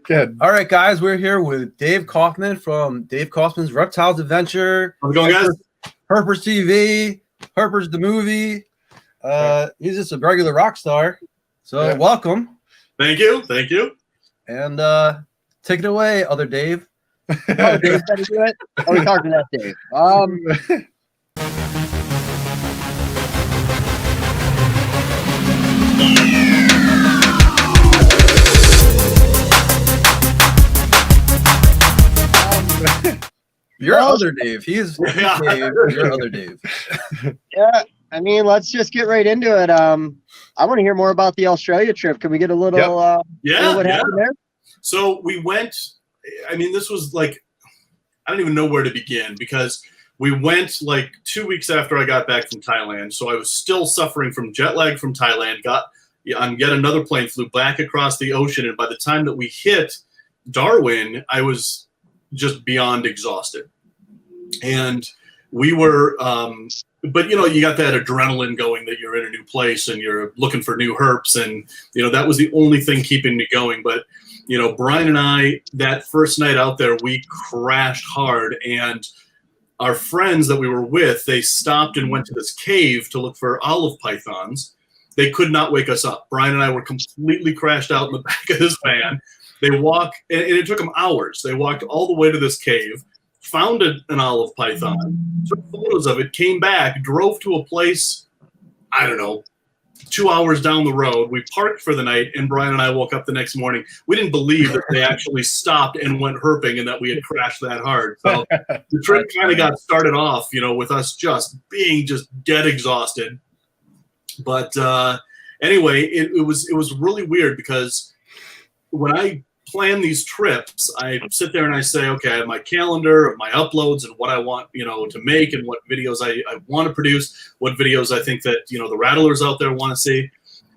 Good. All right, guys, we're here with Dāv Kaufman from Dāv Kaufman's Reptiles Adventure. How's it going, guys? Herpers TV, Herpers the movie. He's just a regular rock star. So welcome. Thank you. Thank you. And take it away, other Dave. Oh, Dave's got to do it? Oh, we talked to that Dave. You're other Dave. He's Dave. You're other Dave. Yeah, I mean, let's just get right into it. I want to hear more about the Australia trip. Can we get a little, what happened there? So we went, I mean, this was like, I don't even know where to begin because we went like 2 weeks after I got back from Thailand. So I was still suffering from jet lag from Thailand, got on yet another plane, flew back across the ocean. And by the time that we hit Darwin, I was just beyond exhausted. And we were, but you know, you got that adrenaline going that you're in a new place and you're looking for new herps. And, you know, that was the only thing keeping me going. But, you know, Brian and I, that first night out there, we crashed hard. And our friends that we were with, they stopped and went to this cave to look for olive pythons. They could not wake us up. Brian and I were completely crashed out in the back of this van. They walked, and it took them hours. They walked all the way to this cave, found an olive python, took photos of it, came back, drove to a place, I don't know, 2 hours down the road. We parked for the night, and Brian and I woke up the next morning. We didn't believe that they actually stopped and went herping and that we had crashed that hard. So the trip kind of got started off, you know, with us just being just dead exhausted. But anyway, it was really weird because when I plan these trips, I sit there and I say, okay, I have my calendar of my uploads and what I want, you know, to make and what videos I want to produce, what videos I think that, you know, the rattlers out there want to see.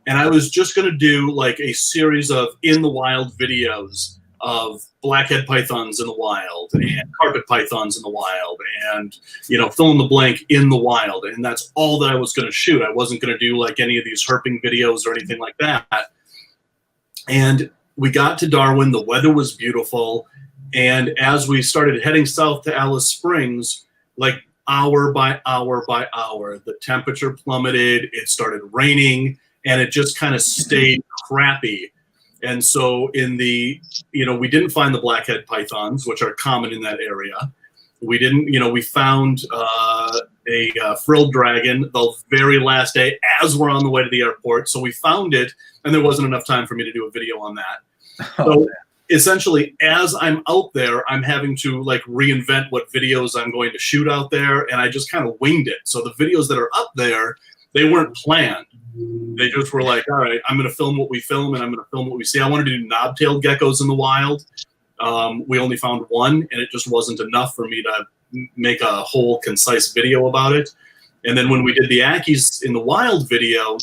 And I was just going to do like a series of in the wild videos of blackhead pythons in the wild and carpet pythons in the wild and, you know, fill in the blank in the wild. And that's all that I was going to shoot. I wasn't going to do like any of these herping videos or anything like that. And we got to Darwin, the weather was beautiful, and as we started heading south to Alice Springs, like hour by hour by hour, the temperature plummeted, it started raining, and it just kind of stayed crappy. And so in the, you know, we didn't find the blackhead pythons, which are common in that area. We didn't, you know, we found a frilled dragon the very last day as we're on the way to the airport. So we found it, and there wasn't enough time for me to do a video on that. So essentially, as I'm out there, I'm having to like reinvent what videos I'm going to shoot out there, and I just kind of winged it. So the videos that are up there, they weren't planned. They just were like, all right, I'm going to film what we film, and I'm going to film what we see. I wanted to do knobtailed geckos in the wild. We only found one, and it just wasn't enough for me to make a whole concise video about it. And then when we did the Ackies in the wild video,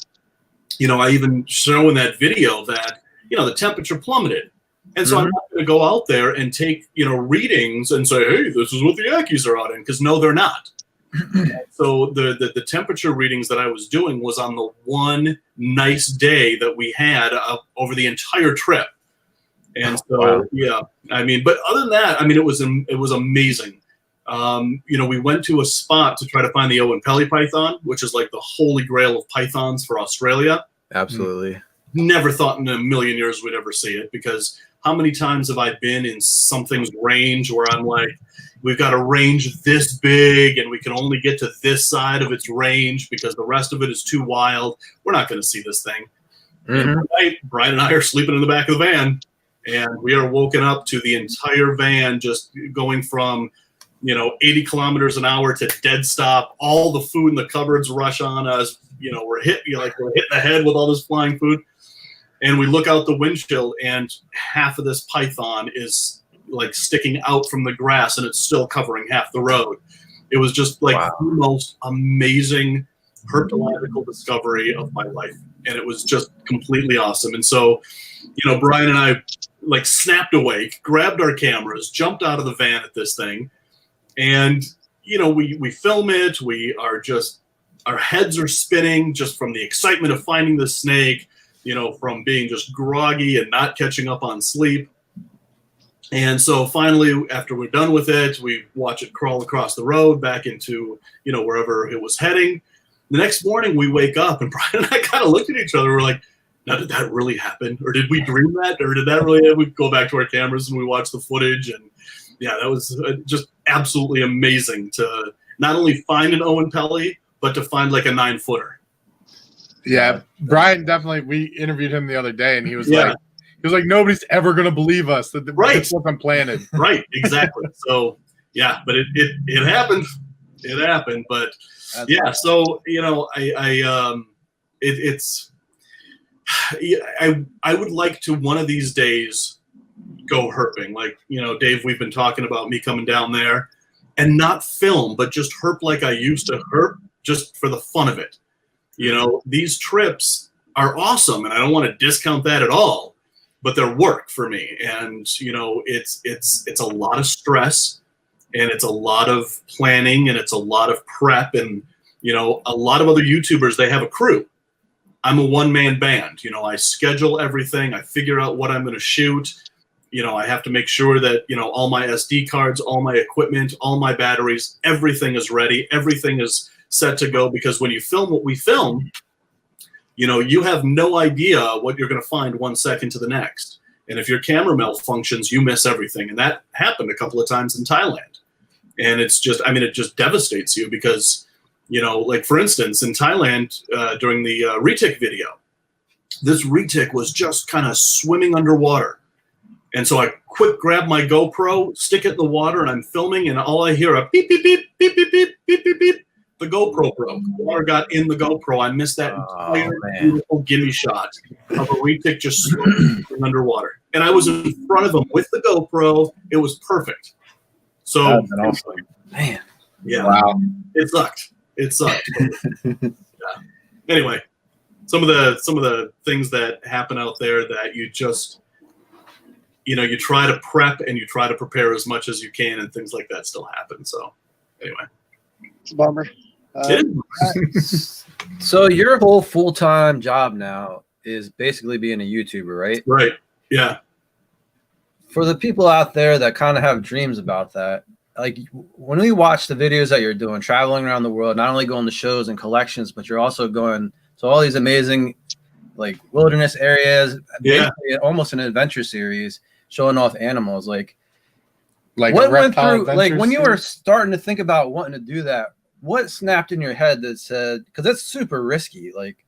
you know, I even show in that video that, you know, the temperature plummeted. And so I'm not going to go out there and take, you know, readings and say, hey, this is what the Ackies are out in, because no, they're not. So the temperature readings that I was doing was on the one nice day that we had over the entire trip. And so, yeah, I mean, but other than that, I mean, it was amazing. You know, we went to a spot to try to find the Owen Pelly python, which is like the holy grail of pythons for Australia. Absolutely. Never thought in a million years we'd ever see it, because how many times have I been in something's range where I'm like, we've got a range this big and we can only get to this side of its range because the rest of it is too wild. We're not going to see this thing. And tonight, Brian and I are sleeping in the back of the van, and we are woken up to the entire van just going from, you know, 80 kilometers an hour to dead stop. All the food in the cupboards rush on us. You know, we're hitting the head with all this flying food. And we look out the windshield, and half of this python is like sticking out from the grass, and it's still covering half the road. It was just like the most amazing herpetological discovery of my life. And it was just completely awesome. And so, you know, Brian and I like snapped awake, grabbed our cameras, jumped out of the van at this thing. And, you know, we film it. We are just, our heads are spinning just from the excitement of finding the snake, you know, from being just groggy and not catching up on sleep. And so finally, after we're done with it, we watch it crawl across the road back into, wherever it was heading. The next morning we wake up and Brian and I kind of looked at each other. We're like, now, did that really happen? Or did we dream that? Or did that really happen? We go back to our cameras and we watch the footage. And yeah, that was just absolutely amazing to not only find an Owen Pelly, but to find like a 9-footer. Yeah, Brian definitely, we interviewed him the other day and he was like, nobody's ever going to believe us that this wasn't planted. Right, exactly. So yeah, but it happened. It happened. But That's yeah, awesome. so, I would like to one of these days go herping. Like, Dave, we've been talking about me coming down there and not film, but just herp like I used to herp, just for the fun of it. These trips are awesome, and I don't want to discount that at all, but they're work for me. And, it's a lot of stress, and it's a lot of planning, and it's a lot of prep. And, a lot of other YouTubers, they have a crew. I'm a one-man band. I schedule everything. I figure out what I'm going to shoot. I have to make sure that, all my SD cards, all my equipment, all my batteries, everything is ready. Everything is set to go, because when you film what we film, you have no idea what you're going to find 1 second to the next. And if your camera malfunctions, you miss everything. And that happened a couple of times in Thailand. And it's just, it just devastates you because, like for instance, in Thailand, during the retic video, this retic was just kind of swimming underwater. And so I quick grab my GoPro, stick it in the water, and I'm filming, and all I hear a beep, beep, beep, beep, beep, beep, beep, beep, beep. The GoPro broke. The water got in the GoPro. I missed that entire beautiful gimme shot of a retic just swimming underwater. And I was in front of him with the GoPro. It was perfect. So, awesome. Man. Yeah. Wow. It sucked. Yeah. Anyway, some of the things that happen out there that you just, you try to prep and you try to prepare as much as you can, and things like that still happen. So anyway. It's a bummer. So your whole full-time job now is basically being a YouTuber, right? Right. Yeah. For the people out there that kind of have dreams about that, like when we watch the videos that you're doing, traveling around the world, not only going to shows and collections, but you're also going to all these amazing like wilderness areas, basically almost an adventure series showing off animals. Like what went through, like when you were starting to think about wanting to do that, what snapped in your head that said, because that's super risky, like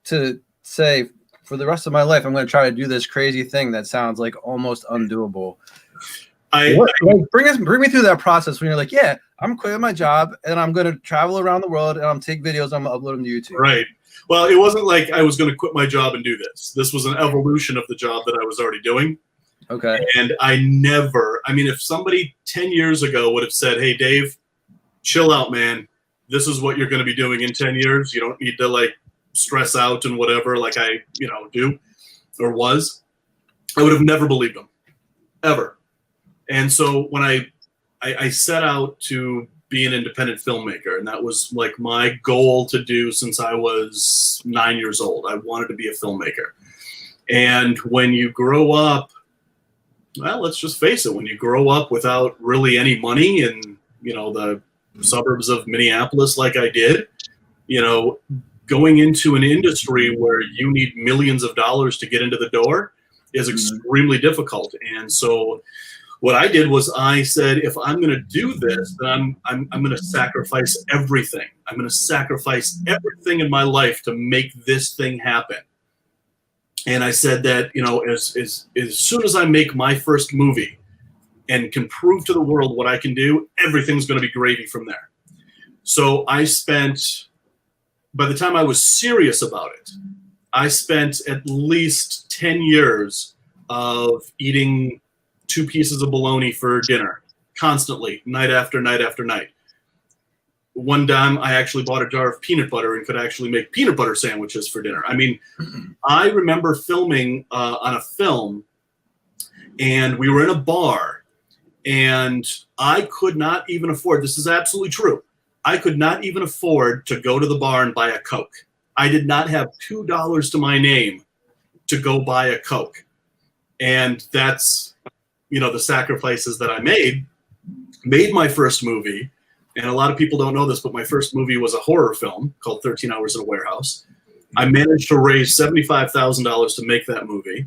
to say for the rest of my life, I'm going to try to do this crazy thing that sounds like almost undoable. Bring me through that process when you're like, yeah, I'm quitting my job and I'm going to travel around the world and I'm take videos, I'm going to upload them to YouTube. Right. Well, it wasn't like I was going to quit my job and do this. This was an evolution of the job that I was already doing. Okay. And if somebody 10 years ago would have said, hey, Dave, chill out, man. This is what you're going to be doing in 10 years. You don't need to like stress out and whatever, like I, do or was. I would have never believed them, ever. And so when I set out to be an independent filmmaker, and that was like my goal to do since I was 9 years old. I wanted to be a filmmaker. And when you grow up, well, let's just face it, when you grow up without really any money in, the suburbs of Minneapolis like I did, going into an industry where you need millions of dollars to get into the door is extremely difficult. And so what I did was I said, if I'm going to do this, then I'm going to sacrifice everything. I'm going to sacrifice everything in my life to make this thing happen. And I said that, as soon as I make my first movie and can prove to the world what I can do, everything's going to be gravy from there. So I spent, by the time I was serious about it, I spent at least 10 years of eating 2 pieces of bologna for dinner, constantly, night after night after night. One time I actually bought a jar of peanut butter and could actually make peanut butter sandwiches for dinner. I mean, I remember filming on a film, and we were in a bar, and I could not even afford, this is absolutely true, I could not even afford to go to the bar and buy a Coke. I did not have $2 to my name to go buy a Coke. And that's you know, the sacrifices that I made my first movie. And a lot of people don't know this, but my first movie was a horror film called 13 Hours in a Warehouse. I managed to raise $75,000 to make that movie.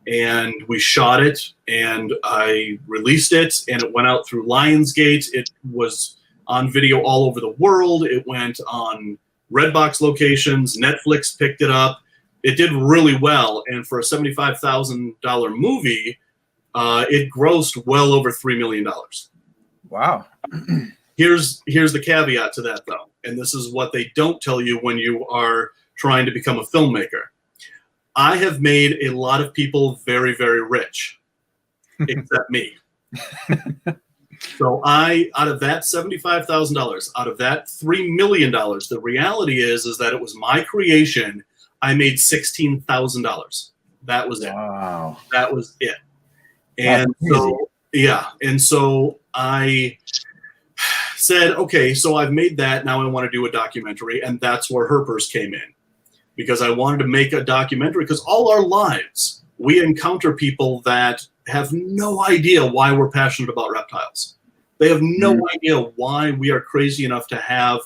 And we shot it, and I released it, and it went out through Lionsgate. It was on video all over the world. It went on Redbox locations. Netflix picked it up. It did really well, and for a $75,000 movie, it grossed well over $3 million. Wow. Here's the caveat to that, though, and this is what they don't tell you when you are trying to become a filmmaker. I have made a lot of people very, very rich, except me. So out of that $75,000, out of that $3 million, the reality is that it was my creation. I made $16,000. That was it. Wow. That was it. And so, yeah. And so I said, okay, so I've made that. Now I want to do a documentary. And that's where Herpers came in. Because I wanted to make a documentary, because all our lives we encounter people that have no idea why we're passionate about reptiles. They have no idea why we are crazy enough to have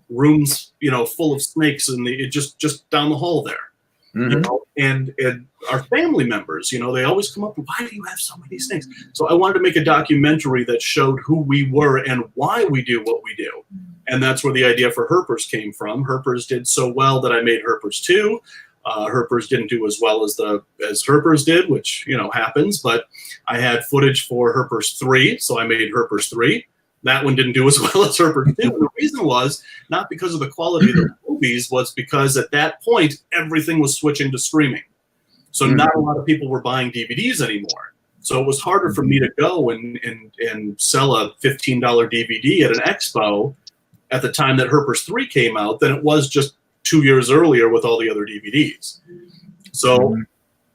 rooms, you know, full of snakes and just down the hall there. You know? And our family members, you know, they always come up, why do you have so many snakes? So I wanted to make a documentary that showed who we were and why we do what we do. And that's where the idea for Herpers came from. Herpers did so well that I made Herpers 2. Herpers didn't do as well as Herpers did, which, you know, happens. But I had footage for Herpers 3, so I made Herpers 3. That one didn't do as well as Herpers 2. And the reason was not because of the quality of the movies, was because at that point, everything was switching to streaming. So not a lot of people were buying DVDs anymore. So it was harder for me to go and sell a $15 DVD at an expo at the time that Herpers 3 came out than it was just 2 years earlier with all the other DVDs. So,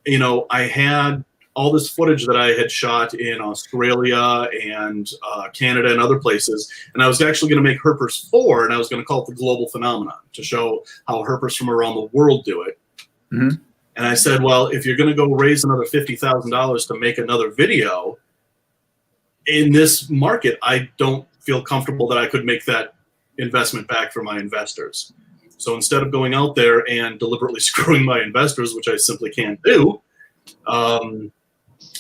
you know, I had all this footage that I had shot in Australia and Canada and other places, and I was actually going to make Herpers 4, and I was going to call it the global phenomenon to show how Herpers from around the world do it. And I said, well, if you're going to go raise another $50,000 to make another video in this market, I don't feel comfortable that I could make that investment back for my investors. So instead of going out there and deliberately screwing my investors, which I simply can't do,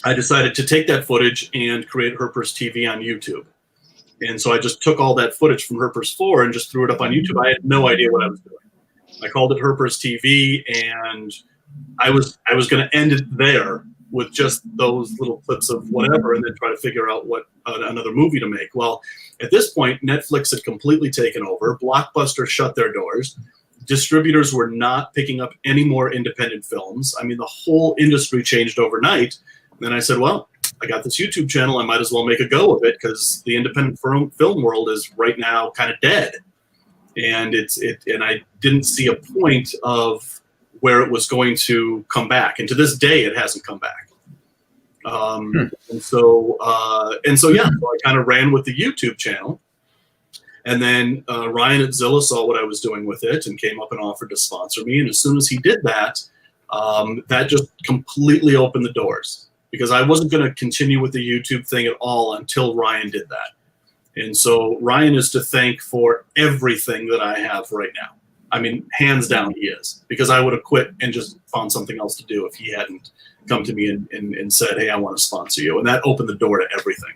I decided to take that footage and create Herpers TV on YouTube. And so I just took all that footage from Herpers 4 and just threw it up on YouTube. I had no idea what I was doing. I called it Herpers TV, and I was going to end it there with just those little clips of whatever, and then try to figure out what another movie to make. Well, at this point, Netflix had completely taken over. Blockbuster shut their doors. Distributors were not picking up any more independent films. I mean, the whole industry changed overnight. And then I said, well, I got this YouTube channel. I might as well make a go of it, because the independent film world is right now kind of dead. And and I didn't see a point of where it was going to come back. And to this day, it hasn't come back. And so yeah, so I kind of ran with the YouTube channel. And then Ryan at Zilla saw what I was doing with it and came up and offered to sponsor me. And as soon as he did that, that just completely opened the doors, because I wasn't going to continue with the YouTube thing at all until Ryan did that. And so Ryan is to thank for everything that I have right now. I mean, hands down, he is, because I would have quit and just found something else to do if he hadn't come to me and said, hey, I want to sponsor you. And that opened the door to everything.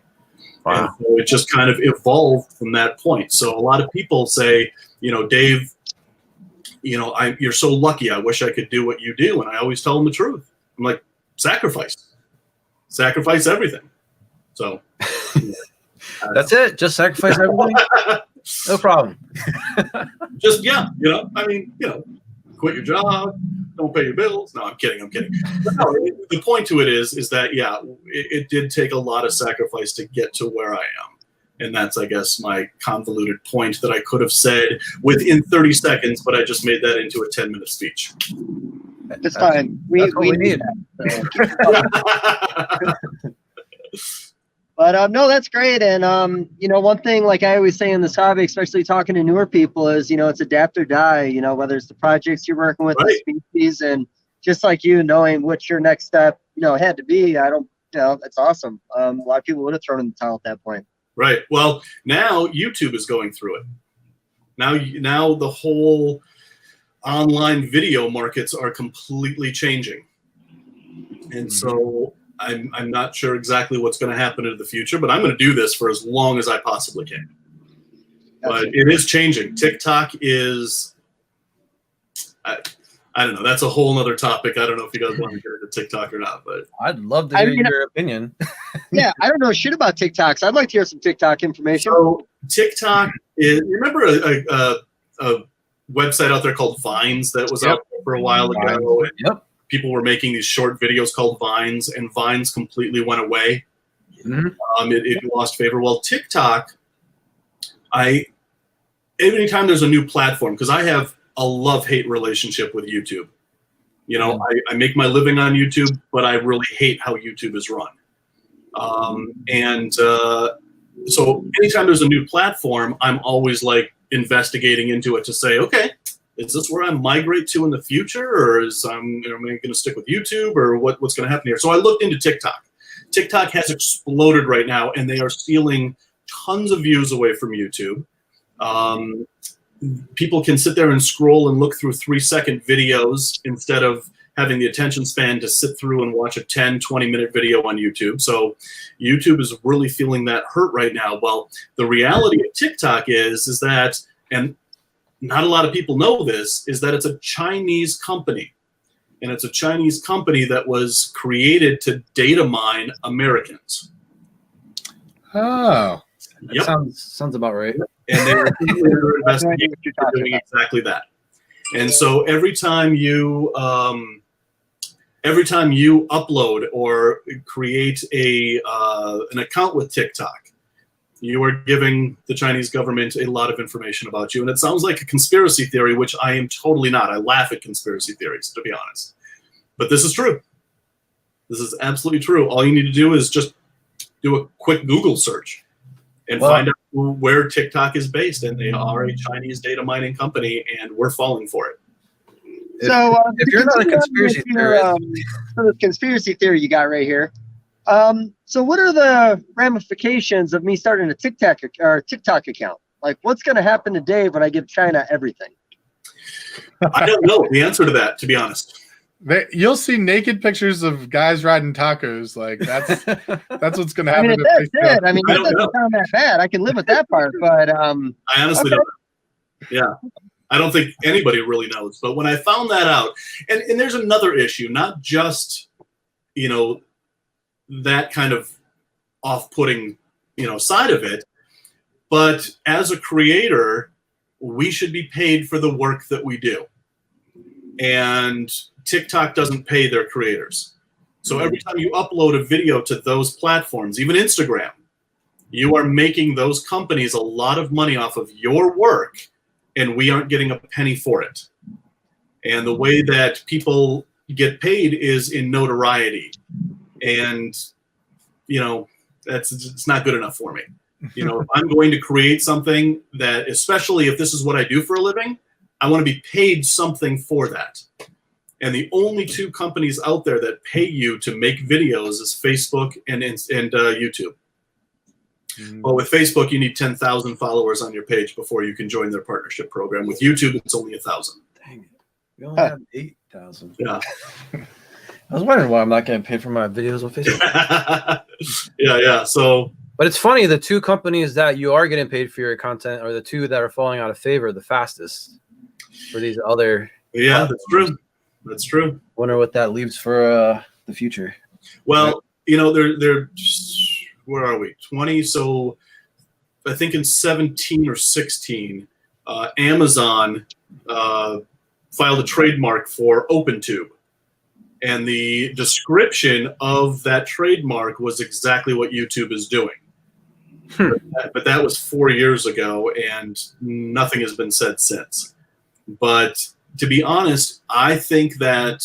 Wow. And so it just kind of evolved from that point. So a lot of people say, you know, Dave, you know, you're so lucky. I wish I could do what you do. And I always tell them the truth. I'm like, sacrifice everything. So that's it. Just sacrifice everything. No problem. Just, yeah, you know, I mean, you know, quit your job, don't pay your bills. No, I'm kidding. But no, the point to it is that, yeah, it did take a lot of sacrifice to get to where I am. And that's, I guess, my convoluted point that I could have said within 30 seconds, but I just made that into a 10-minute speech. It's fine. We need that. But no, that's great. And you know, one thing, like I always say in this hobby, especially talking to newer people, is, you know, it's adapt or die. You know, whether it's the projects you're working with, right, the species, and just like you, knowing what your next step, you know, had to be. I don't that's awesome. A lot of people would have thrown in the towel at that point. Right. Well, now YouTube is going through it. Now the whole online video markets are completely changing. And so I'm not sure exactly what's going to happen in the future, but I'm going to do this for as long as I possibly can. But it is changing. TikTok is, I don't know. That's a whole other topic. I don't know if you guys want to get into TikTok or not, but I'd love to hear your opinion. Yeah, I don't know shit about TikToks. I'd like to hear some TikTok information. So TikTok is, you remember a website out there called Vines that was out there for a while ago? Yep. People were making these short videos called Vines, and Vines completely went away. It lost favor. Well, TikTok, anytime there's a new platform, because I have a love-hate relationship with YouTube. I make my living on YouTube, but I really hate how YouTube is run. So anytime there's a new platform, I'm always like investigating into it to say, okay, is this where I migrate to in the future, or am I going to stick with YouTube, or what's going to happen here? So I looked into TikTok. TikTok has exploded right now, and they are stealing tons of views away from YouTube. People can sit there and scroll and look through 3-second videos instead of having the attention span to sit through and watch a 10, 20-minute video on YouTube. So YouTube is really feeling that hurt right now. Well, the reality of TikTok is that, and not a lot of people know this, is that it's a Chinese company. And it's a Chinese company that was created to data mine Americans. Oh, that sounds about right. And they were investigating doing exactly that. And so every time you upload or create an account with TikTok, you are giving the Chinese government a lot of information about you. And it sounds like a conspiracy theory, which I am totally not. I laugh at conspiracy theories, to be honest. But this is true. This is absolutely true. All you need to do is just do a quick Google search and find out where TikTok is based. And they are a Chinese data mining company, and we're falling for it. So if you're not a conspiracy theorist, so the conspiracy theory you got right here. So what are the ramifications of me starting a TikTok account? Like, what's going to happen to Dave when I give China everything? I don't know the answer to that, to be honest. You'll see naked pictures of guys riding tacos. Like that's what's going to happen. I mean, if that's it. I mean, that doesn't sound that bad. I can live with that part, but I honestly don't know. Yeah. I don't think anybody really knows. But when I found that out, and there's another issue, not just, that kind of off-putting, side of it, but as a creator, we should be paid for the work that we do. And TikTok doesn't pay their creators. So every time you upload a video to those platforms, even Instagram, you are making those companies a lot of money off of your work, and we aren't getting a penny for it. And the way that people get paid is in notoriety. And, it's not good enough for me. If I'm going to create something that, especially if this is what I do for a living, I want to be paid something for that. And the only two companies out there that pay you to make videos is Facebook and YouTube. Well, with Facebook, you need 10,000 followers on your page before you can join their partnership program. With YouTube, it's only 1,000. Dang it. We only have 8,000. Yeah. I was wondering why I'm not getting paid for my videos on Facebook. Yeah. So, but it's funny, the two companies that you are getting paid for your content are the two that are falling out of favor the fastest for these other. Yeah, that's true. That's true. Wonder what that leaves for the future. Well, they're where are we? 20. So I think in 17 or 16, Amazon filed a trademark for OpenTube. And the description of that trademark was exactly what YouTube is doing. But that was 4 years ago, and nothing has been said since. But to be honest, I think that,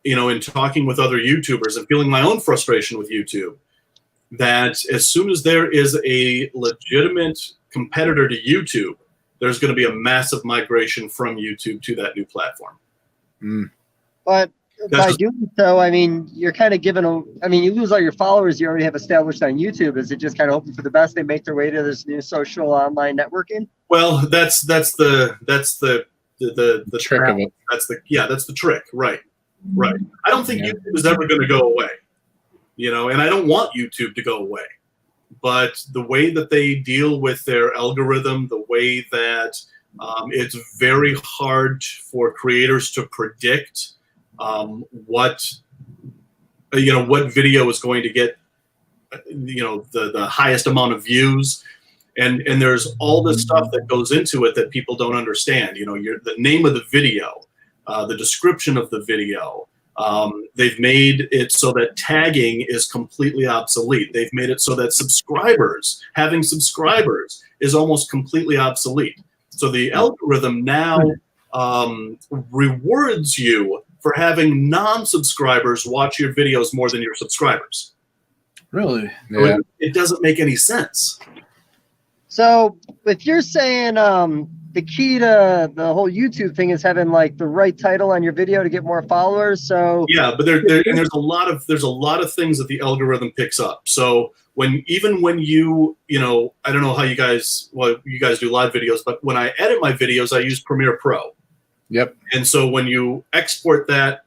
in talking with other YouTubers and feeling my own frustration with YouTube, that as soon as there is a legitimate competitor to YouTube, there's going to be a massive migration from YouTube to that new platform. But by doing so, I mean, you're kind of giving you lose all your followers you already have established on YouTube. Is it just kind of hoping for the best they make their way to this new social online networking? Well, that's the trick of it. That's the trick, right? I don't think YouTube is ever going to go away, and I don't want YouTube to go away. But the way that they deal with their algorithm, the way that it's very hard for creators to predict what video is going to get the highest amount of views, and there's all this stuff that goes into it that people don't understand. The name of the video, the description of the video. They've made it so that tagging is completely obsolete. They've made it so that having subscribers is almost completely obsolete. So the algorithm now rewards you for having non-subscribers watch your videos more than your subscribers. Really? Yeah. It doesn't make any sense. So if you're saying the key to the whole YouTube thing is having like the right title on your video to get more followers. So yeah, but there's a lot of things that the algorithm picks up. So when you I don't know how you guys do live videos, but when I edit my videos, I use Premiere Pro. Yep. And so when you export that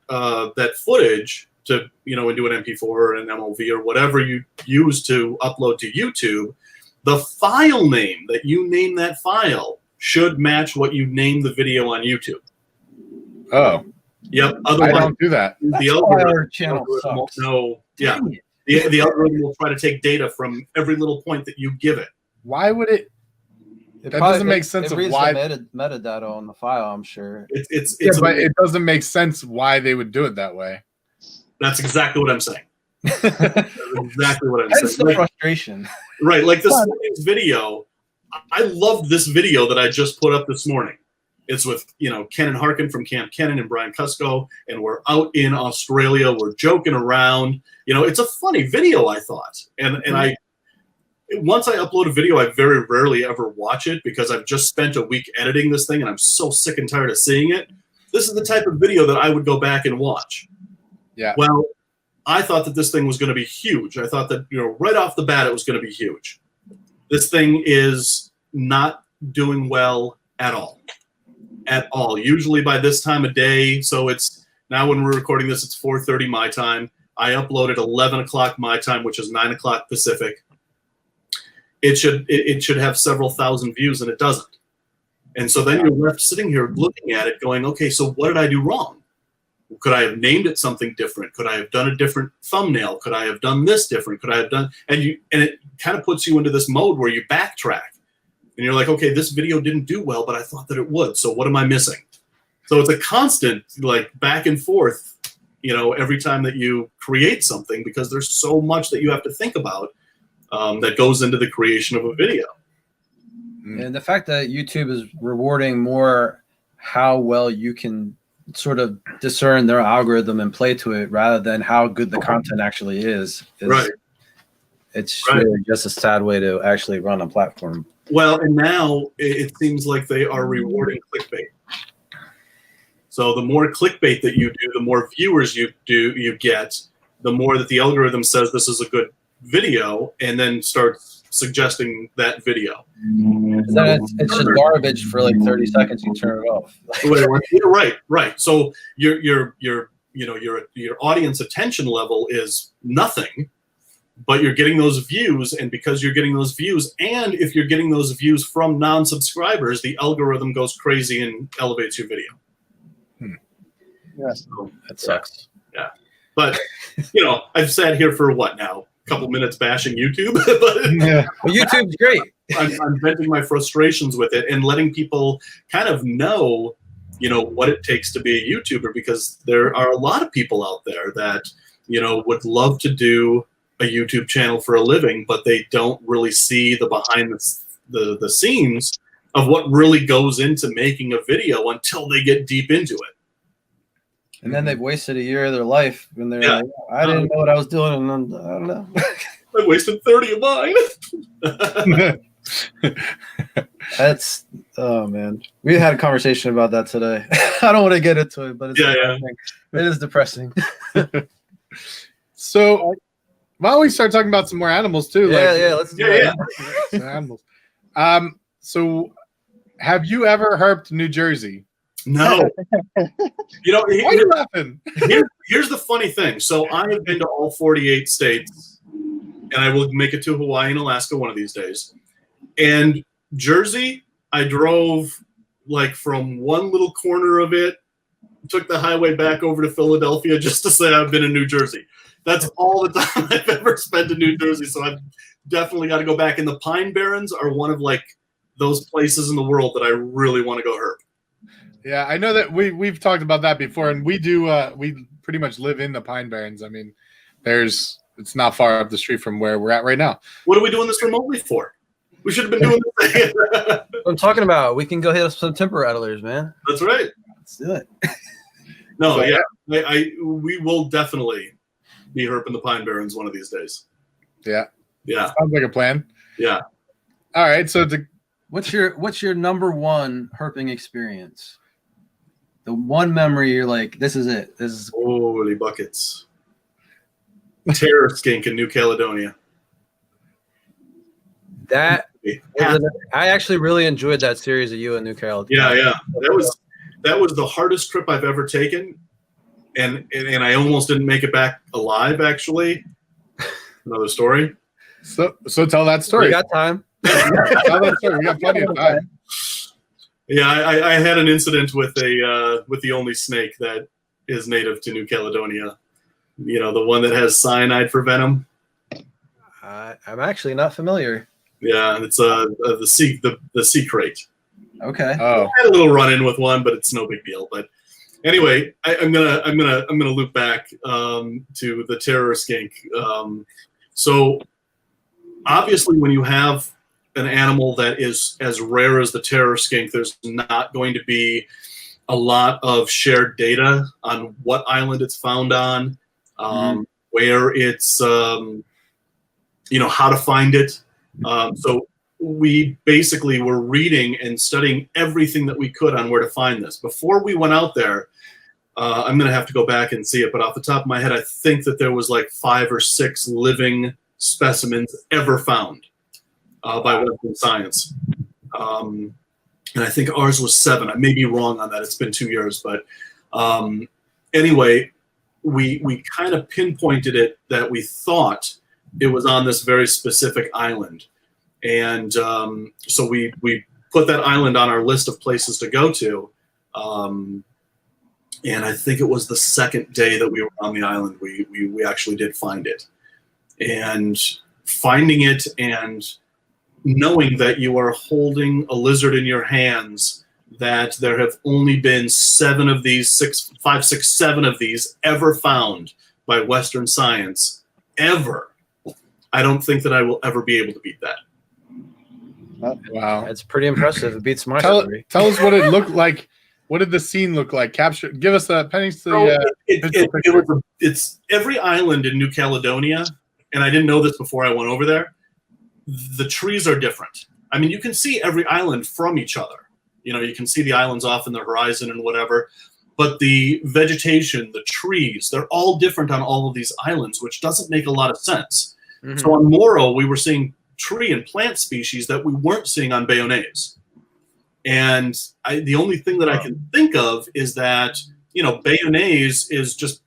footage to into an MP4 or an MOV or whatever you use to upload to YouTube, the file name that you name that file should match what you name the video on YouTube. Oh. Yep. Otherwise, I don't do that. The algorithm sucks. Yeah. The algorithm will try to take data from every little point that you give it. Why would it? That doesn't make sense of why the metadata on the file. I'm sure it's but it doesn't make sense why they would do it that way. That's exactly what I'm saying. That's exactly what I'm saying. That's the frustration. Right, like this morning's video. I loved this video that I just put up this morning. It's with Kenan Harkin from Camp Kenan and Brian Cusco, and we're out in Australia. We're joking around. It's a funny video, I thought, and once I upload a video, I very rarely ever watch it because I've just spent a week editing this thing, and I'm so sick and tired of seeing it. This is the type of video that I would go back and watch. Yeah. Well, I thought that this thing was going to be huge. I thought that right off the bat it was going to be huge. This thing is not doing well at all. At all. Usually by this time of day, so it's now when we're recording this, it's 4:30 my time. I uploaded 11 o'clock my time, which is 9 o'clock Pacific. It should have several thousand views, and it doesn't. And so then you're left sitting here looking at it going, okay, so what did I do wrong? Could I have named it something different? Could I have done a different thumbnail? Could I have done this different? Could I have done, and it kind of puts you into this mode where you backtrack. And you're like, okay, this video didn't do well, but I thought that it would. So what am I missing? So it's a constant like back and forth, every time that you create something, because there's so much that you have to think about that goes into the creation of a video. And the fact that YouTube is rewarding more how well you can sort of discern their algorithm and play to it rather than how good the content actually is right. It's really just a sad way to actually run a platform. Well, and now it seems like they are rewarding clickbait. So the more clickbait that you do, the more viewers you get, the more that the algorithm says this is a good video, and then starts suggesting that video. It's just garbage for like 30 seconds. You turn it off. Right. So your audience attention level is nothing. But you're getting those views, and because you're getting those views, and if you're getting those views from non-subscribers, the algorithm goes crazy and elevates your video. Yes, so, that sucks. Yeah, but I've sat here for what now? A couple minutes bashing YouTube, but well, YouTube's great. I'm venting my frustrations with it and letting people kind of know, what it takes to be a YouTuber, because there are a lot of people out there that would love to do a YouTube channel for a living, but they don't really see the behind the scenes of what really goes into making a video until they get deep into it. And then they've wasted a year of their life when they're like, I didn't know what I was doing, and I don't know. I wasted 30 of mine. That's oh man, we had a conversation about that today. I don't want to get into it, but it's depressing. It is depressing. So why don't we start talking about some more animals too? Let's do it. Some animals. So have you ever herped New Jersey? No. You know, why are you laughing? Here's the funny thing. So I have been to all 48 states, and I will make it to Hawaii and Alaska one of these days. And Jersey, I drove like from one little corner of it, took the highway back over to Philadelphia just to say I've been in New Jersey. That's all the time I've ever spent in New Jersey. So I've definitely got to go back. And the Pine Barrens are one of like those places in the world that I really want to go herp. Yeah, I know that we've talked about that before, and we do. We pretty much live in the Pine Barrens. I mean, it's not far up the street from where we're at right now. What are we doing this remotely for? We should have been doing this. I'm talking about. We can go hit up some temper rattlers, man. That's right. Let's do it. No, yeah, we will definitely be herping the Pine Barrens one of these days. Yeah. Sounds like a plan. Yeah. All right. So what's your number one herping experience? The one memory you're like, this is it. This is holy buckets. Terror skink in New Caledonia. That I actually really enjoyed that series of you in New Caledonia. Yeah. That was the hardest trip I've ever taken. And I almost didn't make it back alive, actually. Another story. So tell that story. We got time. Tell that story. We got plenty of time. Yeah, I had an incident with the only snake that is native to New Caledonia. You know, the one that has cyanide for venom. I'm actually not familiar. Yeah, it's the sea crate. Okay. Oh, I had a little run-in with one, but it's no big deal. But anyway, I'm gonna loop back to the terror skink. So obviously, when you have an animal that is as rare as the terror skink, there's not going to be a lot of shared data on what island it's found on, where it's, how to find it. So we basically were reading and studying everything that we could on where to find this. Before we went out there, I'm going to have to go back and see it, but off the top of my head, I think that there was like 5 or 6 living specimens ever found. By Western Science. And I think ours was 7. I may be wrong on that. It's been 2 years. But anyway, we kind of pinpointed it that we thought it was on this very specific island. And so we put that island on our list of places to go to. And I think it was the second day that we were on the island, we actually did find it. And finding it and knowing that you are holding a lizard in your hands, that there have only been 7 of these, 5, 6, 7 of these ever found by Western Science, ever. I don't think that I will ever be able to beat that. Wow. That's pretty impressive. It beats my Tell us what it looked like. What did the scene look like? Give us the pennies to the it's every island in New Caledonia, and I didn't know this before I went over there. The trees are different. I mean, you can see every island from each other. You know, you can see the islands off in the horizon and whatever, but the vegetation, the trees, they're all different on all of these islands, which doesn't make a lot of sense. Mm-hmm. So on Morro, we were seeing tree and plant species that we weren't seeing on Bayonnaise. And the only thing that I can think of is that, Bayonnaise is just,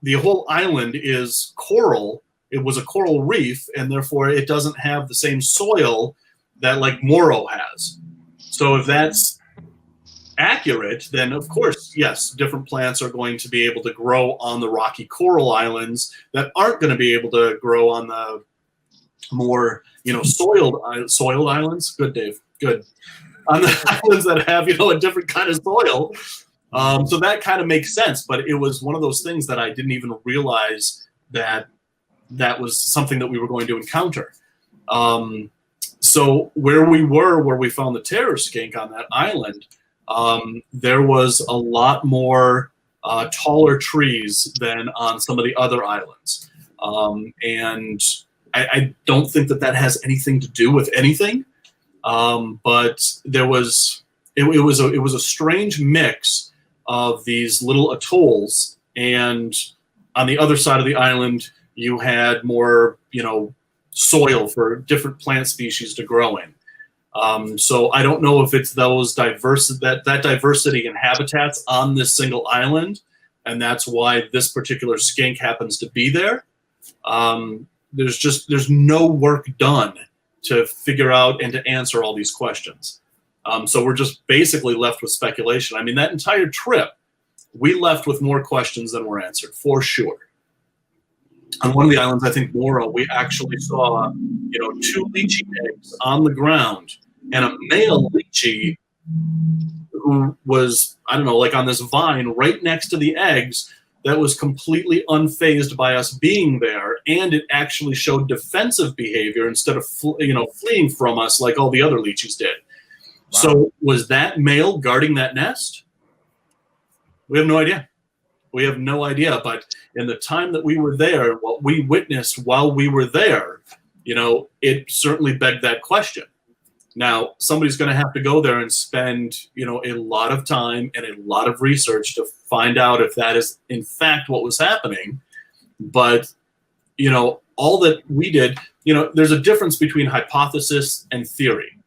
the whole island is coral. It was a coral reef, and therefore it doesn't have the same soil that like Morro has. So if that's accurate, then of course, yes, different plants are going to be able to grow on the rocky coral islands that aren't going to be able to grow on the more, soiled islands. Good, Dave. Good. On the islands that have, a different kind of soil. So that kind of makes sense. But it was one of those things that I didn't even realize that was something that we were going to encounter. So where we found the terror skink on that island, there was a lot more taller trees than on some of the other islands. And I don't think that has anything to do with anything. But there was it was a strange mix of these little atolls, and on the other side of the island you had more, soil for different plant species to grow in. So I don't know if it's those that diversity in habitats on this single island, and that's why this particular skink happens to be there. There's no work done to figure out and to answer all these questions. So we're just basically left with speculation. I mean, that entire trip, we left with more questions than were answered, for sure. On one of the islands, I think Mora, we actually saw, 2 lychee eggs on the ground, and a male lychee who was, I don't know, like on this vine right next to the eggs, that was completely unfazed by us being there, and it actually showed defensive behavior instead of fleeing from us like all the other lychees did. Wow. So was that male guarding that nest? We have no idea. We have no idea. But in the time that we were there, what we witnessed while we were there, it certainly begged that question. Now, somebody's going to have to go there and spend, a lot of time and a lot of research to find out if that is, in fact, what was happening. But, all that we did, there's a difference between hypothesis and theory.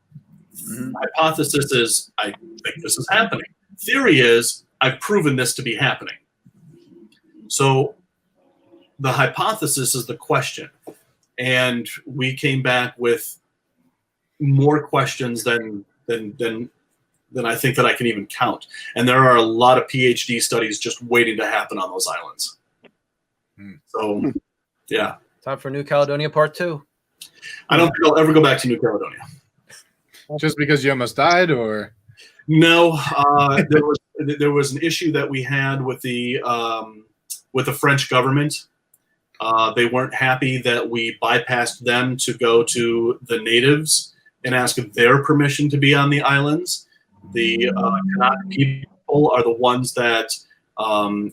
Mm-hmm. Hypothesis is, I think this is happening. Theory is, I've proven this to be happening. So the hypothesis is the question. And we came back with more questions than I think that I can even count. And there are a lot of PhD studies just waiting to happen on those islands. So, yeah. Time for New Caledonia Part 2. I don't think I'll ever go back to New Caledonia. Just because you almost died, or? No, there was an issue that we had with the French government. They weren't happy that we bypassed them to go to the natives and ask their permission to be on the islands. The Kanak people are the ones that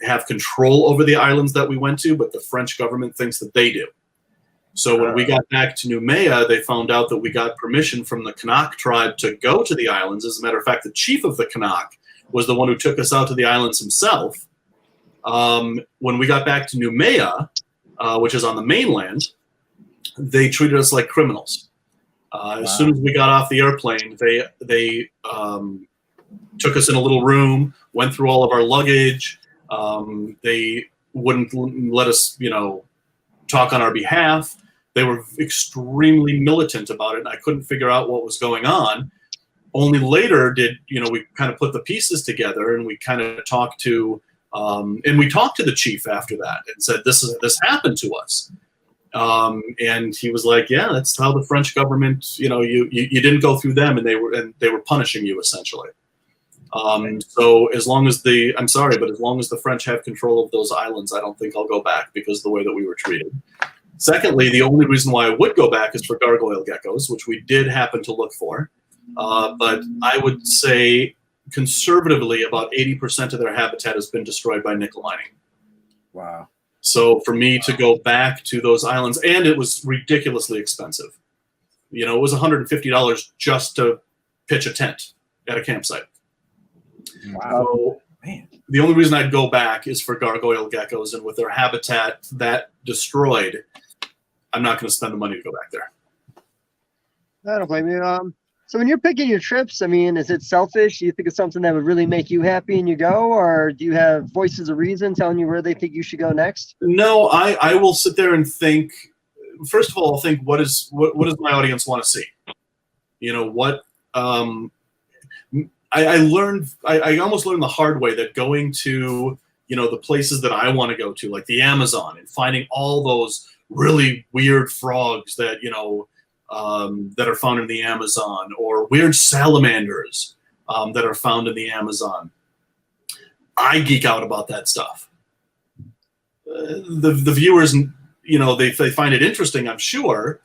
have control over the islands that we went to, but the French government thinks that they do. So when we got back to Noumea, they found out that we got permission from the Kanak tribe to go to the islands. As a matter of fact, the chief of the Kanak was the one who took us out to the islands himself. When we got back to Noumea, which is on the mainland, they treated us like criminals. Wow. As soon as we got off the airplane, they took us in a little room, went through all of our luggage. They wouldn't let us, talk on our behalf. They were extremely militant about it, and I couldn't figure out what was going on. Only later did, we kind of put the pieces together, and we kind of talked to, the chief after that and said, this happened to us. And he was like, yeah, that's how the French government, you didn't go through them, and they were punishing you essentially. So as long as as long as the French have control of those islands, I don't think I'll go back because of the way that we were treated. Secondly, the only reason why I would go back is for gargoyle geckos, which we did happen to look for. But I would say conservatively about 80% of their habitat has been destroyed by nickel mining. Wow. So for me to go back to those islands, and it was ridiculously expensive. It was $150 just to pitch a tent at a campsite. Wow. So the only reason I'd go back is for gargoyle geckos, and with their habitat that destroyed, I'm not going to spend the money to go back there. I don't blame you. So when you're picking your trips, is it selfish? Do you think it's something that would really make you happy and you go, or do you have voices of reason telling you where they think you should go next? No, I will sit there and think. First of all, I'll think what does my audience want to see? I almost learned the hard way that going to, the places that I want to go to, like the Amazon, and finding all those really weird frogs that, that are found in the Amazon, or weird salamanders that are found in the Amazon. I geek out about that stuff. The viewers, they find it interesting, I'm sure.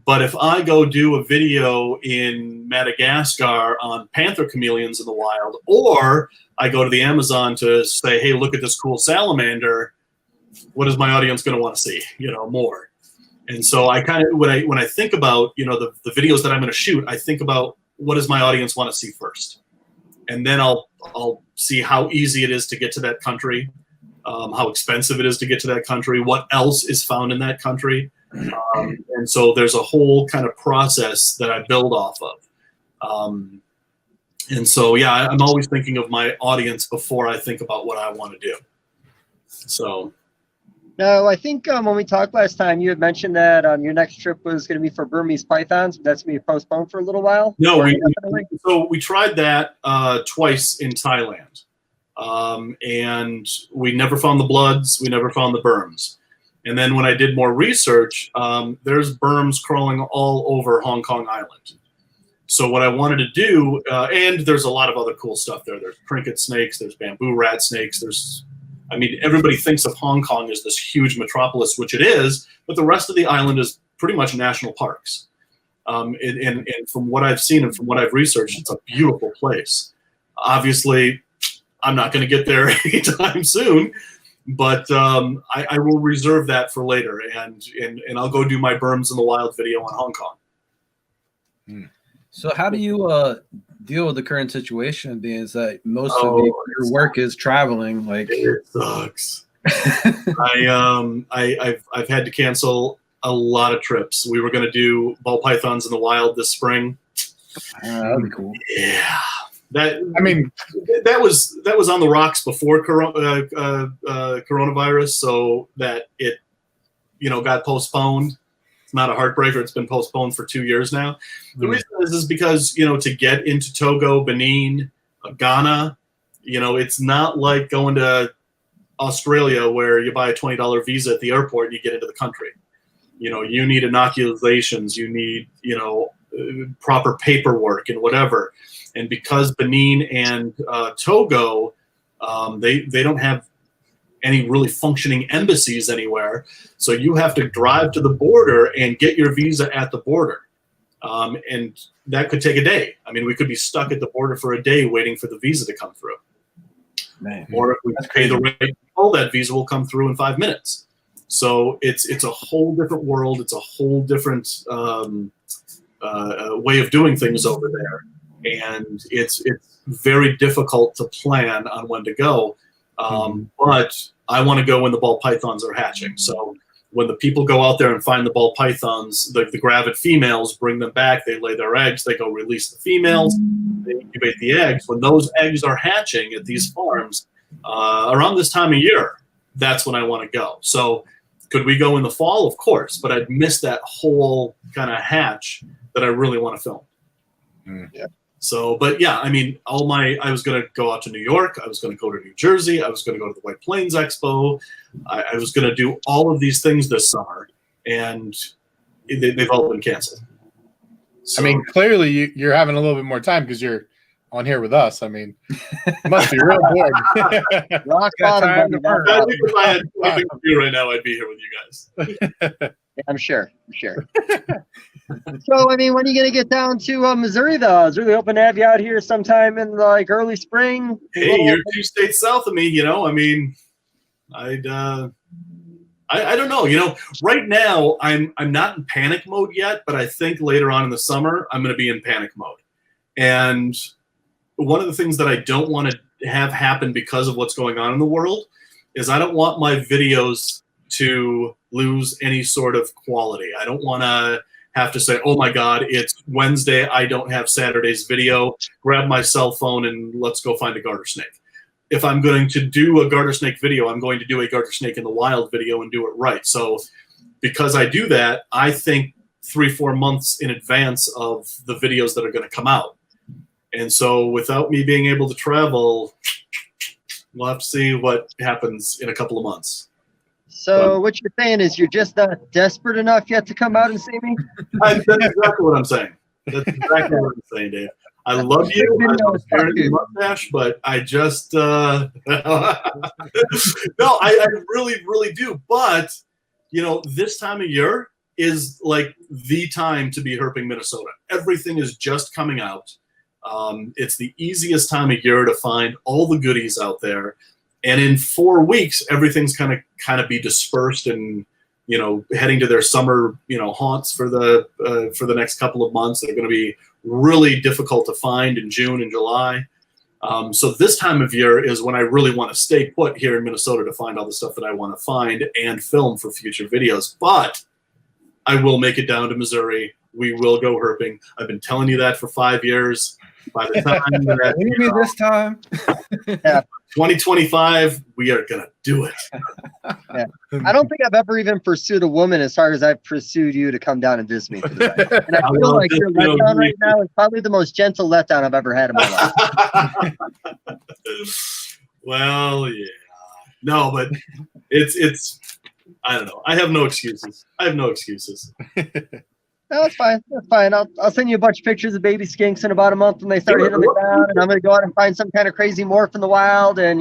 But if I go do a video in Madagascar on panther chameleons in the wild, or I go to the Amazon to say, hey, look at this cool salamander, what is my audience going to want to see? More. And so I kind of, when I think about, you know, the videos that I'm going to shoot, I think about what does my audience want to see first, and then I'll see how easy it is to get to that country, how expensive it is to get to that country, what else is found in that country. And so there's a whole kind of process that I build off of. And so, yeah, I'm always thinking of my audience before I think about what I want to do. So. No, I think when we talked last time, you had mentioned that your next trip was going to be for Burmese pythons. That's going to be postponed for a little while. No, we tried that twice in Thailand, and we never found the bloods. We never found the berms. And then when I did more research, there's berms crawling all over Hong Kong Island. So what I wanted to do, and there's a lot of other cool stuff there. There's trinket snakes, there's bamboo rat snakes, I mean, everybody thinks of Hong Kong as this huge metropolis, which it is, but the rest of the island is pretty much national parks. And from what I've seen and from what I've researched, it's a beautiful place. Obviously, I'm not going to get there anytime soon, but I will reserve that for later, and I'll go do my berms in the wild video on Hong Kong. So how do you deal with the current situation, being that most of your work is traveling? Like, it sucks. I've had to cancel a lot of trips. We were going to do ball pythons in the wild this spring. That'd be cool. Yeah, that was on the rocks before coronavirus, so that it got postponed. Not a heartbreaker. It's been postponed for 2 years now. The reason is because, to get into Togo, Benin, Ghana, it's not like going to Australia where you buy a $20 visa at the airport and you get into the country. You need inoculations, you need, proper paperwork and whatever. And because Benin and Togo, they don't have any really functioning embassies anywhere. So you have to drive to the border and get your visa at the border. And that could take a day. I mean, we could be stuck at the border for a day waiting for the visa to come through. Man, or if we pay the rate, that visa will come through in 5 minutes. So it's a whole different world. It's a whole different way of doing things over there. And it's very difficult to plan on when to go. But I want to go when the ball pythons are hatching. So when the people go out there and find the ball pythons, the gravid females, bring them back, they lay their eggs, they go release the females, they incubate the eggs. When those eggs are hatching at these farms around this time of year, that's when I want to go. So could we go in the fall? Of course, but I'd miss that whole kind of hatch that I really want to film. Yeah. So, but yeah, I mean, I was going to go out to New York. I was going to go to New Jersey. I was going to go to the White Plains Expo. I was going to do all of these things this summer, and they've all been canceled. So, I mean, clearly you're having a little bit more time because you're on here with us. I mean, it must be real bored. Rock bottom, buddy. I think if I had anything to do right now, I'd be here with you guys. Yeah, I'm sure. So, I mean, when are you going to get down to Missouri, though? I was really hoping to have you out here sometime in early spring. Hey, you're 2 states south of me, I mean, I don't know. Right now I'm not in panic mode yet, but I think later on in the summer I'm going to be in panic mode. And one of the things that I don't want to have happen because of what's going on in the world is I don't want my videos to lose any sort of quality. I don't want to have to say, oh my God, it's Wednesday, I don't have Saturday's video, grab my cell phone and let's go find a garter snake. If I'm going to do a garter snake video, I'm going to do a garter snake in the wild video and do it right. So because I do that, I think 3-4 months in advance of the videos that are going to come out. And so without me being able to travel, we'll have to see what happens in a couple of months. So what you're saying is you're just not desperate enough yet to come out and see me? That's exactly what I'm saying. That's exactly what I'm saying, Dave. I love you. I love staring at your mustache, but I just no, I really, really do. But this time of year is like the time to be herping Minnesota. Everything is just coming out. It's the easiest time of year to find all the goodies out there. And in 4 weeks, everything's kind of be dispersed and heading to their summer, haunts for the next couple of months. They're going to be really difficult to find in June and July. So this time of year is when I really want to stay put here in Minnesota to find all the stuff that I want to find and film for future videos. But I will make it down to Missouri. We will go herping. I've been telling you that for 5 years. By the time that, maybe this time, 2025, we are gonna do it. Yeah. I don't think I've ever even pursued a woman as hard as I've pursued you to come down and visit me today. And I feel like your letdown right now is probably the most gentle letdown I've ever had in my life. Well, yeah. No, but it's I don't know. I have no excuses. No, it's fine. That's fine. I'll send you a bunch of pictures of baby skinks in about a month when they start hitting the ground, and I'm gonna go out and find some kind of crazy morph in the wild, and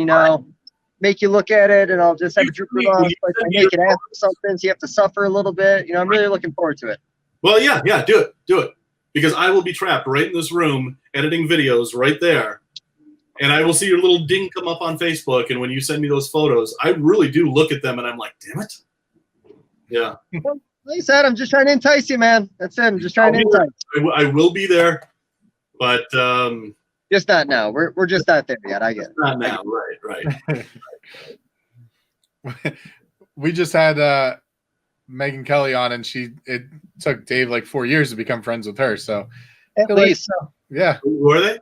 make you look at it, and I'll just have a drooper on like my naked ass or something, so you have to suffer a little bit. I'm really looking forward to it. Well, yeah, do it, because I will be trapped right in this room editing videos right there, and I will see your little ding come up on Facebook, and when you send me those photos, I really do look at them, and I'm like, damn it, yeah. Like I said, I'm just trying to entice you, man. That's it. I'm just trying to entice. I will be there, but just not now. We're just not there yet. I get it. Not now, right. We just had Megan Kelly on, and it took Dave like 4 years to become friends with her. So at least, yeah. Who are they?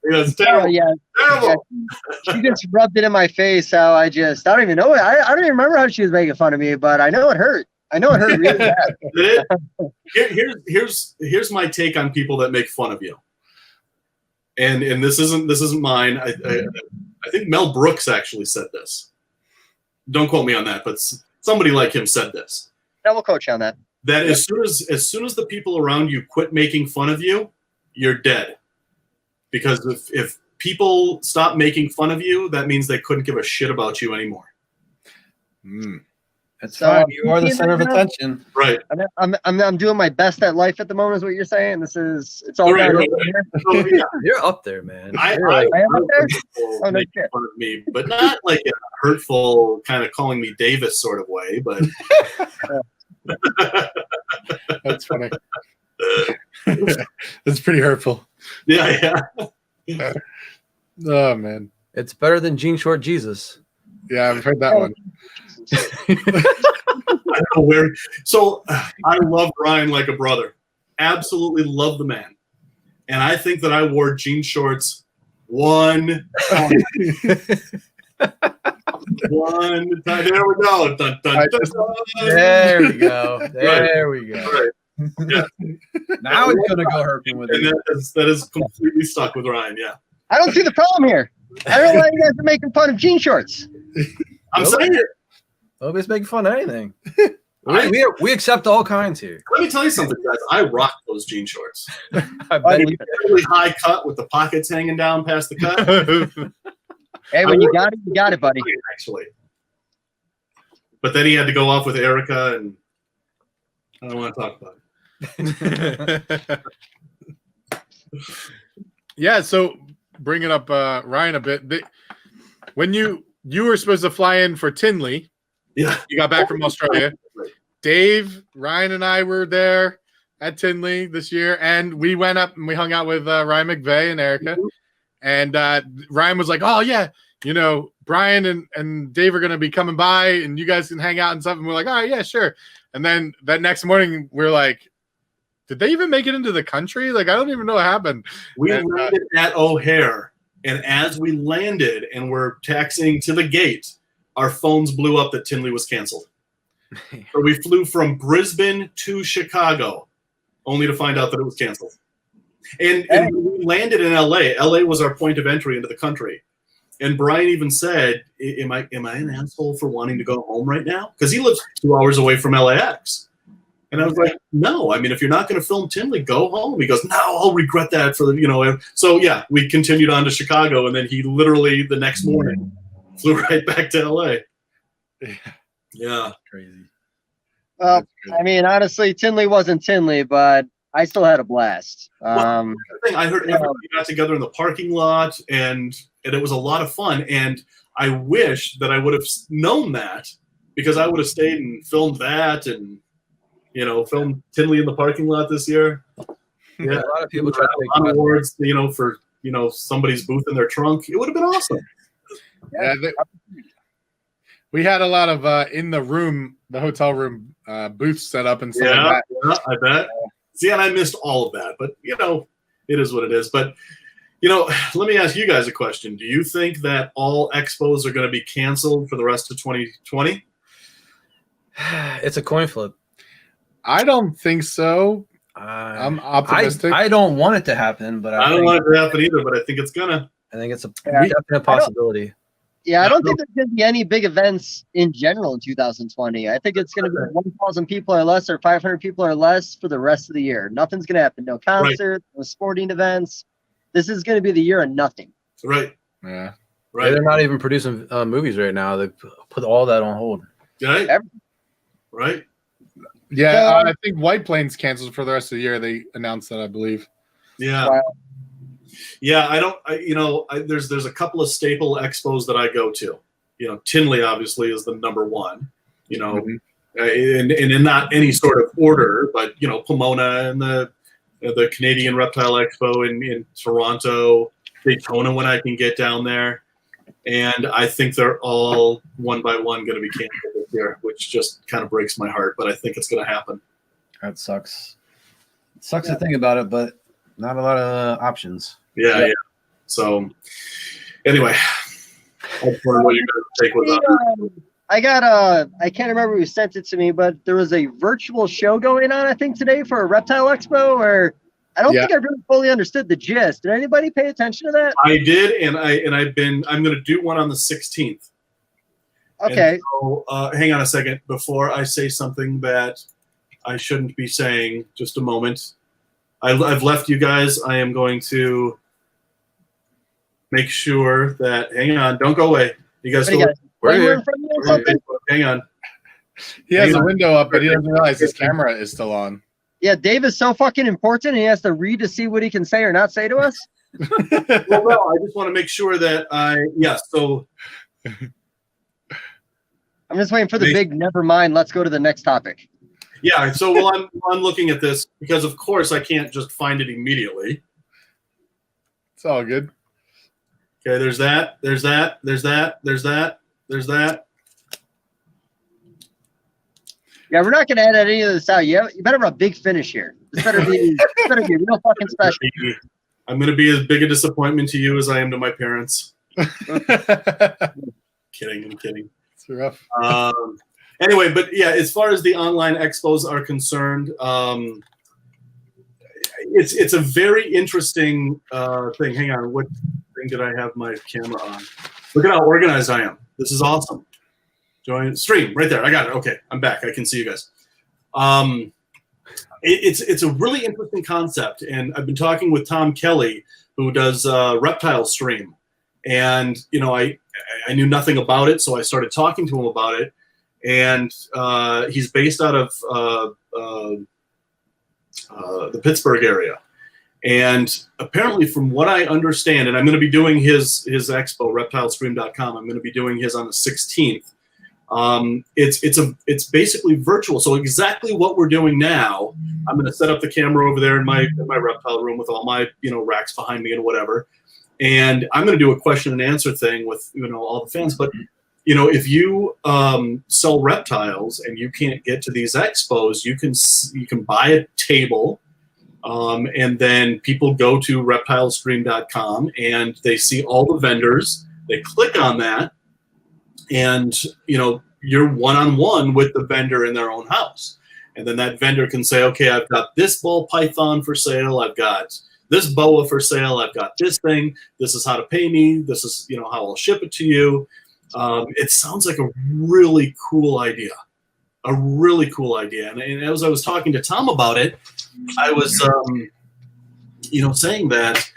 It's terrible. Yeah. Terrible. Yeah. She just rubbed it in my face. How I don't even know. I don't even remember how she was making fun of me, but I know it hurt. I know it hurt really bad. Here's my take on people that make fun of you. And this isn't mine. I think Mel Brooks actually said this. Don't quote me on that, but somebody like him said this. I will coach you on that. That as soon as the people around you quit making fun of you, you're dead. Because if people stop making fun of you, that means they couldn't give a shit about you anymore. That's fine. You are the center of attention. Right. I'm doing my best at life at the moment, is what you're saying. It's all right. So, yeah. You're up there, man. I am up there? Oh, no shit. Fun of me, but not like a hurtful kind of calling me Davis sort of way. But that's funny. That's pretty hurtful. Yeah. Oh man, it's better than Jean Short Jesus. Yeah, I've heard that one. I don't know where. So I love Ryan like a brother. Absolutely love the man, and I think that I wore jean shorts one time. One time. There we go. Dun, dun, dun, dun. There we go. There we go. Right. Yeah. Now he's gonna go herping with it. That is completely stuck with Ryan. Yeah. I don't see the problem here. I don't know why you guys are making fun of jean shorts. I'm saying it. Nobody's making fun of anything. We accept all kinds here. Let me tell you something, guys. I rock those jean shorts. I bet really high cut with the pockets hanging down past the cut. Hey, when you got it, buddy. Actually. But then he had to go off with Erica, and I don't want to talk about it. Yeah, so bringing up Ryan a bit, when you were supposed to fly in for Tinley, yeah, you got back from Australia. Dave, Ryan, and I were there at Tinley this year, and we went up and we hung out with Ryan McVeigh and Erica. And Ryan was like, "Oh yeah, Brian and Dave are gonna be coming by, and you guys can hang out and stuff." And we're like, "All right, yeah, sure." And then that next morning, we're like, did they even make it into the country? Like, I don't even know what happened. We landed at O'Hare, and as we landed and were taxiing to the gate, our phones blew up that Tinley was canceled. So we flew from Brisbane to Chicago, only to find out that it was canceled. And we landed in LA. LA was our point of entry into the country. And Brian even said, am I an asshole for wanting to go home right now? Because he lives 2 hours away from LAX. And I was like, no, I mean, if you're not going to film Tinley, go home. He goes, no, I'll regret that for the. So yeah, we continued on to Chicago, and then he literally the next morning flew right back to LA. Yeah. Crazy. Well, I mean, honestly, Tinley wasn't Tinley, but I still had a blast. I heard everybody got together in the parking lot, and it was a lot of fun. And I wish that I would have known that because I would have stayed and filmed that and, you know, filmed Tinley in the parking lot this year. Yeah, A lot of people try to a lot of awards, you know, for, you know, somebody's booth in their trunk. It would have been awesome. Yeah, we had a lot of in the room, the hotel room booths set up and stuff like that. Yeah, I bet. See, and I missed all of that, but you know, it is what it is. But you know, let me ask you guys a question. Do you think that all expos are going to be canceled for the rest of 2020? It's a coin flip. I don't think so. I'm optimistic. I don't want it to happen, but I don't want it to happen either, but I think it's gonna. I think it's a definite possibility. Yeah, I don't think there's going to be any big events in general in 2020. I think it's going to be 1,000 people or less or 500 people or less for the rest of the year. Nothing's going to happen. No concerts, no sporting events. This is going to be the year of nothing. Right. Yeah. Right. Yeah, they're not even producing movies right now. They put all that on hold. Right. Right. Yeah, I think White Plains canceled for the rest of the year. They announced that, I believe. Yeah. Wow. Yeah, there's a couple of staple expos that I go to. You know, Tinley obviously is the number one. You know, and in not any sort of order, but you know, Pomona and the Canadian Reptile Expo in Toronto, Daytona when I can get down there, and I think they're all one by one going to be canceled this year, which just kind of breaks my heart. But I think it's going to happen. That sucks. It sucks to think about it, but not a lot of options. Yeah. So, anyway, I just wonder what you're going to take with that. I got I can't remember who sent it to me, but there was a virtual show going on, I think, today for a reptile expo, or I don't think I really fully understood the gist. Did anybody pay attention to that? I did, and I'm going to do one on the 16th. Okay. So, hang on a second before I say something that I shouldn't be saying. Just a moment. I've left you guys. I am going to make sure that. Hang on, don't go away. You guys still. We're here. In front of you or something? Hang on. He has a window up, but he doesn't realize his camera is still on. Yeah, Dave is so fucking important. He has to read to see what he can say or not say to us. Well, no, I just want to make sure that So I'm just waiting for the big. Never mind. Let's go to the next topic. Yeah. So while I'm looking at this, because of course I can't just find it immediately. It's all good. Okay. There's that. There's that. There's that. There's that. There's that. Yeah, we're not going to edit any of this out. You better have a big finish here. This better be real fucking special. I'm going to be as big a disappointment to you as I am to my parents. Kidding. I'm kidding. It's rough. Anyway, but yeah, as far as the online expos are concerned, it's a very interesting thing. Hang on. What thing did I have my camera on? Look at how organized I am. This is awesome. Join stream right there. I got it. Okay, I'm back. I can see you guys. It's a really interesting concept, and I've been talking with Tom Kelly, who does Reptile Stream, and you know I knew nothing about it, so I started talking to him about it, and he's based out of the Pittsburgh area. And apparently, from what I understand, and I'm going to be doing his expo, reptilestream.com. I'm going to be doing his on the 16th. It's basically virtual. So exactly what we're doing now, I'm going to set up the camera over there in my reptile room with all my racks behind me and whatever, and I'm going to do a question and answer thing with all the fans. But if you sell reptiles and you can't get to these expos, you can buy a table. And then people go to reptilestream.com and they see all the vendors. They click on that, and you're one-on-one with the vendor in their own house. And then that vendor can say, okay, I've got this ball python for sale. I've got this boa for sale. I've got this thing. This is how to pay me. This is how I'll ship it to you. It sounds like a really cool idea. A really cool idea. And as I was talking to Tom about it, I was, saying that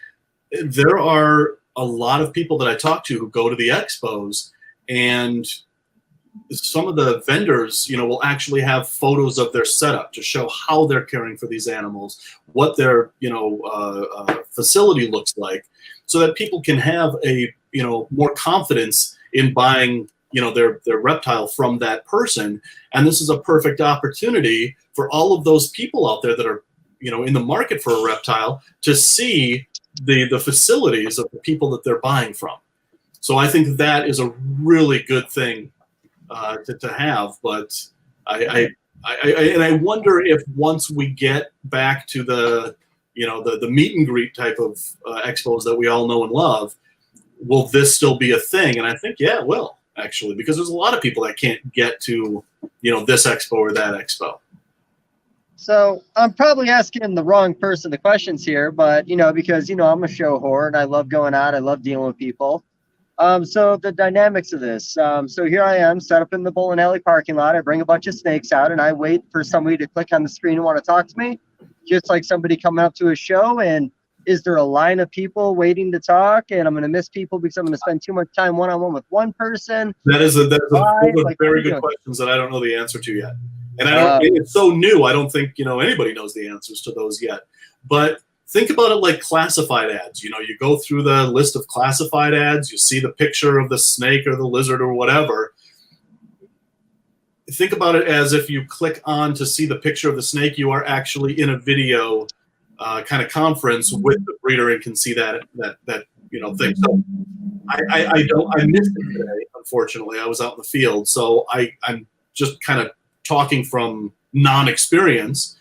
there are a lot of people that I talk to who go to the expos, and some of the vendors, will actually have photos of their setup to show how they're caring for these animals, what their, facility looks like, so that people can have a, more confidence in buying their reptile from that person. And this is a perfect opportunity for all of those people out there that are, in the market for a reptile to see the facilities of the people that they're buying from. So I think that is a really good thing to have. But I wonder if once we get back to the meet and greet type of expos that we all know and love, will this still be a thing? And I think, yeah, it will, actually, because there's a lot of people that can't get to, this expo or that expo. So I'm probably asking the wrong person the questions here, but, because, I'm a show whore and I love going out. I love dealing with people. So the dynamics of this. So here I am set up in the bowling alley parking lot. I bring a bunch of snakes out and I wait for somebody to click on the screen and want to talk to me, just like somebody coming up to a show. And is there a line of people waiting to talk? And I'm going to miss people because I'm going to spend too much time one-on-one with one person. Those are very good questions that I don't know the answer to yet. And it's so new, I don't think, anybody knows the answers to those yet. But think about it like classified ads. You go through the list of classified ads, you see the picture of the snake or the lizard or whatever. Think about it as if you click on to see the picture of the snake, you are actually in a video kind of conference with the breeder and can see that thing. So I missed it today, unfortunately. I was out in the field, so I'm just kind of talking from non-experience.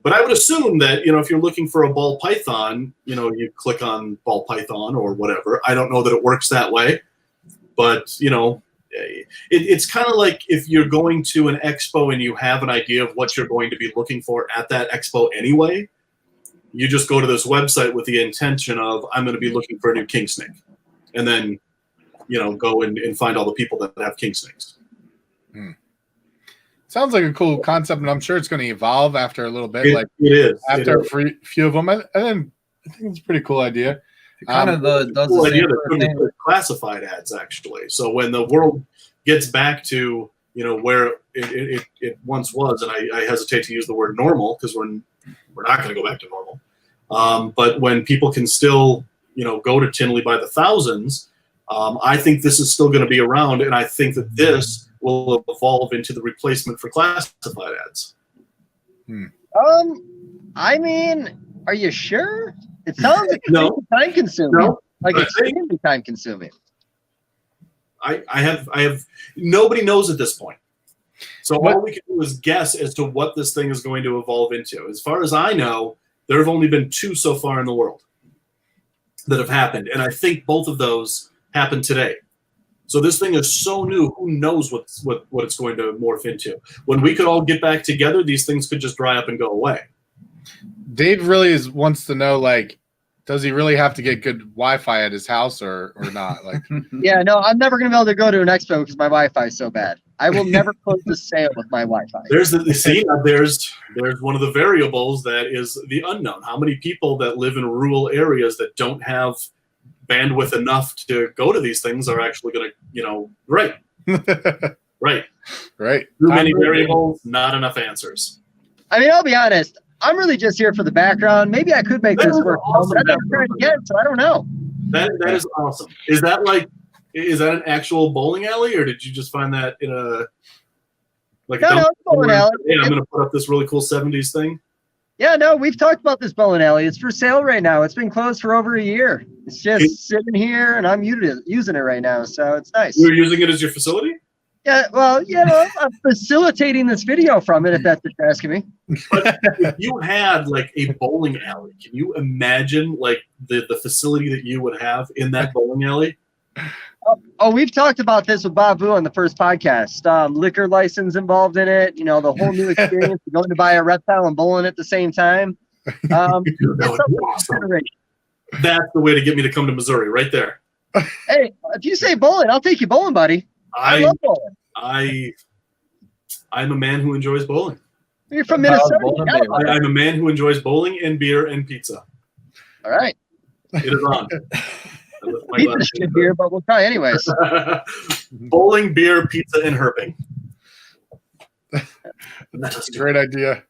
But I would assume that, if you're looking for a ball python, you click on ball python or whatever. I don't know that it works that way. But, it's kind of like if you're going to an expo and you have an idea of what you're going to be looking for at that expo anyway, you just go to this website with the intention of, I'm going to be looking for a new king snake. And then, go and find all the people that have king snakes. Sounds like a cool concept, and I'm sure it's going to evolve after a little bit. It is. After a few of them. I think it's a pretty cool idea. It kind of does cool the idea same thing. that classified ads, actually. So when the world gets back to where it once was, and I hesitate to use the word normal because we're not going to go back to normal. But when people can still go to Tinley by the thousands, I think this is still going to be around, and I think that this will evolve into the replacement for classified ads. I mean, are you sure? It sounds like No. time consuming. No. Like extremely time consuming. I have nobody knows at this point. So all we can do is guess as to what this thing is going to evolve into. As far as I know, there have only been 2 so far in the world that have happened, and I think both of those happened today. So this thing is so new, who knows what it's going to morph into. When we could all get back together, these things could just dry up and go away. Dave really wants to know, like, does he really have to get good Wi-Fi at his house or not? Like, Yeah, no, I'm never going to be able to go to an expo because my Wi-Fi is so bad. I will never close the sale with my Wi-Fi. There's one of the variables that is the unknown. How many people that live in rural areas that don't have bandwidth enough to go to these things are actually going to, right. Too many variables, not enough answers. I mean, I'll be honest. I'm really just here for the background. Maybe I could make this work. Awesome. But I've never tried again, so I don't know. That is awesome. Is that an actual bowling alley, or did you just find that in a No, it's bowling alley. Hey, I'm going to put up this really cool 70s thing. Yeah, no, we've talked about this bowling alley. It's for sale right now. It's been closed for over a year. It's just sitting here, and I'm using it right now, so it's nice. You're using it as your facility? Yeah, well, I'm facilitating this video from it, if that's what you're asking me. But if you had like a bowling alley, can you imagine like the facility that you would have in that bowling alley? Oh, we've talked about this with Babu on the first podcast. Liquor license involved in it. The whole new experience of going to buy a reptile and bowling at the same time. That would be awesome. That's the way to get me to come to Missouri, right there. Hey, if you say bowling, I'll take you bowling, buddy. I love bowling. I'm a man who enjoys bowling. You're from Minnesota. I'm a man who enjoys bowling and beer and pizza. All right. It is on. Pizza's good beer, but we'll try anyways. Bowling, beer, pizza, and herping. That's a great idea.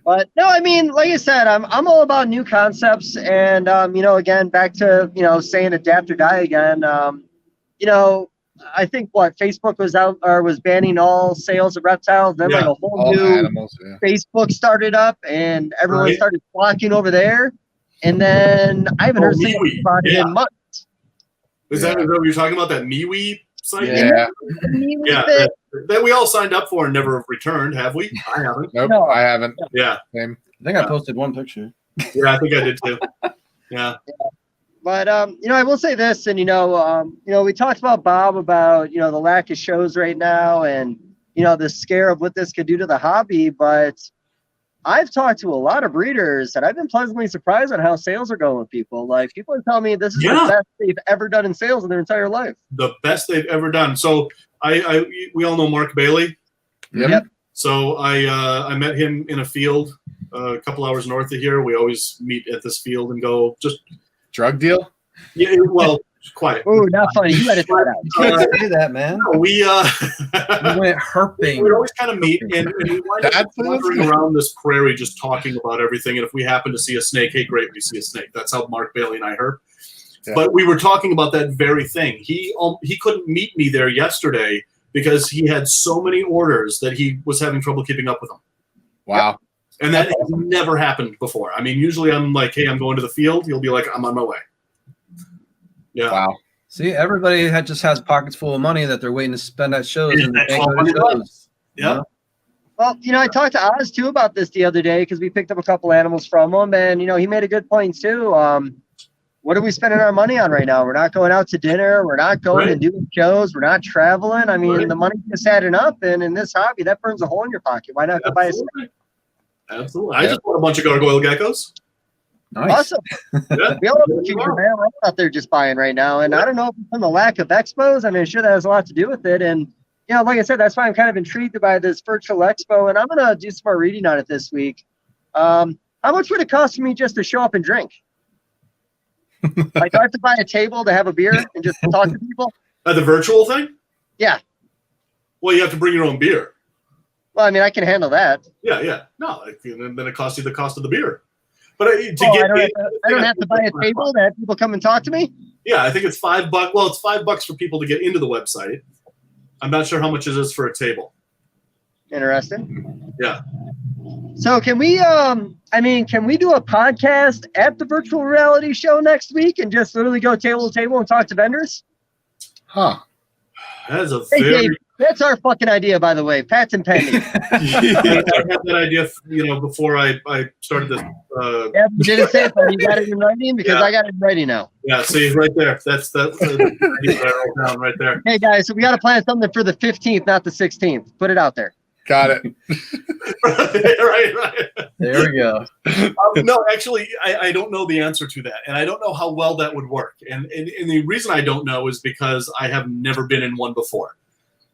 But no, I mean, like I said, I'm all about new concepts, and again, back to saying adapt or die again. I think Facebook was out or was banning all sales of reptiles. Then like a whole All new animals. Yeah. Facebook started up, and everyone Right. started flocking over there. And then I haven't heard MeWe. about it in months. Is that what you're talking about? That MeWe site? Yeah. Yeah. That we all signed up for and never returned, have we? I haven't. Nope, No. I haven't. Yeah. Same. I think I posted one picture. Yeah, I think I did too. Yeah. But I will say this, and we talked about Bob about the lack of shows right now, and the scare of what this could do to the hobby. But I've talked to a lot of breeders, and I've been pleasantly surprised on how sales are going with people. Like, people are telling me this is the best they've ever done in sales in their entire life. The best they've ever done. So we all know Mark Bailey. Yep. So I met him in a field a couple hours north of here. We always meet at this field and go just drug deal. Yeah, well, quiet. Oh, not funny. You edit that out. Say that, man. No, we went herping. We always kind of meet and we wind up wandering around this prairie just talking about everything. And if we happen to see a snake, hey, great, we see a snake. That's how Mark Bailey and I herp. Yeah. But we were talking about that very thing. He couldn't meet me there yesterday because he had so many orders that he was having trouble keeping up with them. Wow. And that has never happened before. I mean, usually I'm like, hey, I'm going to the field. He'll be like, I'm on my way. Yeah. Wow. See, everybody just has pockets full of money that they're waiting to spend at shows. And shows. Yeah. Well, I talked to Oz too about this the other day because we picked up a couple animals from him, and he made a good point too. What are we spending our money on right now? We're not going out to dinner. We're not going and doing shows. We're not traveling. I mean, the money's just adding up, and in this hobby, that burns a hole in your pocket. Why not go buy a snake? Absolutely. I just bought a bunch of gargoyle geckos. Nice. Awesome. We all have the future, man. We're out there just buying right now. And I don't know if it's from the lack of expos. I mean, sure that has a lot to do with it. And, like I said, that's why I'm kind of intrigued by this virtual expo. And I'm going to do some more reading on it this week. How much would it cost me just to show up and drink? Like, do I have to buy a table to have a beer and just talk to people? The virtual thing? Yeah. Well, you have to bring your own beer. Well, I mean, I can handle that. Yeah. No, then it costs you the cost of the beer. But I don't have to buy a table to have people come and talk to me? Yeah, I think it's $5. Well, it's $5 for people to get into the website. I'm not sure how much it is for a table. Interesting. Yeah. So can we can we do a podcast at the virtual reality show next week and just literally go table to table and talk to vendors? Huh. That is a Dave, that's our fucking idea, by the way. Patent pending. I had that idea, before I started this. Yeah, you didn't say it, but you got it in writing because I got it in writing now. Yeah, see right there. That's the idea that I wrote down right there. Hey guys, so we got to plan something for the 15th, not the 16th. Put it out there. Got it. right. There we go. No, actually, I don't know the answer to that, and I don't know how well that would work. And the reason I don't know is because I have never been in one before.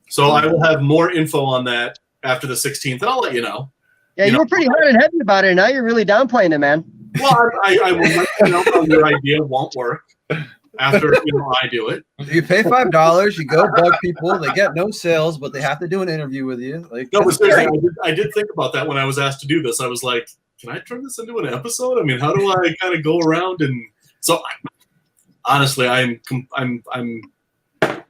So I will have more info on that after the 16th, and I'll let you know. Yeah, you were pretty hard and heavy about it, and now you're really downplaying it, man. Well, I will let you know how your idea won't work after I do it. You pay $5, you go bug people, they get no sales, but they have to do an interview with you. No, but seriously, I did think about that when I was asked to do this. I was like, can I turn this into an episode? I mean, how do I kind of go around? And so, honestly, I'm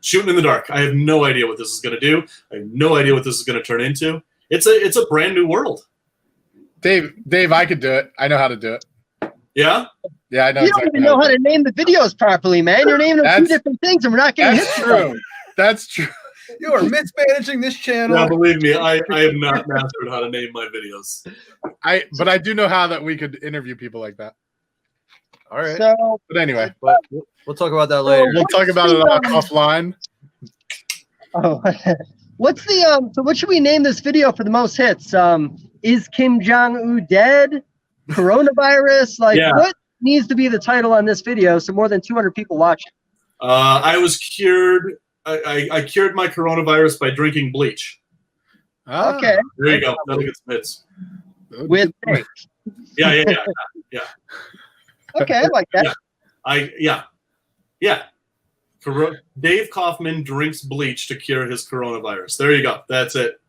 shooting in the dark. I have no idea what this is going to do. I have no idea what this is going to turn into. It's a brand new world. Dave, I could do it. I know how to do it. Yeah? Yeah, I know. You don't even know how to name the videos properly, man. You're naming them two different things, and we're not getting hit. That's true. That's true. You are mismanaging this channel. No, believe me, I have not mastered how to name my videos. But I do know how that we could interview people like that. All right. So, but anyway, we'll talk about that later. We'll talk about it offline. Oh, what's the so what should we name this video for the most hits? Is Kim Jong-un dead? Coronavirus? What needs to be the title on this video so more than 200 people watch it? I was cured. I cured my coronavirus by drinking bleach. Okay. There you go. That'll get some hits. With Dave. Yeah. Okay, I like that. Yeah. Dave Kaufman drinks bleach to cure his coronavirus. There you go. That's it.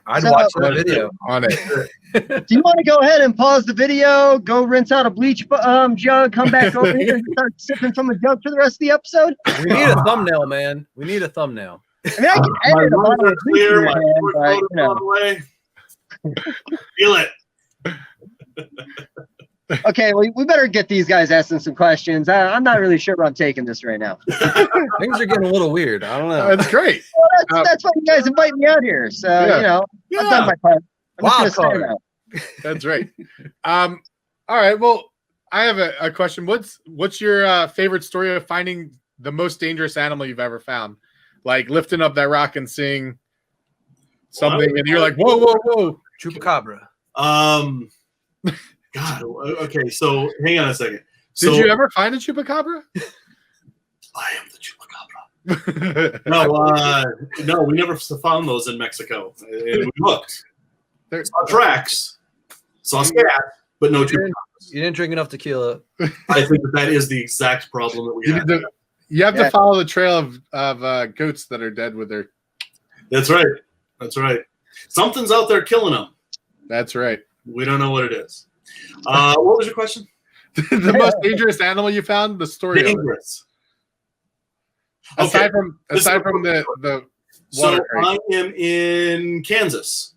I'd watch that video on it. Do you want to go ahead and pause the video, go rinse out a bleach jug, come back over here and start sipping from the jug for the rest of the episode? We need a thumbnail, man. We need a thumbnail. I mean, I can edit a bottle of bleach in your hand, but, you know. Feel it. Okay, well, we better get these guys asking some questions. I'm not really sure where I'm taking this right now. Things are getting a little weird. I don't know. That's great. Well, that's why you guys invite me out here. So, Yeah. you know, I've done my part. I'm Wild just gonna card. stand out. That's right. All right. Well, I have a question. What's your favorite story of finding the most dangerous animal you've ever found? Like lifting up that rock and seeing something, and you're like, whoa, whoa, whoa. Chupacabra. God. Okay. So hang on a second. Did you ever find a chupacabra? I am the chupacabra. No, we never found those in Mexico. And we looked. Saw tracks. Saw scat, but no chupacabras. You didn't drink enough tequila. I think that is the exact problem that we have. You have to follow the trail of goats that are dead with their. That's right. That's right. Something's out there killing them. That's right. We don't know what it is. What was your question? The most dangerous animal you found? The story. Dangerous. Aside from the water. So I am in Kansas,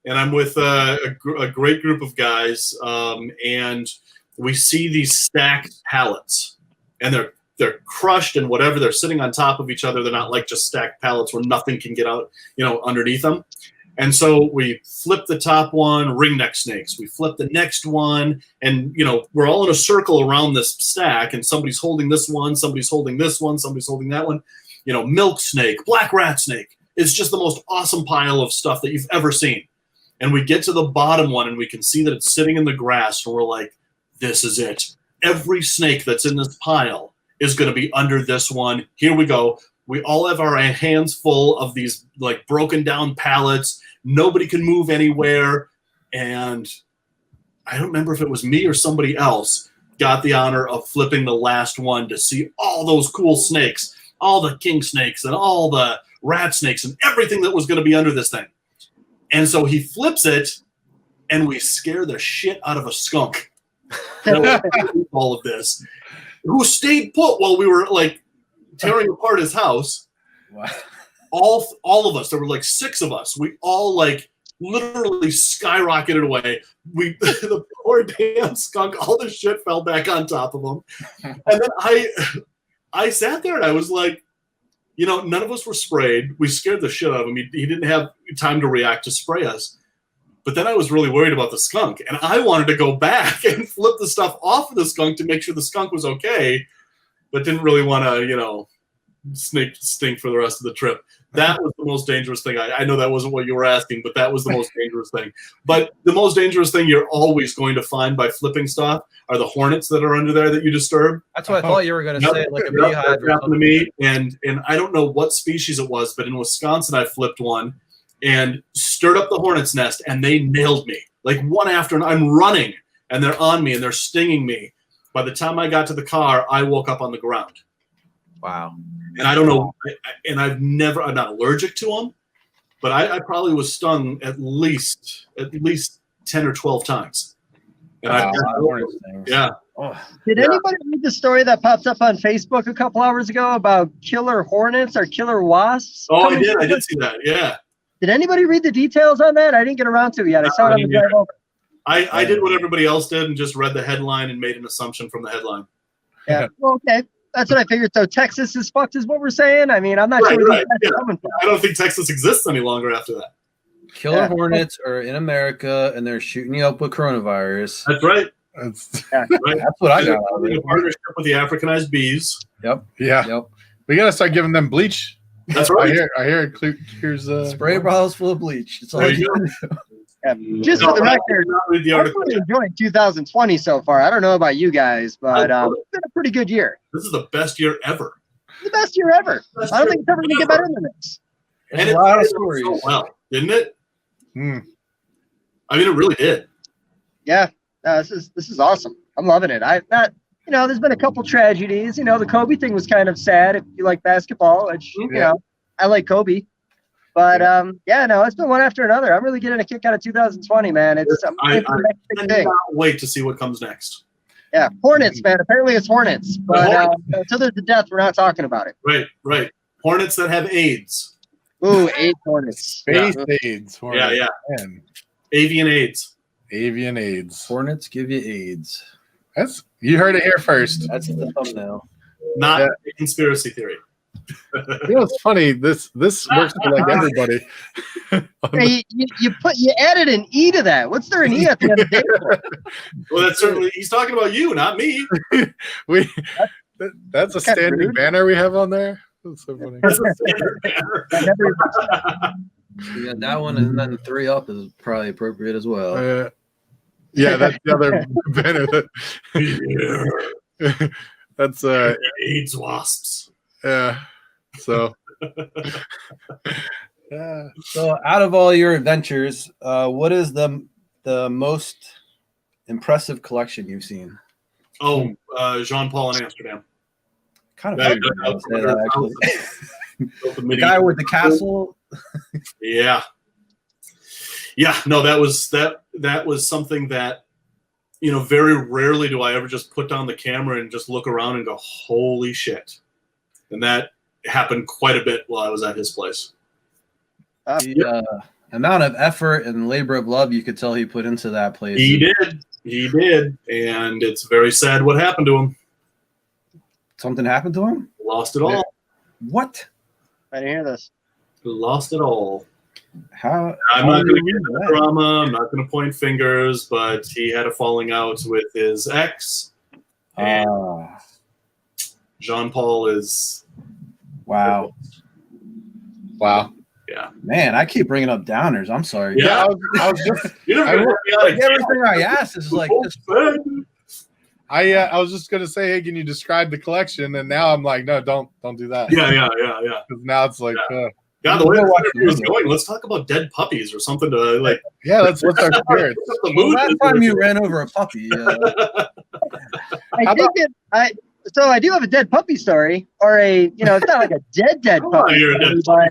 and I'm with a great group of guys, and we see these stacked pallets, and they're crushed and whatever. They're sitting on top of each other. They're not like just stacked pallets where nothing can get out, underneath them. And so we flip the top one, ringneck snakes. We flip the next one, and we're all in a circle around this stack, and somebody's holding this one, somebody's holding this one, somebody's holding that one. Milk snake, black rat snake. It's just the most awesome pile of stuff that you've ever seen. And we get to the bottom one, and we can see that it's sitting in the grass, and we're like, this is it. Every snake that's in this pile is going to be under this one. Here we go. We all have our hands full of these like broken down pallets. Nobody can move anywhere. And I don't remember if it was me or somebody else got the honor of flipping the last one to see all those cool snakes, all the king snakes and all the rat snakes and everything that was going to be under this thing. And so he flips it, and we scare the shit out of a skunk. All of this, who stayed put while we were like tearing apart his house. Wow. All of us, there were like 6 of us. We all like literally skyrocketed away. The poor damn skunk, all the shit fell back on top of him. And then I sat there and I was like, none of us were sprayed. We scared the shit out of him. He didn't have time to react to spray us. But then I was really worried about the skunk, and I wanted to go back and flip the stuff off of the skunk to make sure the skunk was okay, but didn't really want to, stink for the rest of the trip. That was the most dangerous thing. I know that wasn't what you were asking, but that was the most dangerous thing. But the most dangerous thing you're always going to find by flipping stuff are the hornets that are under there that you disturb. That's what I thought you were going to say, like a beehive. That happened to me, and I don't know what species it was, but in Wisconsin I flipped one and stirred up the hornet's nest, and they nailed me. Like one after, and I'm running, and they're on me, and they're stinging me. By the time I got to the car, I woke up on the ground. Wow. And I don't know, and I'm not allergic to them, but I probably was stung at least 10 or 12 times. And yeah. Oh. Did anybody read the story that popped up on Facebook a couple hours ago about killer hornets or killer wasps? Oh, I did see that. Yeah. Did anybody read the details on that? I didn't get around to it yet. I saw it on the drive over. I did what everybody else did and just read the headline and made an assumption from the headline. Yeah. Well, okay. That's what I figured. So Texas is fucked is what we're saying? I mean, I'm not sure where that's coming from. I don't think Texas exists any longer after that. Killer hornets are in America, and they're shooting you up with coronavirus. That's right. That's what I got out of in it. partnership with the Africanized bees. Yep. Yeah. Yep. We gotta start giving them bleach. That's right. I hear it clears spray bottles full of bleach. It's all there you go. Yeah. Just for the record, I'm really enjoying 2020 so far. I don't know about you guys, but it's been a pretty good year. This is the best year ever. The best year ever. I don't think it's ever going to get better than this. And it lot of stories. So well, didn't it? Hmm. I mean, it really did. Yeah, this is awesome. I'm loving it. There's been a couple tragedies. The Kobe thing was kind of sad if you like basketball, which, I like Kobe. But yeah, no, it's been one after another. I'm really getting a kick out of 2020, man. I cannot wait to see what comes next. Yeah, Hornets, man. Apparently it's Hornets. But until there's a death, we're not talking about it. Right. Hornets that have AIDS. Ooh, AIDS Hornets. Space AIDS. Hornets. Yeah. Man. Avian AIDS. Avian AIDS. Hornets give you AIDS. You heard it here first. That's the thumbnail. Not a conspiracy theory. You know, it's funny. This works for like everybody. Hey, you added an E to that. What's there an E at the end of the day for? Well, that's certainly he's talking about you, not me. That's a standing banner we have on there. That's so funny. Yeah, that one and then 3 up is probably appropriate as well. Yeah, that's the other banner. That's AIDS wasps. Yeah. So. So, out of all your adventures, what is the most impressive collection you've seen? Oh, Jean-Paul in Amsterdam. Kind of actually. The guy with the castle. Yeah. No, that was something that, you know, very rarely do I ever just put down the camera and just look around and go, holy shit. And that happened quite a bit while I was at his place. The amount of effort and labor of love you could tell he put into that place. He did. And it's very sad what happened to him. Something happened to him? Lost it all. What? I didn't hear this. Lost it all. How? I'm not going to get into the drama. I'm not going to point fingers, but he had a falling out with his ex. And Jean-Paul is. Wow. Yeah. Man, I keep bringing up downers. I'm sorry. Yeah. I was just. Everything I asked is like. I was just gonna say, hey, can you describe the collection? And now I'm like, no, don't do that. Yeah. Because now it's like. Yeah, the way the interview was going, let's talk about dead puppies or something to like. Yeah, let's lift our spirits. Last time you ran over a puppy. I do have a dead puppy story, or it's not like a dead puppy.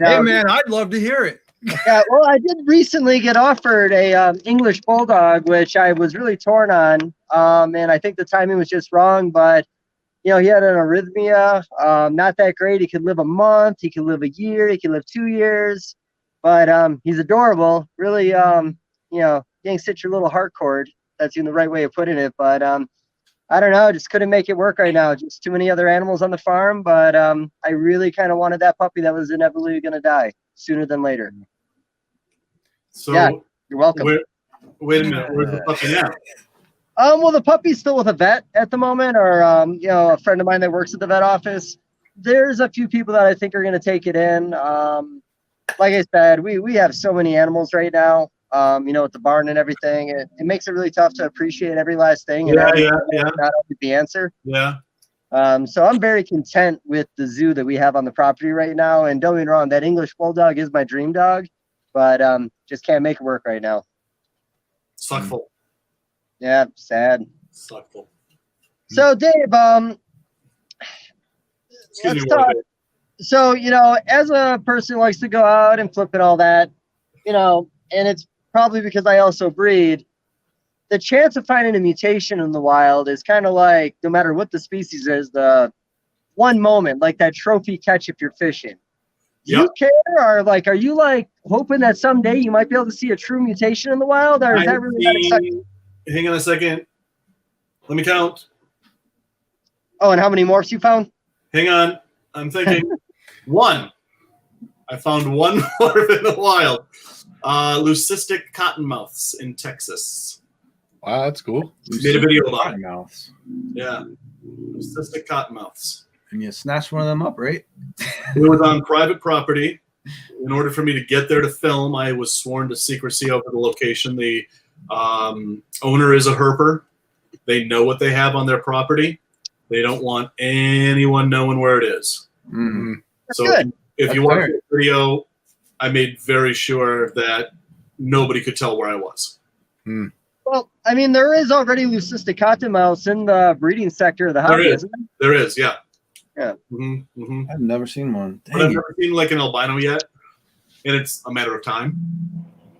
Hey man, I'd love to hear it. Yeah, well, I did recently get offered a English bulldog, which I was really torn on, and I think the timing was just wrong. But he had an arrhythmia, not that great. He could live a month, he could live a year, he could live 2 years, but he's adorable. Really, getting stitch your little heart cord. That's even the right way of putting it. But I don't know, just couldn't make it work right now. Just too many other animals on the farm. But I really kind of wanted that puppy that was inevitably going to die sooner than later. So yeah, you're welcome. Wait a minute, where's the puppy now? Well, the puppy's still with a vet at the moment, or a friend of mine that works at the vet office. There's a few people that I think are going to take it in. Like I said, we have so many animals right now. With the barn and everything, it makes it really tough to appreciate every last thing. And not always the answer. Yeah. So I'm very content with the zoo that we have on the property right now. And don't get me wrong, that English bulldog is my dream dog, but just can't make it work right now. Suckful. Yeah, sad. Suckful. So Dave, let's talk. So as a person who likes to go out and flip and all that, and it's probably because I also breed, the chance of finding a mutation in the wild is kind of like, no matter what the species is, the one moment, like that trophy catch if you're fishing. Do you care, or are you hoping that someday you might be able to see a true mutation in the wild, or is that really not exciting? Hang on a second. Let me count. Oh, and how many morphs you found? Hang on. I'm thinking. One. I found one morph in the wild. Leucistic cottonmouths in Texas. Wow, that's cool. Made a video about it. Cottonmouths. Yeah. Leucistic cottonmouths. And you snatched one of them up, right? It was on private property. In order for me to get there to film, I was sworn to secrecy over the location. The owner is a herper. They know what they have on their property. They don't want anyone knowing where it is. Mm-hmm. So if you watch the video, I made very sure that nobody could tell where I was. Hmm. Well, I mean, there is already leucistic cottonmouths in the breeding sector of the hobby, isn't there? There is, yeah. Yeah. Mm-hmm, mm-hmm. I've never seen one. But I've never seen an albino yet. and it's a matter of time.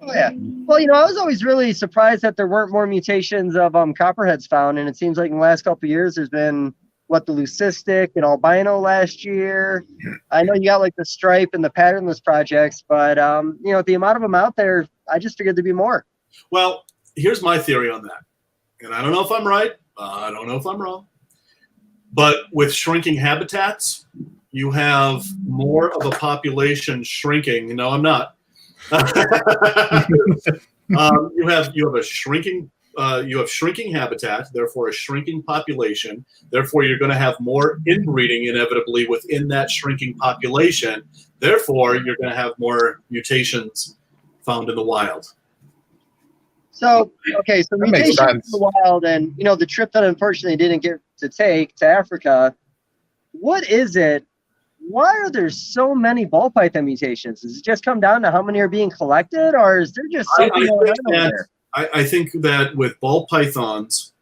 Oh yeah. Well, I was always really surprised that there weren't more mutations of copperheads found, and it seems like in the last couple of years there's been the leucistic and albino last year. I know you got like the stripe and the patternless projects, but the amount of them out there, I just figured there'd be more. Well, here's my theory on that, and I don't know if I'm right. I don't know if I'm wrong. But with shrinking habitats, you have more of a population shrinking. No, I'm not. You have a shrinking. You have shrinking habitat, therefore a shrinking population. Therefore, you're going to have more inbreeding inevitably within that shrinking population. Therefore, you're going to have more mutations found in the wild. So mutations in the wild, and the trip that unfortunately didn't get to take to Africa. What is it? Why are there so many ball python mutations? Does it just come down to how many are being collected, or is there just something going on over there? I think that with ball pythons,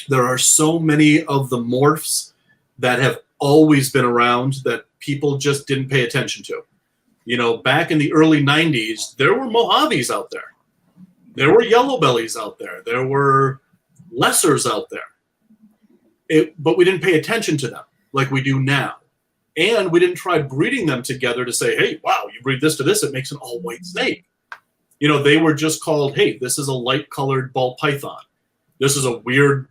there are so many of the morphs that have always been around that people just didn't pay attention to. Back in the early 90s, there were Mojaves out there. There were yellow bellies out there. There were lessers out there. But we didn't pay attention to them like we do now. And we didn't try breeding them together to say, hey, wow, you breed this to this, it makes an all-white snake. They were just called, hey, this is a light-colored ball python. This is a weird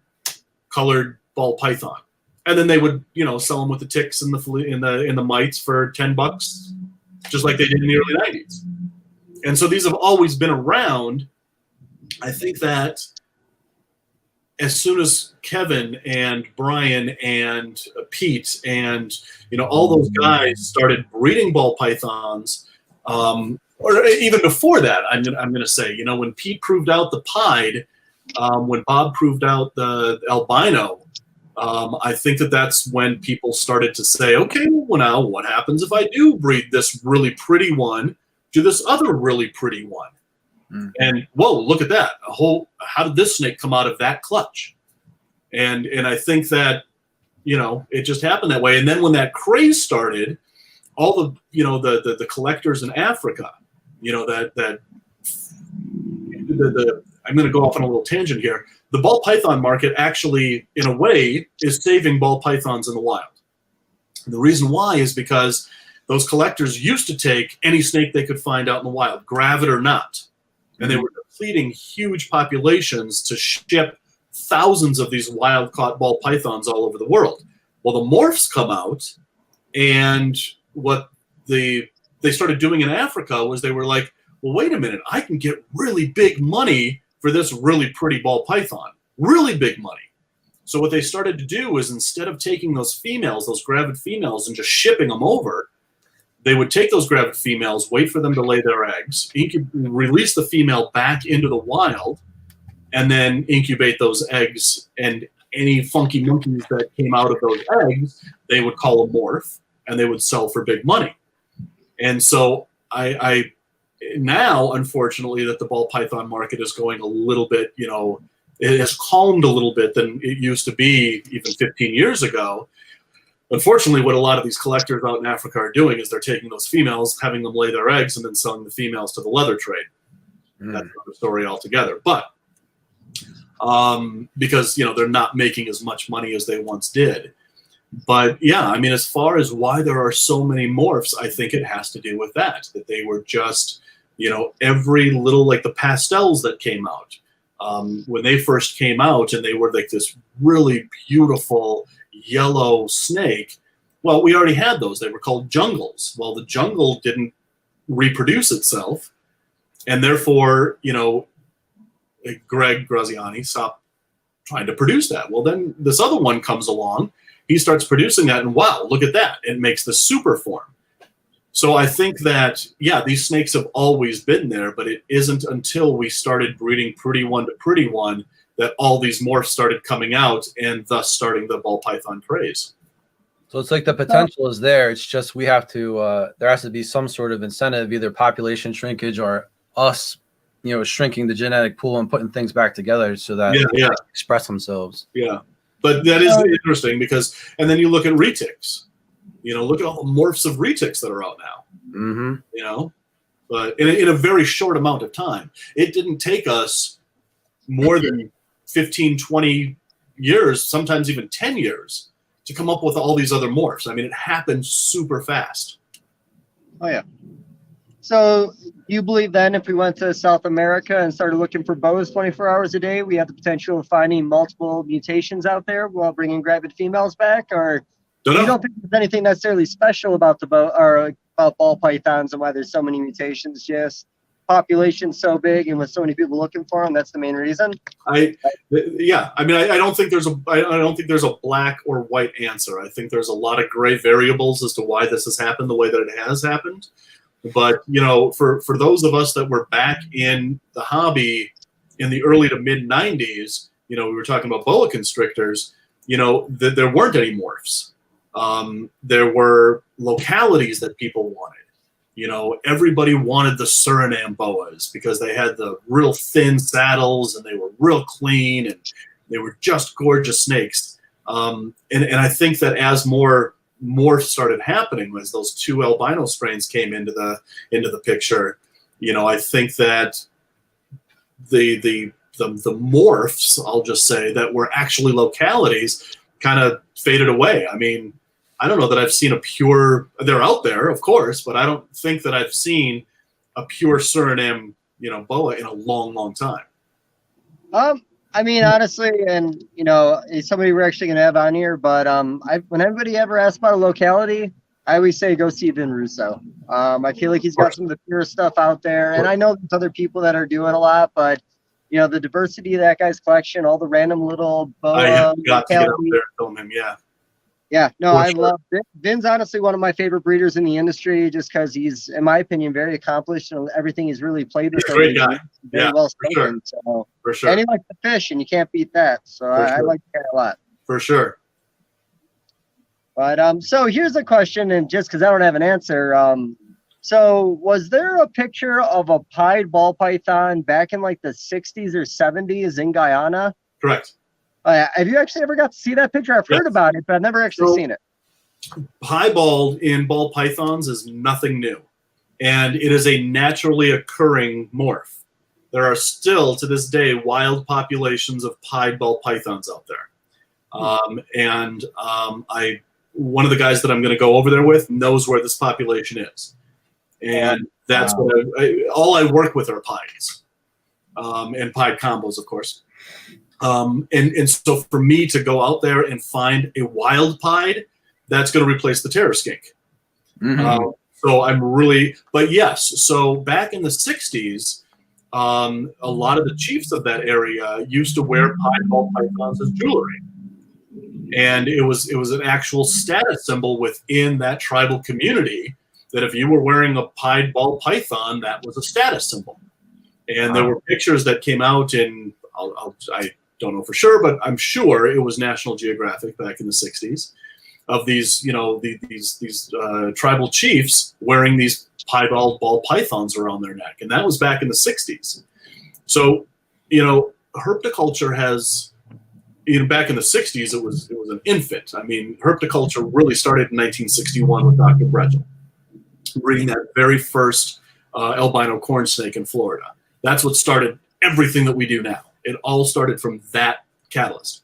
colored ball python. And then they would, sell them with the ticks and the mites for $10, just like they did in the early 90s. And so these have always been around. I think that as soon as Kevin and Brian and Pete and all those guys started breeding ball pythons, or even before that, I'm going to say, when Pete proved out the pied, when Bob proved out the albino, I think that's when people started to say, okay, well, now what happens if I do breed this really pretty one to this other really pretty one? And whoa, look at that! How did this snake come out of that clutch? And I think that it just happened that way. And then when that craze started, all the collectors in Africa, I'm going to go off on a little tangent here. The ball python market actually, in a way, is saving ball pythons in the wild. And the reason why is because those collectors used to take any snake they could find out in the wild, gravid or not. And they were depleting huge populations to ship thousands of these wild-caught ball pythons all over the world. Well, the morphs come out, and what they started doing in Africa was they were like, well, wait a minute, I can get really big money for this really pretty ball python, really big money. So what they started to do is instead of taking those females, those gravid females, and just shipping them over, they would take those gravid females, wait for them to lay their eggs, release the female back into the wild, and then incubate those eggs. And any funky monkeys that came out of those eggs, they would call a morph, and they would sell for big money. And so I now, unfortunately, that the ball python market is going a little bit, it has calmed a little bit than it used to be even 15 years ago. Unfortunately, what a lot of these collectors out in Africa are doing is they're taking those females, having them lay their eggs, and then selling the females to the leather trade. That's another story altogether. But because, they're not making as much money as they once did. But yeah, I mean, as far as why there are so many morphs, I think it has to do with that they were just, every little, like the pastels that came out. When they first came out and they were like this really beautiful yellow snake, well, we already had those. They were called jungles. Well, the jungle didn't reproduce itself, and therefore, Greg Graziani stopped trying to produce that. Well, then this other one comes along. He starts producing that, and wow, look at that. It makes the super form. So I think that, yeah, these snakes have always been there, but it isn't until we started breeding pretty one to pretty one that all these morphs started coming out, and thus starting the ball python craze. So it's like the potential is there. It's just we have to, there has to be some sort of incentive, either population shrinkage or us, shrinking the genetic pool and putting things back together so that they express themselves. Yeah. But that is interesting because, and then you look at retics, look at all the morphs of retics that are out now. but in a very short amount of time. It didn't take us more than 15, 20 years, sometimes even 10 years, to come up with all these other morphs. I mean, it happened super fast. Oh, yeah. So you believe then if we went to South America and started looking for boas 24 hours a day, we have the potential of finding multiple mutations out there while bringing gravid females back? Or you don't think there's anything necessarily special about the boa or about ball pythons and why there's so many mutations? Just population's so big and with so many people looking for them, that's the main reason? Yeah. I mean, I don't think there's a black or white answer. I think there's a lot of gray variables as to why this has happened the way that it has happened. But, you know, for those of us that were back in the hobby in the early to mid 90s, you know, we were talking about boa constrictors, you know, there weren't any morphs. There were localities that people wanted. You know, everybody wanted the Suriname boas because they had the real thin saddles and they were real clean and they were just gorgeous snakes. And I think that as more morphs started happening, as those two albino strains came into the picture, you know, I think that the morphs, I'll just say, that were actually localities kind of faded away. I mean, I don't know that I've seen a pure, they're out there, of course, but I don't think that I've seen a pure Suriname, you know, boa in a long, long time. I mean, honestly, and, you know, it's somebody we're actually going to have on here, but when anybody ever asks about a locality, I always say go see Vin Russo. I feel like he's got some of the pure stuff out there, and I know there's other people that are doing a lot, but, you know, the diversity of that guy's collection, all the random little boa I got to get out there and film him, yeah. Yeah, no, I love Vin's honestly one of my favorite breeders in the industry just because he's, in my opinion, very accomplished and everything he's really played with. He's a great guy. Very well spoken. So, for sure. And he likes to fish, and you can't beat that. So I like the guy a lot. For sure. But so here's a question, and just because I don't have an answer, so was there a picture of a pied ball python back in like the 60s or 70s in Guyana? Correct. Have you actually ever got to see that picture? I've heard about it, but I've never actually seen it. Piebald in ball pythons is nothing new, and it is a naturally occurring morph. There are still, to this day, wild populations of pied ball pythons out there. One of the guys that I'm going to go over there with knows where this population is. And that's what all I work with are pieds, and pied combos, of course. And so for me to go out there and find a wild pied, that's going to replace the terror skink. Mm-hmm. So I'm really, but yes. So back in the 60s, a lot of the chiefs of that area used to wear pied ball pythons as jewelry. And it was an actual status symbol within that tribal community that if you were wearing a pied ball python, that was a status symbol. And there were pictures that came out in, I don't know for sure, but I'm sure it was National Geographic back in the 60s of these, you know, these tribal chiefs wearing these piebald ball pythons around their neck. And that was back in the 60s. So, you know, herpetoculture has, you know, back in the 60s, it was an infant. I mean, herpetoculture really started in 1961 with Dr. Bretchel, breeding that very first albino corn snake in Florida. That's what started everything that we do now. It all started from that catalyst.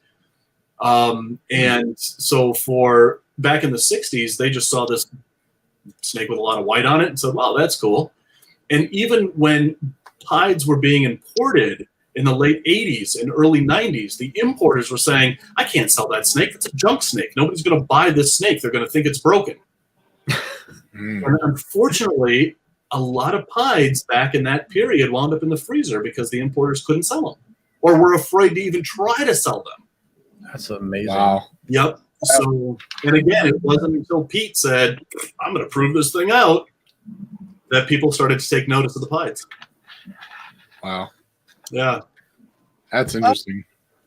And so for back in the 60s, they just saw this snake with a lot of white on it and said, wow, that's cool. And even when pieds were being imported in the late 80s and early 90s, the importers were saying, I can't sell that snake. It's a junk snake. Nobody's going to buy this snake. They're going to think it's broken. And unfortunately, a lot of pieds back in that period wound up in the freezer because the importers couldn't sell them or were afraid to even try to sell them. That's amazing. Wow. Yep. So, and again, it wasn't until Pete said, I'm going to prove this thing out, that people started to take notice of the pieds. Wow. Yeah. That's interesting.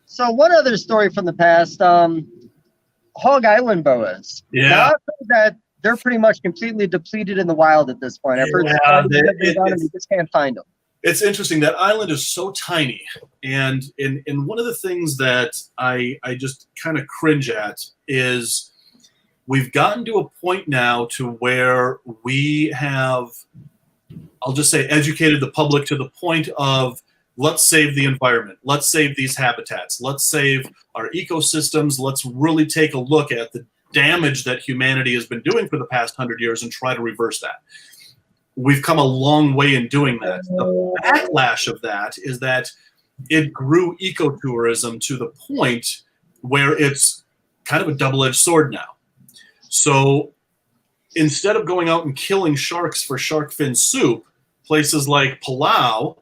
So one other story from the past, Hog Island boas. Yeah. Now, I've heard that they're pretty much completely depleted in the wild at this point. I've heard you just can't find them. It's interesting. That island is so tiny. And one of the things that I just kind of cringe at is we've gotten to a point now to where we have I'll just say, educated the public to the point of, let's save the environment. Let's save these habitats. Let's save our ecosystems. Let's really take a look at the damage that humanity has been doing for the past 100 years and try to reverse that. We've come a long way in doing that. The backlash of that is that it grew ecotourism to the point where it's kind of a double-edged sword now. So instead of going out and killing sharks for shark fin soup, places like Palau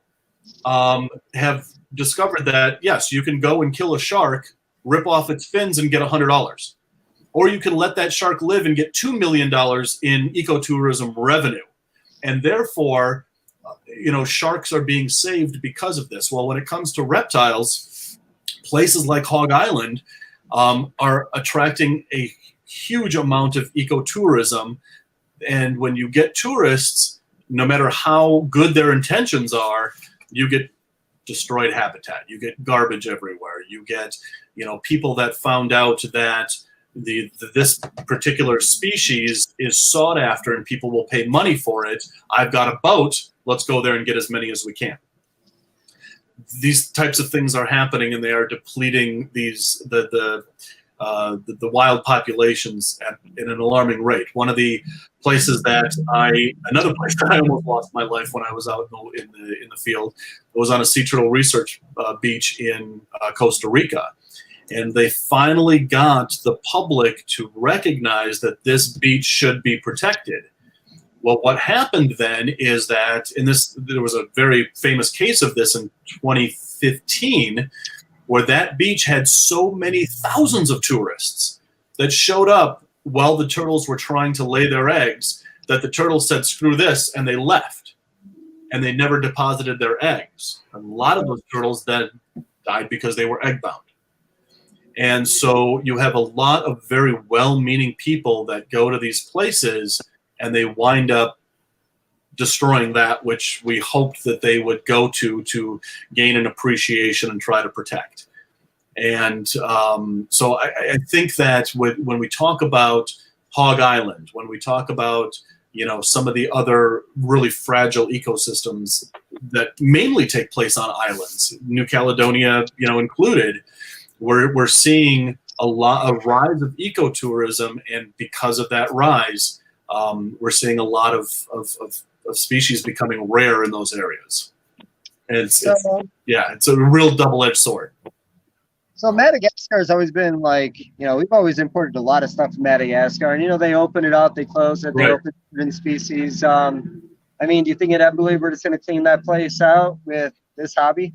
have discovered that, yes, you can go and kill a shark, rip off its fins, and get $100. Or you can let that shark live and get $2 million in ecotourism revenue. And therefore, sharks are being saved because of this. Well, when it comes to reptiles, places like Hog Island are attracting a huge amount of ecotourism. And when you get tourists, no matter how good their intentions are, you get destroyed habitat. You get garbage everywhere. You get, people that found out that this particular species is sought after and people will pay money for it. I've got a boat. Let's go there and get as many as we can. These types of things are happening, and they are depleting the wild populations at an alarming rate. Another place that I almost lost my life when I was out in the field was on a sea turtle research beach in Costa Rica. And they finally got the public to recognize that this beach should be protected. Well, what happened then is that there was a very famous case of this in 2015, where that beach had so many thousands of tourists that showed up while the turtles were trying to lay their eggs, that the turtles said, screw this, and they left. And they never deposited their eggs. A lot of those turtles then died because they were egg-bound. And so you have a lot of very well-meaning people that go to these places and they wind up destroying that which we hoped that they would go to gain an appreciation and try to protect. And so I think that when we talk about Hog Island, when we talk about some of the other really fragile ecosystems that mainly take place on islands, New Caledonia included, we're seeing a rise of ecotourism, and because of that rise, we're seeing a lot of species becoming rare in those areas. And it's a real double-edged sword. So Madagascar has always been we've always imported a lot of stuff from Madagascar, and they open it up, they close it, they open different species. Do you think inevitably we're just going to clean that place out with this hobby?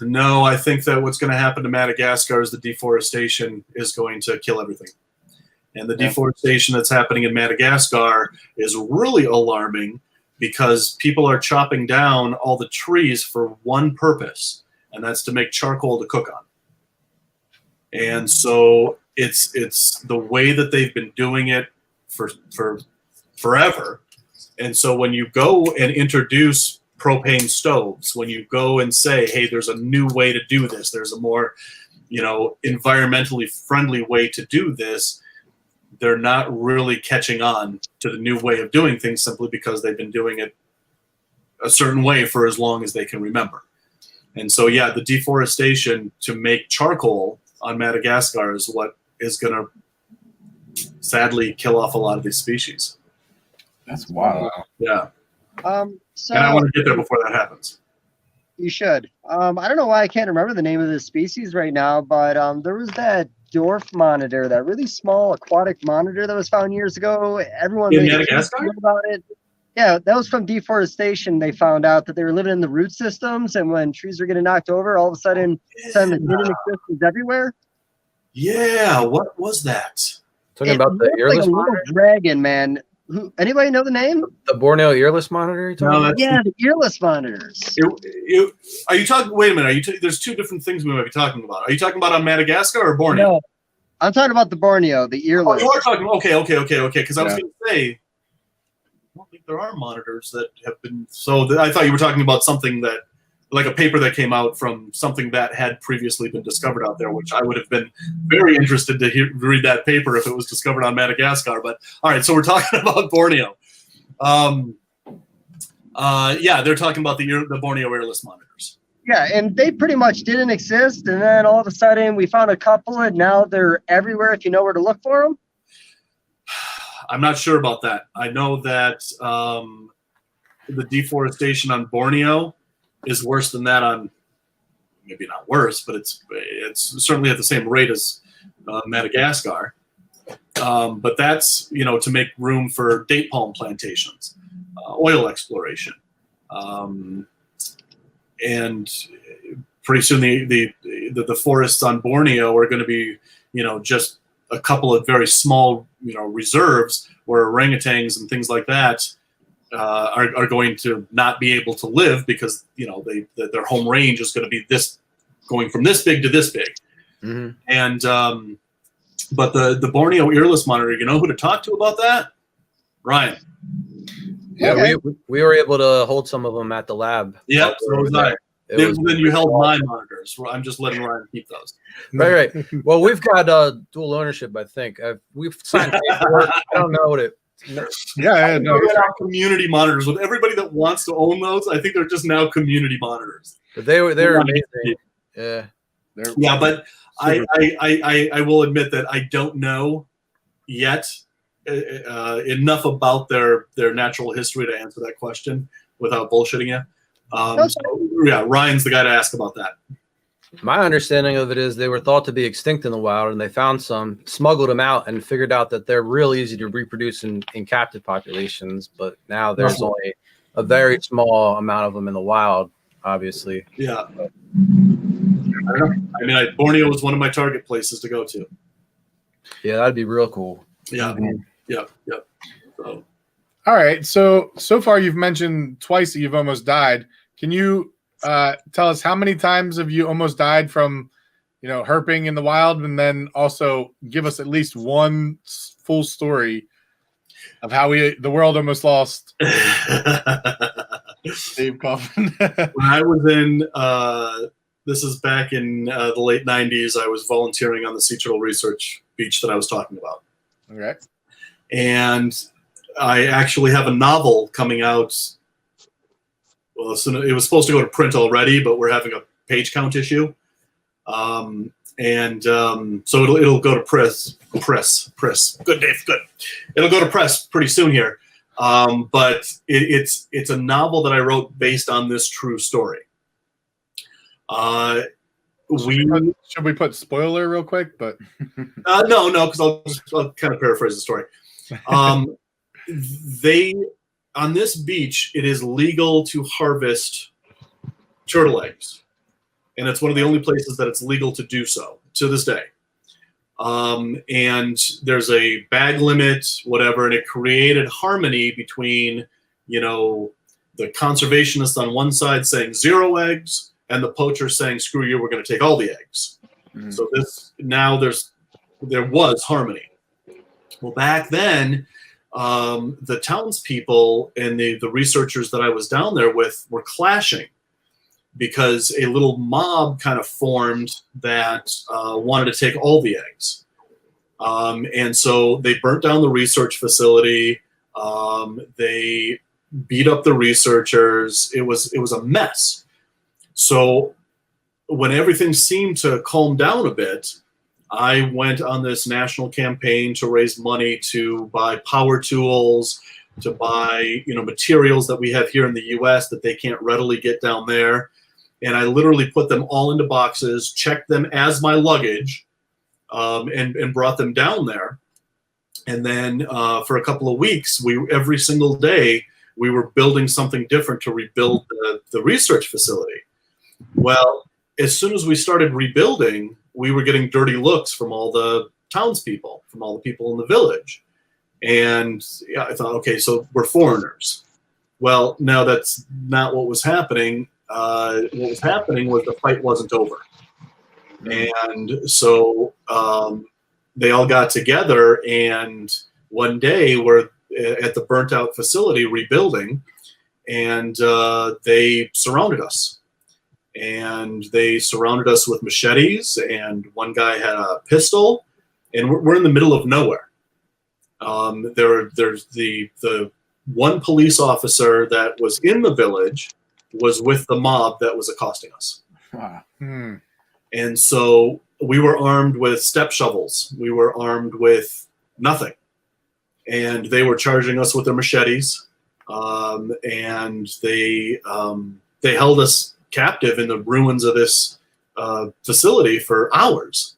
No, I think that what's going to happen to Madagascar is the deforestation is going to kill everything. And the deforestation that's happening in Madagascar is really alarming because people are chopping down all the trees for one purpose, and that's to make charcoal to cook on. And so it's the way that they've been doing it for forever. And so when you go and introduce propane stoves, when you go and say, hey, there's a new way to do this, there's a more environmentally friendly way to do this, they're not really catching on to the new way of doing things simply because they've been doing it a certain way for as long as they can remember. And so the deforestation to make charcoal on Madagascar is what is going to sadly kill off a lot of these species. That's wild. Yeah. So and I want to get there before that happens. You should. I don't know why I can't remember the name of this species right now, but there was that dwarf monitor, that really small aquatic monitor that was found years ago. Everyone in Madagascar about it. Yeah, that was from deforestation. They found out that they were living in the root systems, and when trees were getting knocked over, all of a sudden, they didn't exist everywhere. Yeah, what was that? Talking about the earless monitor? Dragon, man. Anybody know the name? The Borneo earless monitor? The earless monitors. Are you talking? Wait a minute. There's two different things we might be talking about. Are you talking about on Madagascar or Borneo? No, I'm talking about the Borneo, the earless. Oh, you are talking. Okay. Because I was going to say, I don't think there are monitors that have been. So I thought you were talking about something that, like a paper that came out from something that had previously been discovered out there, which I would have been very interested to read that paper if it was discovered on Madagascar. But all right, so we're talking about Borneo. Yeah, they're talking about the Borneo earless monitors. Yeah, and they pretty much didn't exist, and then all of a sudden we found a couple, and now they're everywhere if you know where to look for them. I'm not sure about that. I know that the deforestation on Borneo is worse than that on, maybe not worse, but it's certainly at the same rate as Madagascar. But that's, to make room for date palm plantations, oil exploration. And pretty soon the forests on Borneo are going to be, just a couple of very small, reserves where orangutans and things like that are going to not be able to live because, their home range is going to be going from this big to this big. Mm-hmm. And but the Borneo earless monitor, you know who to talk to about that? Ryan. Yeah, Okay. we were able to hold some of them at the lab. Yeah, so was I. Then you held my monitors. I'm just letting Ryan keep those. Right. Well, we've got dual ownership, I think. We've signed paperwork. I don't know what it. Yeah, no, We're now community monitors with everybody that wants to own those. I think they're just now community monitors. But they were amazing. Yeah. Yeah, but I will admit that I don't know yet enough about their natural history to answer that question without bullshitting you. So, yeah, Ryan's the guy to ask about that. My understanding of it is they were thought to be extinct in the wild, and they found some, smuggled them out, and figured out that they're real easy to reproduce in captive populations. But now there's only a very small amount of them in the wild, obviously. Yeah. I don't know. I mean, Borneo was one of my target places to go to. Yeah, that'd be real cool. Yeah. Mm-hmm. Yep. So. All right. So far you've mentioned twice that you've almost died. Can you tell us how many times have you almost died from, herping in the wild, and then also give us at least one full story of how the world almost lost Dāv Kaufman. When I was in, this is back in the late 90s, I was volunteering on the sea turtle research beach that I was talking about. Okay. And I actually have a novel coming out. Well, it was supposed to go to print already, but we're having a page count issue. So it'll go to press. Good, Dave, good. It'll go to press pretty soon here. But it's a novel that I wrote based on this true story. Should we put spoiler real quick? But no, because I'll kind of paraphrase the story. On this beach, it is legal to harvest turtle eggs, and it's one of the only places that it's legal to do so to this day. And there's a bag limit, whatever, and it created harmony between, the conservationists on one side saying 0 eggs, and the poachers saying, "Screw you, we're going to take all the eggs." Mm-hmm. So there was harmony. Well, back then, the townspeople and the researchers that I was down there with were clashing because a little mob kind of formed that wanted to take all the eggs. And so they burnt down the research facility. They beat up the researchers. It was a mess. So when everything seemed to calm down a bit, I went on this national campaign to raise money to buy power tools, to buy, materials that we have here in the U.S. that they can't readily get down there. And I literally put them all into boxes, checked them as my luggage, and brought them down there. And then for a couple of weeks, every single day, we were building something different to rebuild the research facility. Well, as soon as we started rebuilding, we were getting dirty looks from all the townspeople, from all the people in the village. And yeah, I thought, okay, so we're foreigners. Well, no, that's not what was happening. What was happening was the fight wasn't over. And so they all got together, and one day we're at the burnt out facility rebuilding, and they surrounded us. And they surrounded us with machetes, and one guy had a pistol, and we're in the middle of nowhere. There's the one police officer that was in the village was with the mob that was accosting us. Wow. And so we were armed with step shovels. We were armed with nothing. And they were charging us with their machetes. And they held us captive in the ruins of this facility for hours.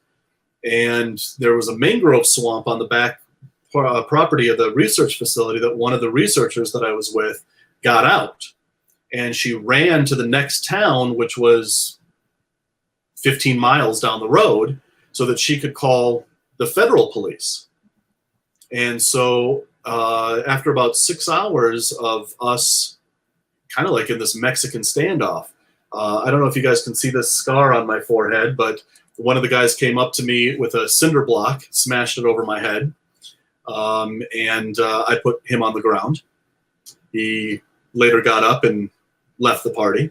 And there was a mangrove swamp on the back property of the research facility that one of the researchers that I was with got out. And she ran to the next town, which was 15 miles down the road, so that she could call the federal police. And so after about 6 hours of us kind of like in this Mexican standoff, I don't know if you guys can see this scar on my forehead, but one of the guys came up to me with a cinder block, smashed it over my head, and I put him on the ground. He later got up and left the party.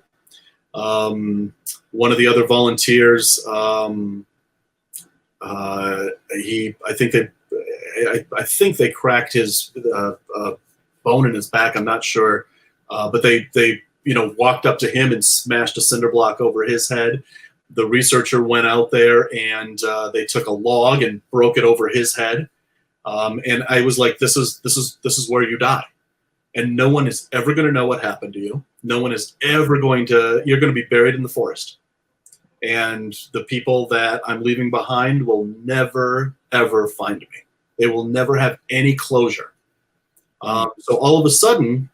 One of the other volunteers, I think they cracked his bone in his back. I'm not sure, but they walked up to him and smashed a cinder block over his head. The researcher went out there and they took a log and broke it over his head. And I was like, this is where you die. And no one is ever going to know what happened to you. No one is ever going to, you're going to be buried in the forest. And the people that I'm leaving behind will never, ever find me. They will never have any closure. So all of a sudden,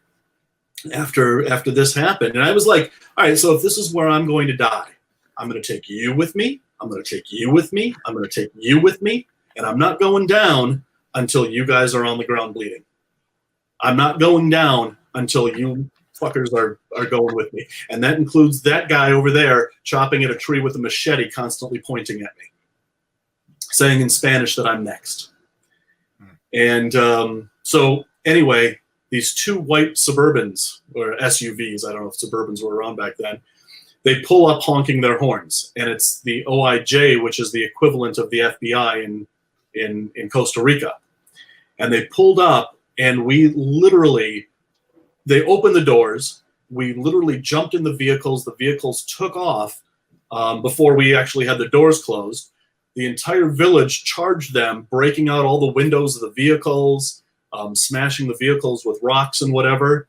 after this happened, and I was like, all right, so if this is where I'm going to die, I'm going to take you with me. I'm going to take you with me. I'm going to take you with me. And I'm not going down until you guys are on the ground bleeding. I'm not going down until you fuckers are going with me. And that includes that guy over there chopping at a tree with a machete, constantly pointing at me, saying in Spanish that I'm next. And so anyway, these two white Suburbans, or SUVs, I don't know if Suburbans were around back then, they pull up honking their horns. And it's the OIJ, which is the equivalent of the FBI in Costa Rica. And they pulled up, and they opened the doors. We literally jumped in the vehicles. The vehicles took off before we actually had the doors closed. The entire village charged them, breaking out all the windows of the vehicles, smashing the vehicles with rocks and whatever.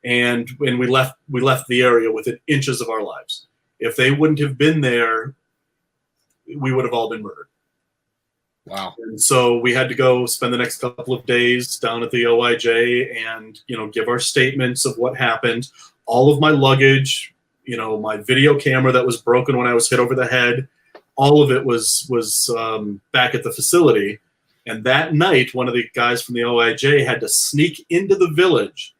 And we left the area within inches of our lives. If they wouldn't have been there, we would have all been murdered. Wow. And so we had to go spend the next couple of days down at the OIJ and, give our statements of what happened. All of my luggage, my video camera that was broken when I was hit over the head, all of it was back at the facility. And that night, one of the guys from the OIJ had to sneak into the village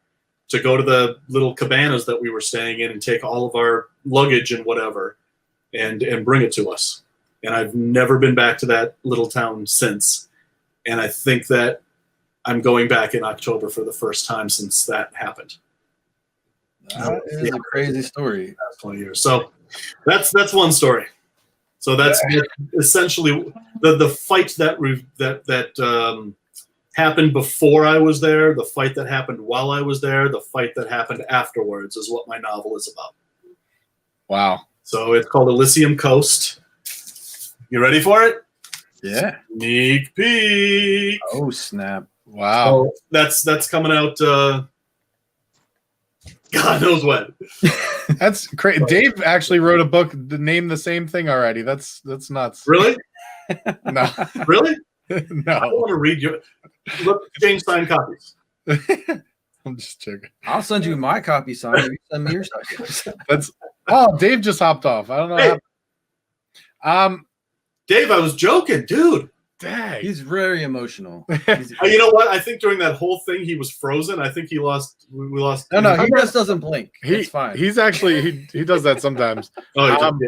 to go to the little cabanas that we were staying in and take all of our luggage and whatever and bring it to us. And I've never been back to that little town since. And I think that I'm going back in October for the first time since that happened. That is a crazy story. 20 years. So that's one story. So that's essentially the fight that happened before I was there, the fight that happened while I was there, the fight that happened afterwards is what my novel is about. Wow. So it's called Elysium Coast. You ready for it? Yeah. Sneak peek. Oh, snap. Wow. So that's coming out God knows when. That's crazy. Dave actually wrote a book to name the same thing already. That's nuts. Really? No. Really? No. I don't want to read your look. James signed copies. I'm just joking. I'll send you my copy, son. You send me your stuff. Dave just hopped off. I don't know. Hey. Dave, I was joking, dude. Dang. He's very emotional. You know what? I think during that whole thing, he was frozen. I think we lost. No, he just doesn't blink. It's fine. He's actually he does that sometimes. Oh,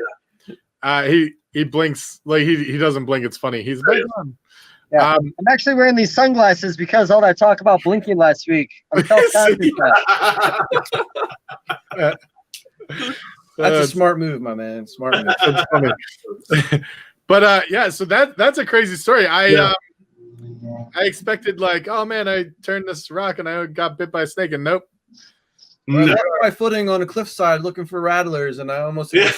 he blinks like he doesn't blink. It's funny. He's like, yeah. I'm actually wearing these sunglasses because all that talk about blinking last week. I'm self-conscious. That's a smart move, my man. Smart move. That's funny. But yeah, so that's a crazy story. I expected like, oh man, I turned this rock and I got bit by a snake, and nope. I lost my footing on a cliffside looking for rattlers, and I almost I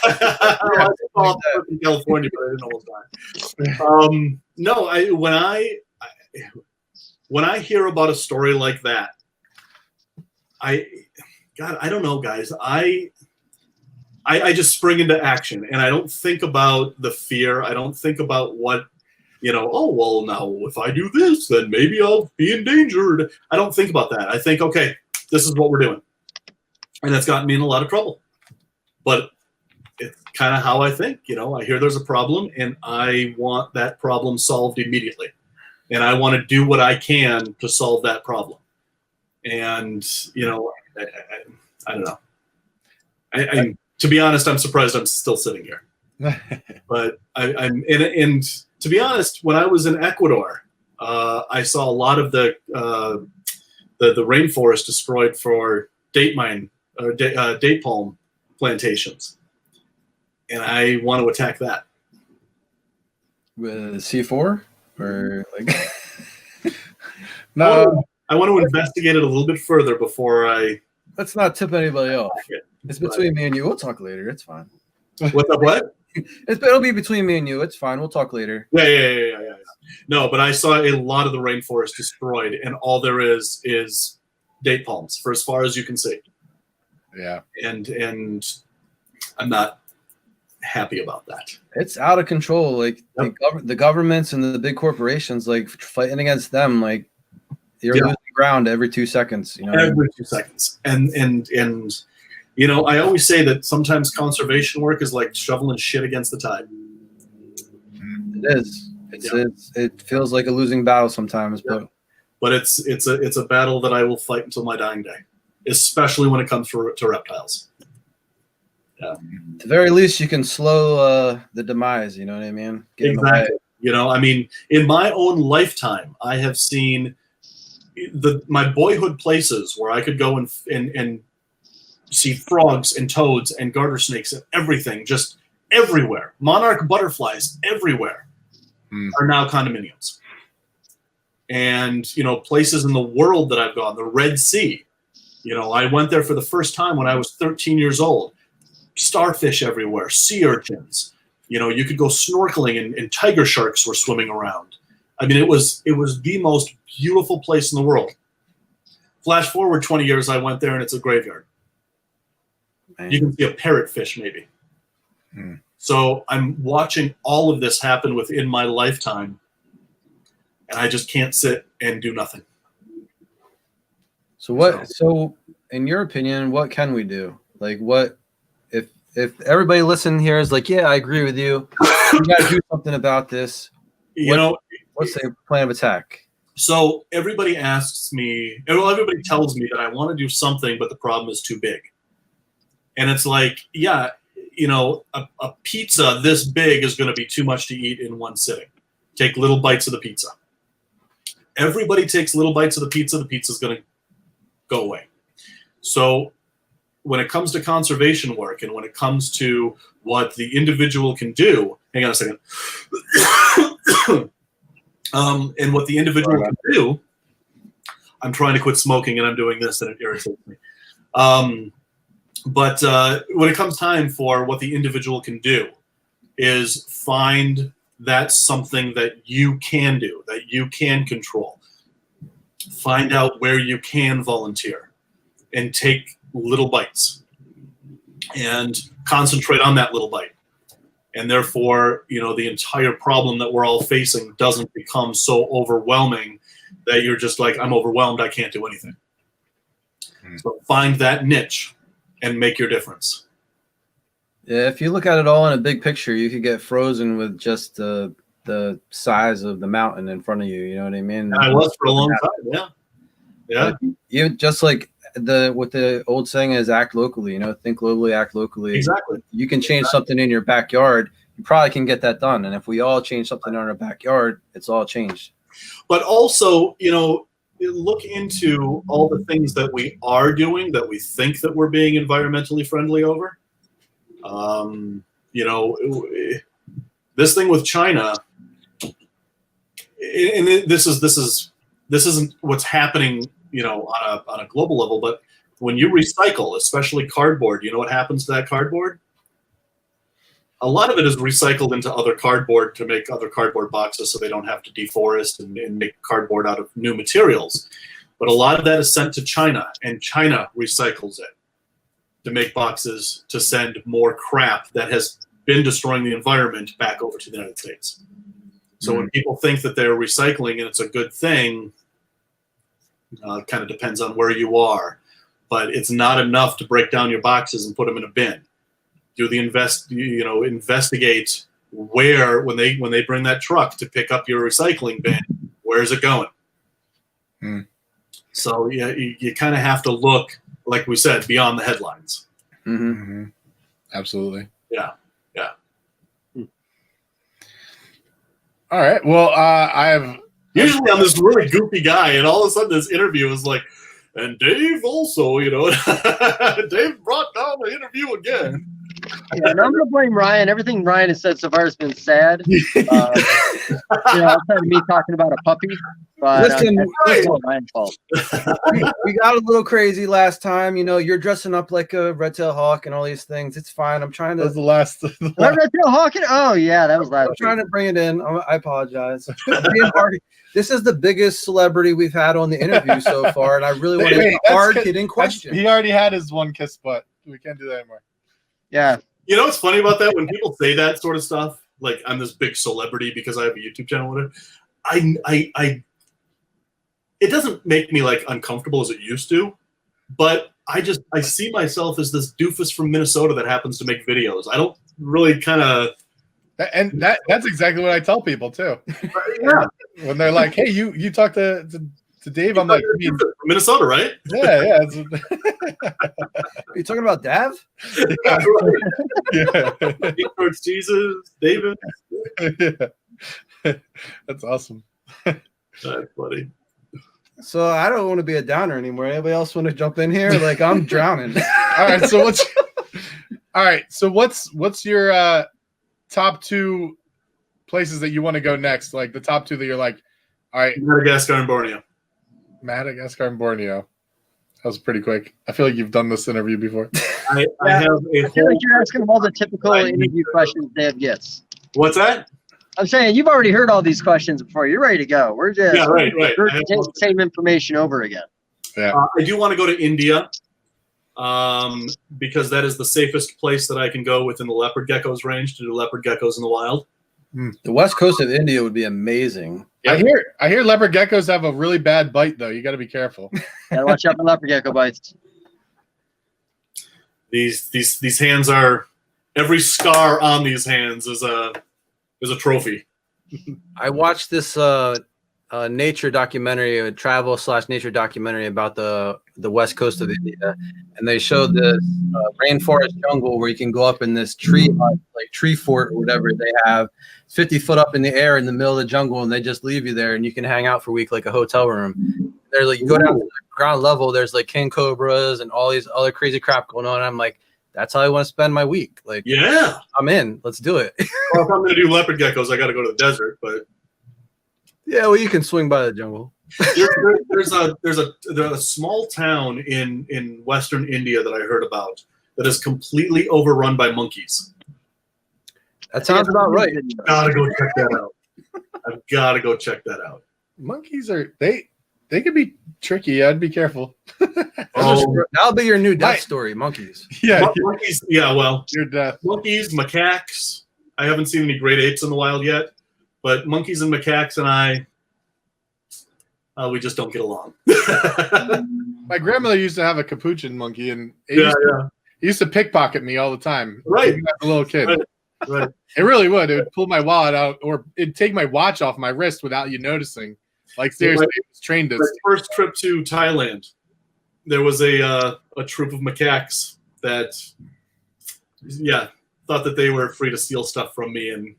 saw in California, but I didn't almost die. No, when I hear about a story like that, I don't know, guys. I just spring into action, and I don't think about the fear. I don't think about what, oh, well, now if I do this, then maybe I'll be endangered. I don't think about that. I think, okay, this is what we're doing. And that's gotten me in a lot of trouble. But it's kind of how I think. I hear there's a problem, and I want that problem solved immediately. And I want to do what I can to solve that problem. And, I don't know. To be honest, I'm surprised I'm still sitting here. But and to be honest, when I was in Ecuador, I saw a lot of the rainforest destroyed for date palm plantations, and I want to attack that with C4 or like. No, I want to investigate it a little bit further before I. Let's not tip anybody off. It's between me and you. We'll talk later. It's fine. What's up? What? It'll be between me and you. It's fine. We'll talk later. Yeah. No, but I saw a lot of the rainforest destroyed, and all there is date palms for as far as you can see. Yeah. And I'm not happy about that. It's out of control. Like the governments and the big corporations, like fighting against them, like you're losing ground every 2 seconds. Every 2 seconds. And I always say that sometimes conservation work is like shoveling shit against the tide. It is. It feels like a losing battle sometimes, but it's a battle that I will fight until my dying day, especially when it comes to reptiles. Yeah. At the very least, you can slow the demise. You know what I mean? Exactly. In my own lifetime, I have seen my boyhood places where I could go and see frogs and toads and garter snakes and everything, just everywhere. Monarch butterflies everywhere are now condominiums. And, places in the world that I've gone, the Red Sea, I went there for the first time when I was 13 years old. Starfish everywhere, sea urchins. You could go snorkeling and tiger sharks were swimming around. I mean, it was the most beautiful place in the world. Flash forward 20 years, I went there and it's a graveyard. Man. You can see a parrotfish maybe. So I'm watching all of this happen within my lifetime, and I just can't sit and do nothing. So in your opinion, what can we do? Like, what if everybody listening here is like, yeah, I agree with you. You got to do something about this. What's the plan of attack? So everybody asks me, everybody tells me that I want to do something, but the problem is too big. And it's like, yeah, a pizza this big is going to be too much to eat in one sitting. Take little bites of the pizza. Everybody takes little bites of the pizza's going to go away. So when it comes to conservation work and when it comes to what the individual can do, hang on a second. And what the individual can do, I'm trying to quit smoking and I'm doing this and it irritates me. But when it comes time for what the individual can do is find that something that you can do, that you can control. Find out where you can volunteer and take little bites and concentrate on that little bite. And therefore, the entire problem that we're all facing doesn't become so overwhelming that you're just like, I'm overwhelmed, I can't do anything. So find that niche and make your difference. Yeah, if you look at it all in a big picture, you could get frozen with just the size of the mountain in front of you. You know what I mean? I was for a long time. Yeah. You just like what the old saying is, act locally. Think globally, act locally. Exactly. You can change something in your backyard. You probably can get that done. And if we all change something in our backyard, it's all changed. But also, look into all the things that we are doing that we think that we're being environmentally friendly over. This thing with China, this isn't what's happening, on a global level, but when you recycle, especially cardboard, you know what happens to that cardboard? A lot of it is recycled into other cardboard to make other cardboard boxes so they don't have to deforest and make cardboard out of new materials. But a lot of that is sent to China, and China recycles it to make boxes to send more crap that has been destroying the environment back over to the United States. So when people think that they're recycling and it's a good thing, it kind of depends on where you are. But it's not enough to break down your boxes and put them in a bin. Investigate where, when they bring that truck to pick up your recycling bin, where is it going? So yeah, you kind of have to look, like we said, beyond the headlines. Absolutely. Yeah. All right. Well, usually I'm this really goofy guy, and all of a sudden this interview is like, and Dave also, Dave brought down the interview again. Yeah, and I'm going to blame Ryan. Everything Ryan has said so far has been sad. Outside of me talking about a puppy. But it's all Ryan's fault. We got a little crazy last time. You're dressing up like a red-tailed hawk and all these things. It's fine. I'm trying to. That was the last. Red-tailed hawk? Oh, yeah, that was last. I'm trying to bring it in. I apologize. This is the biggest celebrity we've had on the interview so far, and I really want a hard-hitting question. He already had his one kiss butt. We can't do that anymore. Yeah. You know what's funny about that? When people say that sort of stuff, like I'm this big celebrity because I have a YouTube channel, whatever, it doesn't make me like uncomfortable as it used to, but I see myself as this doofus from Minnesota that happens to make videos. I don't really kind of. And that's exactly what I tell people too. Yeah. When they're like, "Hey, you talk to Dave," I'm like, Minnesota, right? Yeah. Are you talking about Dāv? Yeah. Towards Jesus, David. Yeah. That's awesome. That's funny. So I don't want to be a downer anymore. Anybody else want to jump in here? Like I'm drowning. All right. So what's your top two places that you want to go next? Like the top two that you're like, all right. Madagascar and Borneo. Madagascar and Borneo. That was pretty quick. I feel like you've done this interview before. I feel like you're asking them all the typical interview questions Dave gets. What's that? I'm saying you've already heard all these questions before. You're ready to go. We're just right. the same information over again. Yeah. I do want to go to India because that is the safest place that I can go within the leopard geckos range to do leopard geckos in the wild. The west coast of India would be amazing. Yeah. I hear leopard geckos have a really bad bite though. You got to be careful. Gotta watch out for leopard gecko bites. These hands are, every scar on these hands is a trophy. I watched this nature documentary, a travel/nature documentary about the west coast of India, and they showed this rainforest jungle where you can go up in this tree like tree fort or whatever they have, 50 foot up in the air in the middle of the jungle, and they just leave you there and you can hang out for a week like a hotel room. They're like, you go down to the ground level, there's like king cobras and all these other crazy crap going on. I'm like, that's how I want to spend my week. Like, yeah, I'm in. Let's do it. Well, if I'm going to do leopard geckos, I got to go to the desert. But yeah, well, you can swing by the jungle. There's a small town in western India that I heard about that is completely overrun by monkeys. That sounds about right. Gotta go check that out. I've got to go check that out. Monkeys are they could be tricky. I'd be careful. That'll be your new death story, monkeys. Yeah, monkeys. Yeah, well, your death. Monkeys, macaques. I haven't seen any great apes in the wild yet, but monkeys and macaques and we just don't get along. My grandmother used to have a capuchin monkey, and he used to pickpocket me all the time. Right, as a little kid. Right. It really would. It would pull my wallet out, or it'd take my watch off my wrist without you noticing. Like seriously, it was trained us. My first trip to Thailand, there was a troop of macaques that, thought that they were free to steal stuff from me, and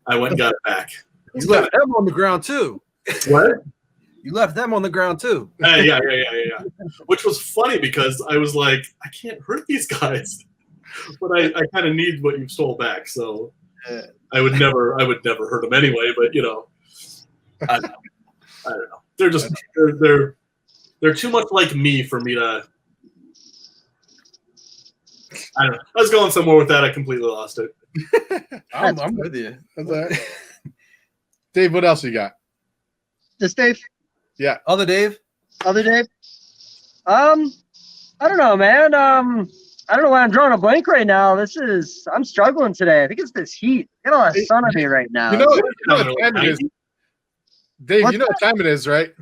I went and got it back. You left them on the ground too. What? You left them on the ground too. Yeah. Which was funny because I was like, I can't hurt these guys, but I kind of need what you stole back, so I would never hurt them anyway. But I don't know. They're just they're too much like me for me to. I don't know. I was going somewhere with that. I completely lost it. I'm with you. That's all right. Dave, what else you got? This Dave? Yeah. Other Dave? Other Dave? I don't know, man. I don't know why I'm drawing a blank right now. I'm struggling today. I think it's this heat. Get a lot of sun on me right now. You know what time it is? Dave, you know what time it is, right?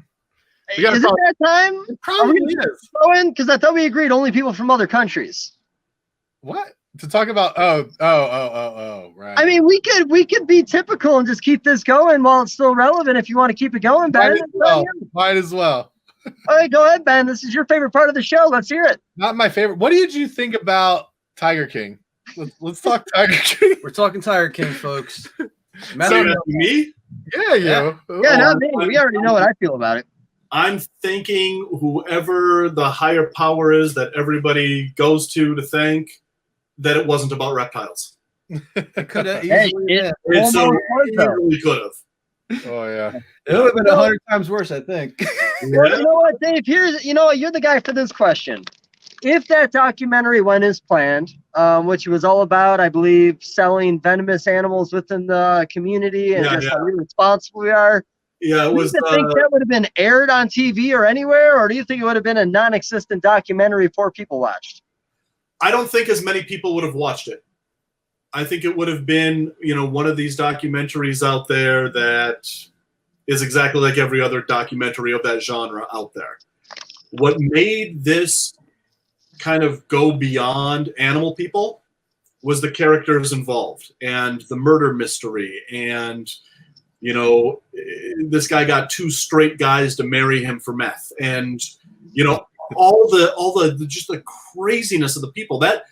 Is it that time? It probably is. Because I thought we agreed only people from other countries. What? To talk about right. I mean, we could be typical and just keep this going while it's still relevant if you want to keep it going, Ben. Might as well. All right, go ahead, Ben. This is your favorite part of the show. Let's hear it. Not my favorite. What did you think about Tiger King? Let's talk Tiger King. We're talking Tiger King, folks. Me? Yeah, you. Yeah, not me. We already know what I feel about it. I'm thinking whoever the higher power is that everybody goes to thank, that it wasn't about reptiles. It could have easily. It so really could have. Oh yeah. It would have been 100 times worse, I think. Well, you know what, Dave? You're the guy for this question. If that documentary went as planned, which was all about, I believe, selling venomous animals within the community and how irresponsible we are. Yeah, it was. Do you think that would have been aired on TV or anywhere, or do you think it would have been a non-existent documentary for people watched? I don't think as many people would have watched it. I think it would have been, one of these documentaries out there that is exactly like every other documentary of that genre out there. What made this kind of go beyond animal people was the characters involved and the murder mystery. And, this guy got 2 straight guys to marry him for meth. And, all the just the craziness of the people. That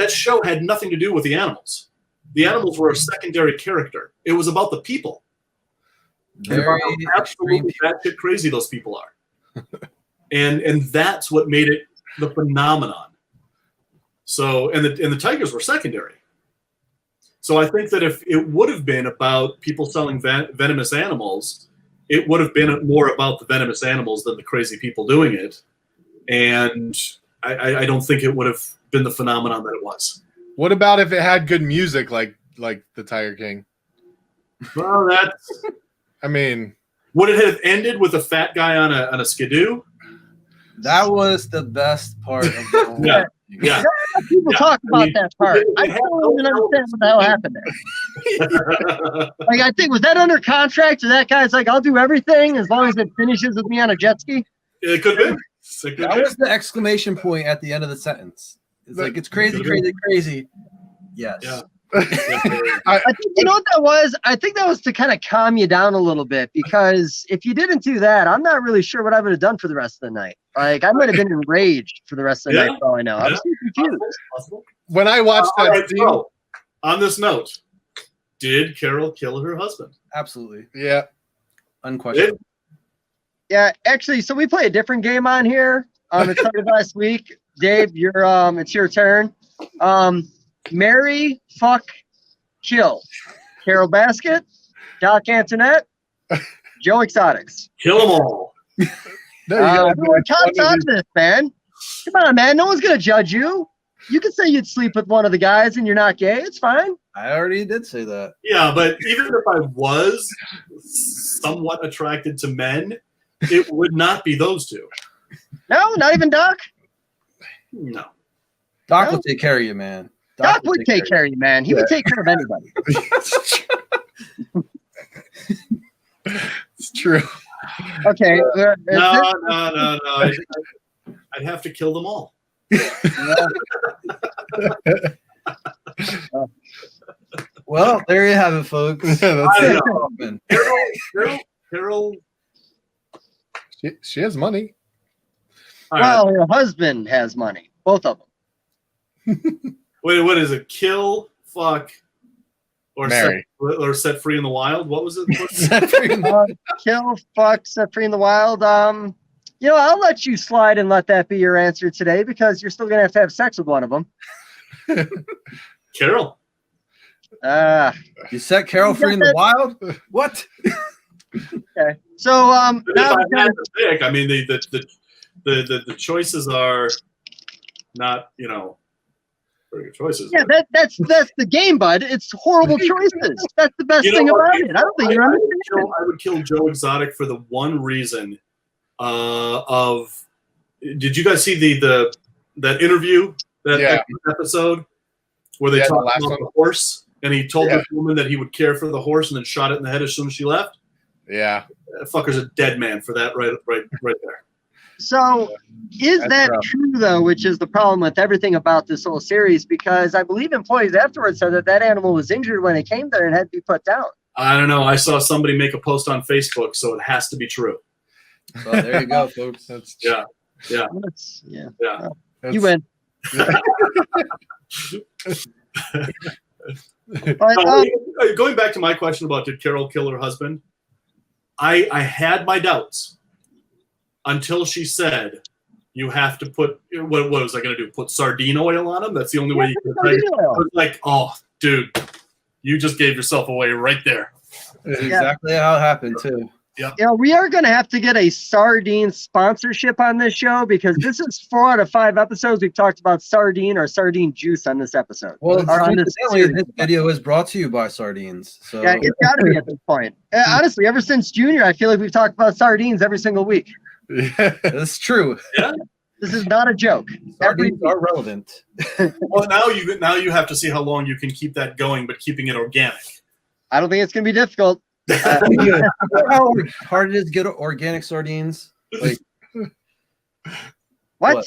show had nothing to do with the animals. The animals were a secondary character. It was about the people. And about how absolutely batshit crazy those people are. and that's what made it the phenomenon. So and the tigers were secondary. So I think that if it would have been about people selling venomous animals, it would have been more about the venomous animals than the crazy people doing it. And I don't think it would have been the phenomenon that it was. What about if it had good music like the Tiger King? Well, that's. I mean, would it have ended with a fat guy on a skidoo? That was the best part of the whole Yeah. Yeah. People talk about that part. I don't even understand what the hell happened there. I think, was that under contract? Or that guy's like, I'll do everything as long as it finishes with me on a jet ski? It could be. That was the exclamation point at the end of the sentence. It's like, it's crazy, crazy, crazy. Yes. Yeah. I think what that was. I think that was to kind of calm you down a little bit, because if you didn't do that, I'm not really sure what I would have done for the rest of the night. Like, I might have been enraged for the rest of the night, for all I know. I'm still confused. When I watched that scene, on this note, did Carol kill her husband? Absolutely. Yeah. Unquestionably. Yeah, actually, so we play a different game on here. It started last week. Dave, it's your turn. Marry, fuck, kill. Carol Basket, Doc Antoinette, Joe Exotics. Kill them all. Everyone counts on this, man. Come on, man. No one's going to judge you. You can say you'd sleep with one of the guys and you're not gay. It's fine. I already did say that. Yeah, but even if I was somewhat attracted to men, it would not be those 2. No, not even Doc? No. Doc will take care of you, man. Doc would take care of you, man. He would take care of anybody. It's true. Okay. No. I'd have to kill them all. Well, there you have it, folks. Carol. She has money. Well, her husband has money. Both of them. Wait, what is it? Kill, fuck, or marry, set free in the wild? What was it? Kill, fuck, set free in the wild. I'll let you slide and let that be your answer today, because you're still gonna have sex with one of them. Carol. You set Carol free in the wild? What? Okay. So If I had to pick, I mean, the choices are not, you know, very good choices. Yeah, that's the game, bud. It's horrible choices. That's the best thing about it. I don't think you're understanding. I would kill Joe Exotic for the one reason did you guys see that interview, that episode where they talked about the horse and he told the woman that he would care for the horse and then shot it in the head as soon as she left? Yeah. That fucker's a dead man for that right there. So is that true, though, which is the problem with everything about this whole series? Because I believe employees afterwards said that animal was injured when it came there and had to be put down. I don't know. I saw somebody make a post on Facebook, so it has to be true. So there you go, folks. Yeah. You win. Going back to my question about did Carol kill her husband, I had my doubts until she said you have to put what was I going to do? Put sardine oil on him? That's the only way you can. I was like, oh, dude, you just gave yourself away right there. That's exactly how it happened too. Yeah. You know, we are going to have to get a sardine sponsorship on this show because this is 4 out of 5 episodes we've talked about sardine or sardine juice on this episode. Well, this video is brought to you by sardines. So yeah, it's got to be at this point. Honestly, ever since Junior, I feel like we've talked about sardines every single week. That's true. Yeah. This is not a joke. Sardines are relevant. Well, now you have to see how long you can keep that going, but keeping it organic. I don't think it's going to be difficult. How hard it is to get organic sardines? Like what?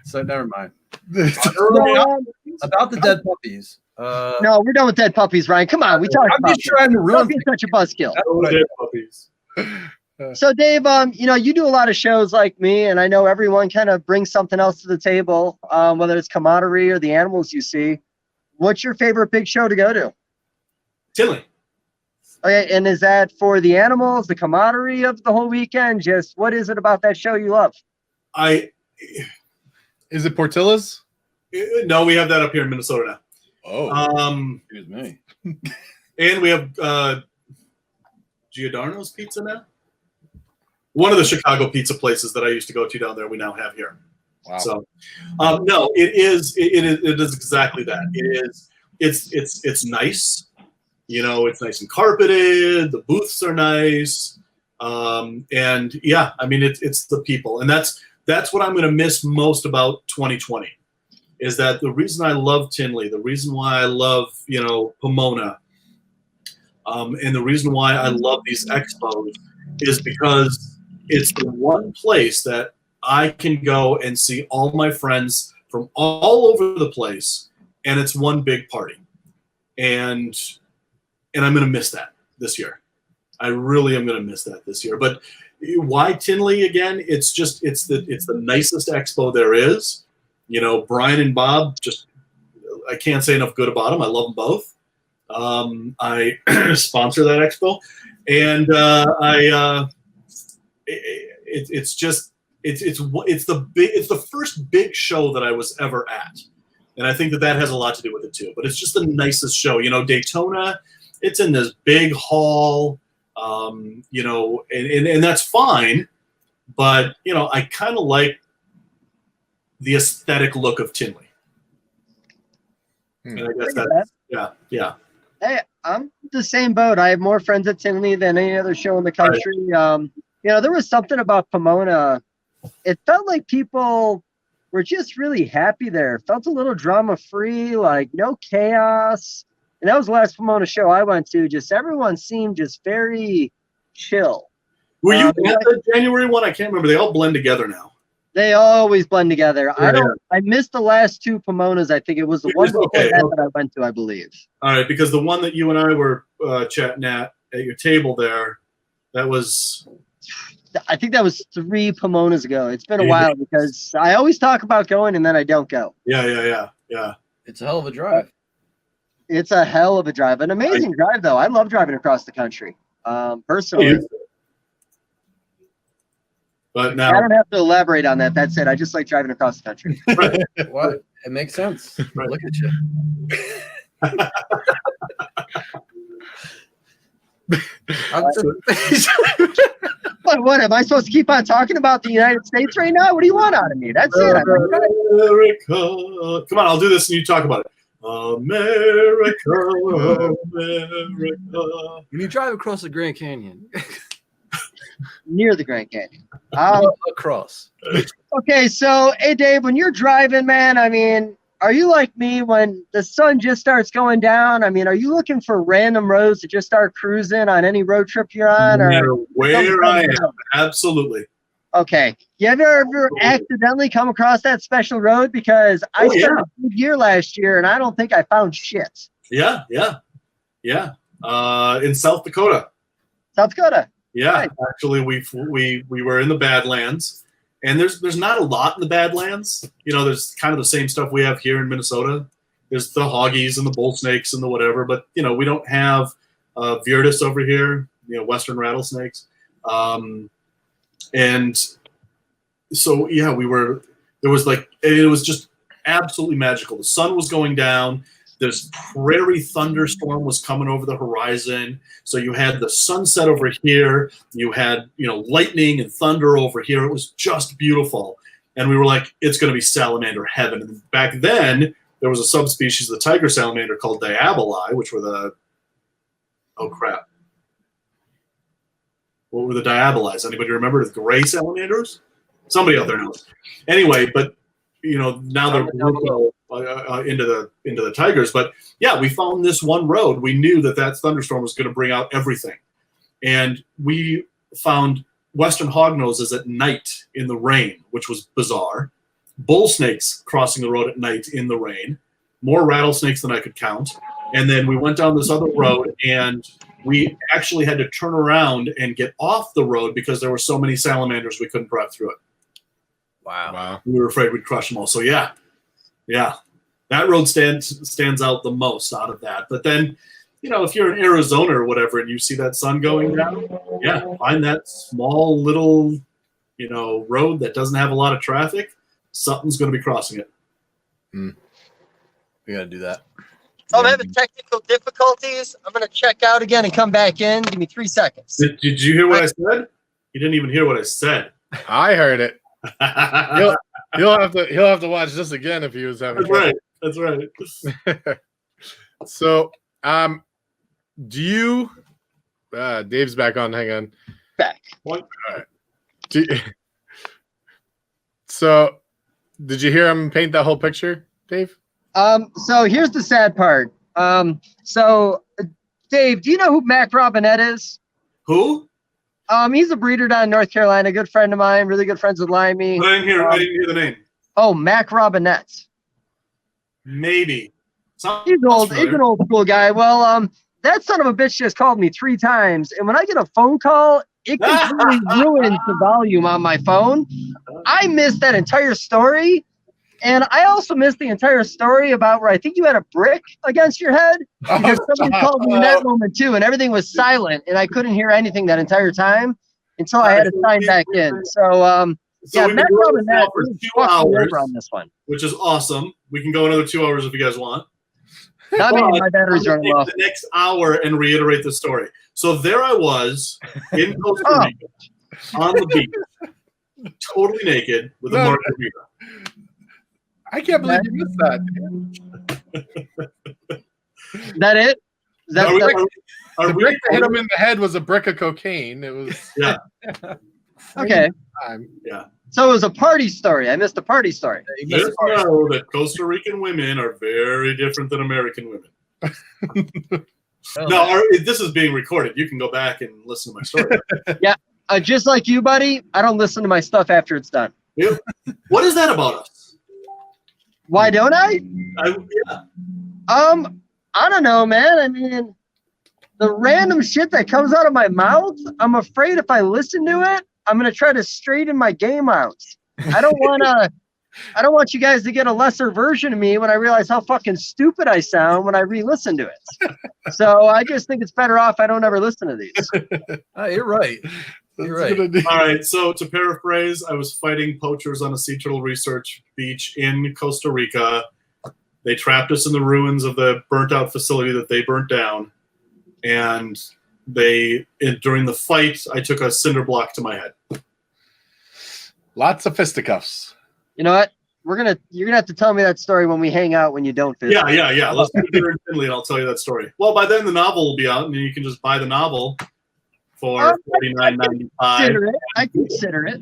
So never mind. No, about the dead puppies. No, we're done with dead puppies, Ryan. Come on, we talked about. I'm just trying to ruin. Don't be such a buzzkill. Dead puppies. So, Dave, you know, you do a lot of shows like me, and I know everyone kind of brings something else to the table, whether it's camaraderie or the animals you see. What's your favorite big show to go to? Tinley. Okay, and is that for the animals, the camaraderie of the whole weekend? Just what is it about that show you love? Is it Portillo's? No, we have that up here in Minnesota now. Oh, excuse me. And we have Giordano's Pizza now. One of the Chicago pizza places that I used to go to down there, we now have here. Wow. So, no, it is exactly that. It's nice. You know, it's nice and carpeted. The booths are nice, and yeah, I mean, it's the people, and that's what I'm going to miss most about 2020, is that the reason I love Tinley, the reason why I love Pomona, and the reason why I love these expos is because it's the one place that I can go and see all my friends from all over the place, and it's one big party, and I'm going to miss that this year. I really am going to miss that this year. But why Tinley again? It's the nicest expo there is. You know, Brian and Bob, I can't say enough good about them. I love them both. I sponsor that expo, and it's the first big show that I was ever at, and I think that has a lot to do with it too. But it's just the nicest show. You know, Daytona. It's in this big hall, and that's fine. But, I kind of like the aesthetic look of Tinley. And I guess yeah. Hey, I'm the same boat. I have more friends at Tinley than any other show in the country. Right. There was something about Pomona. It felt like people were just really happy there. It felt a little drama-free, like no chaos. And that was the last Pomona show I went to. Just everyone seemed just very chill. Were you at the January one? I can't remember. They all blend together now. They always blend together. Yeah, I missed the last 2 Pomonas. I think it was the one that I went to, I believe. All right, because the one that you and I were chatting at your table there, that was... I think that was 3 Pomonas ago. It's been a while because I always talk about going and then I don't go. Yeah. It's a hell of a drive. It's a hell of a drive. An amazing drive, though. I love driving across the country, personally. But now I don't have to elaborate on that. That's it. I just like driving across the country. What? It makes sense. Right. Look at you. What am I supposed to keep on talking about the United States right now? What do you want out of me? That's it. America. Come on, I'll do this and you talk about it. America, America. When you drive across the Grand Canyon. Near the Grand Canyon. Across. Okay, so hey Dave, when you're driving, man, I mean, are you like me when the sun just starts going down? I mean, are you looking for random roads to just start cruising on any road trip you're on? No or matter where I am, absolutely. Okay. You ever accidentally come across that special road? Because I spent a good year last year and I don't think I found shit. Yeah. In South Dakota. South Dakota. Yeah, Right. actually, we were in the Badlands, and there's not a lot in the Badlands. You know, there's kind of the same stuff we have here in Minnesota. There's the hoggies and the bull snakes and the whatever, but you know, we don't have Virtus over here. You know, western rattlesnakes, and so yeah, we were. There was like it was just absolutely magical. The sun was going down. This prairie thunderstorm was coming over the horizon. So you had the sunset over here. You had, you know, lightning and thunder over here. It was just beautiful. And we were like, it's going to be salamander heaven. And back then, there was a subspecies of the tiger salamander called diaboli, which were the, oh crap. What were the diabolis? Anybody remember the gray salamanders? Somebody out there knows. Anyway, but you know, now they're into the tigers. But yeah, we found this one road. We knew that thunderstorm was going to bring out everything, and we found western hognoses at night in the rain, which was bizarre. Bull snakes crossing the road at night in the rain. More rattlesnakes than I could count. And then we went down this other road, and we actually had to turn around and get off the road because there were so many salamanders we couldn't drive through it. Wow. We were afraid we'd crush them all. So yeah, that road stands out the most out of that. But then, you know, if you're in Arizona or whatever and you see that sun going down, yeah, find that small little, you know, road that doesn't have a lot of traffic. Something's going to be crossing it. We got to do that. So I'm having technical difficulties. I'm going to check out again and come back in. Give me 3 seconds. Did you hear what I said? You didn't even hear what I said. I heard it. He'll have to watch this again if he was having trouble. That's right. So, do you? Dave's back on. Hang on. Back. What? All right. So, did you hear him paint that whole picture, Dave? So here's the sad part. So Dave, do you know who Mac Robinette is? Who? He's a breeder down in North Carolina, a good friend of mine, really good friends with Limey. I didn't hear the name. Oh, Mac Robinette. Maybe. He's old. He's an old school guy. Well, that son of a bitch just called me 3 times, and when I get a phone call, it completely ruins the volume on my phone. I missed that entire story, and I also missed the entire story about where I think you had a brick against your head. Because somebody called me in that moment too, and everything was silent, and I couldn't hear anything that entire time until I had to sign back in. So yeah, we Mac can go Robinette for really 2 fucked me hours, over on this one. which is awesome. We can go another 2 hours if you guys want. I mean, my batteries I'm are gonna low. take the next hour and reiterate the story. So there I was in Costa Rica on the beach, totally naked with a margarita. I can't believe you missed that. Is that it? Is that, The brick that hit him in the head was a brick of cocaine. It was okay. time. Yeah. So it was a party story. I missed the party story. Just know that Costa Rican women are very different than American women. No, this is being recorded. You can go back and listen to my story. Yeah, just like you, buddy. I don't listen to my stuff after it's done. Yeah. What is that about us? Why don't I? Yeah. I don't know, man. I mean, the random shit that comes out of my mouth, I'm afraid if I listen to it, I'm gonna try to straighten my game out. I don't want you guys to get a lesser version of me when I realize how fucking stupid I sound when I re-listen to it. So I just think it's better off I don't ever listen to these. You're right. You're right. All right. So to paraphrase, I was fighting poachers on a sea turtle research beach in Costa Rica. They trapped us in the ruins of the burnt-out facility that they burnt down, and during the fight, I took a cinder block to my head. Lots of fisticuffs. You know what? You're gonna have to tell me that story when we hang out when you don't fist. Yeah. Let's do dinner in Finley, and I'll tell you that story. Well, by then the novel will be out, and you can just buy the novel for $49.95. I consider it.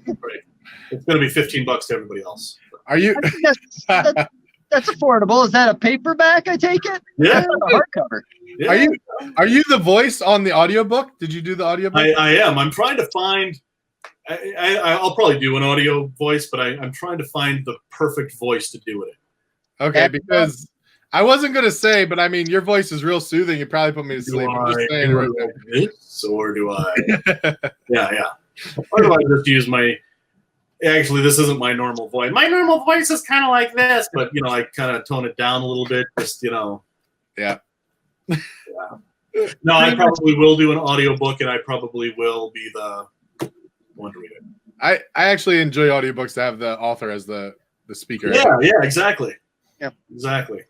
Right. It's going to be $15 to everybody else. Are you? That's affordable. Is that a paperback? I take it. Yeah, a hardcover. Yeah. Are you the voice on the audiobook? Did you do the audiobook? I am. I'm trying to find. I'll probably do an audio voice, but I'm trying to find the perfect voice to do it in. Okay, because I wasn't gonna say, but I mean, your voice is real soothing. You probably put me to sleep. I'm just saying right now. This, or do I? Yeah. Or do I just use my? Actually, this isn't my normal voice. My normal voice is kind of like this, but I kind of tone it down a little bit. Just Yeah. No, I probably will do an audiobook, and I probably will be the one to read it. I actually enjoy audiobooks to have the author as the speaker. Yeah, exactly. Yeah, exactly.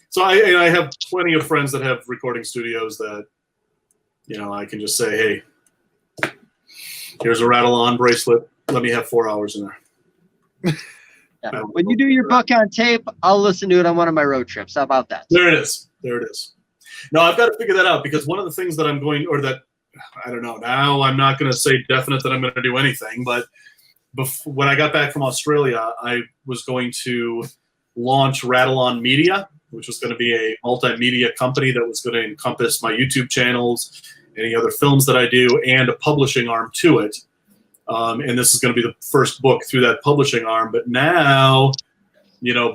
So I have plenty of friends that have recording studios that I can just say, hey, here's a rattle on bracelet. Let me have 4 hours in there. Yeah. When you do your book on tape, I'll listen to it on one of my road trips. How about that? There it is. No, I've got to figure that out, because one of the things that I don't know. Now I'm not going to say definite that I'm going to do anything, but when I got back from Australia, I was going to launch Rattle On Media, which was going to be a multimedia company that was going to encompass my YouTube channels, any other films that I do, and a publishing arm to it. And this is going to be the first book through that publishing arm. But now,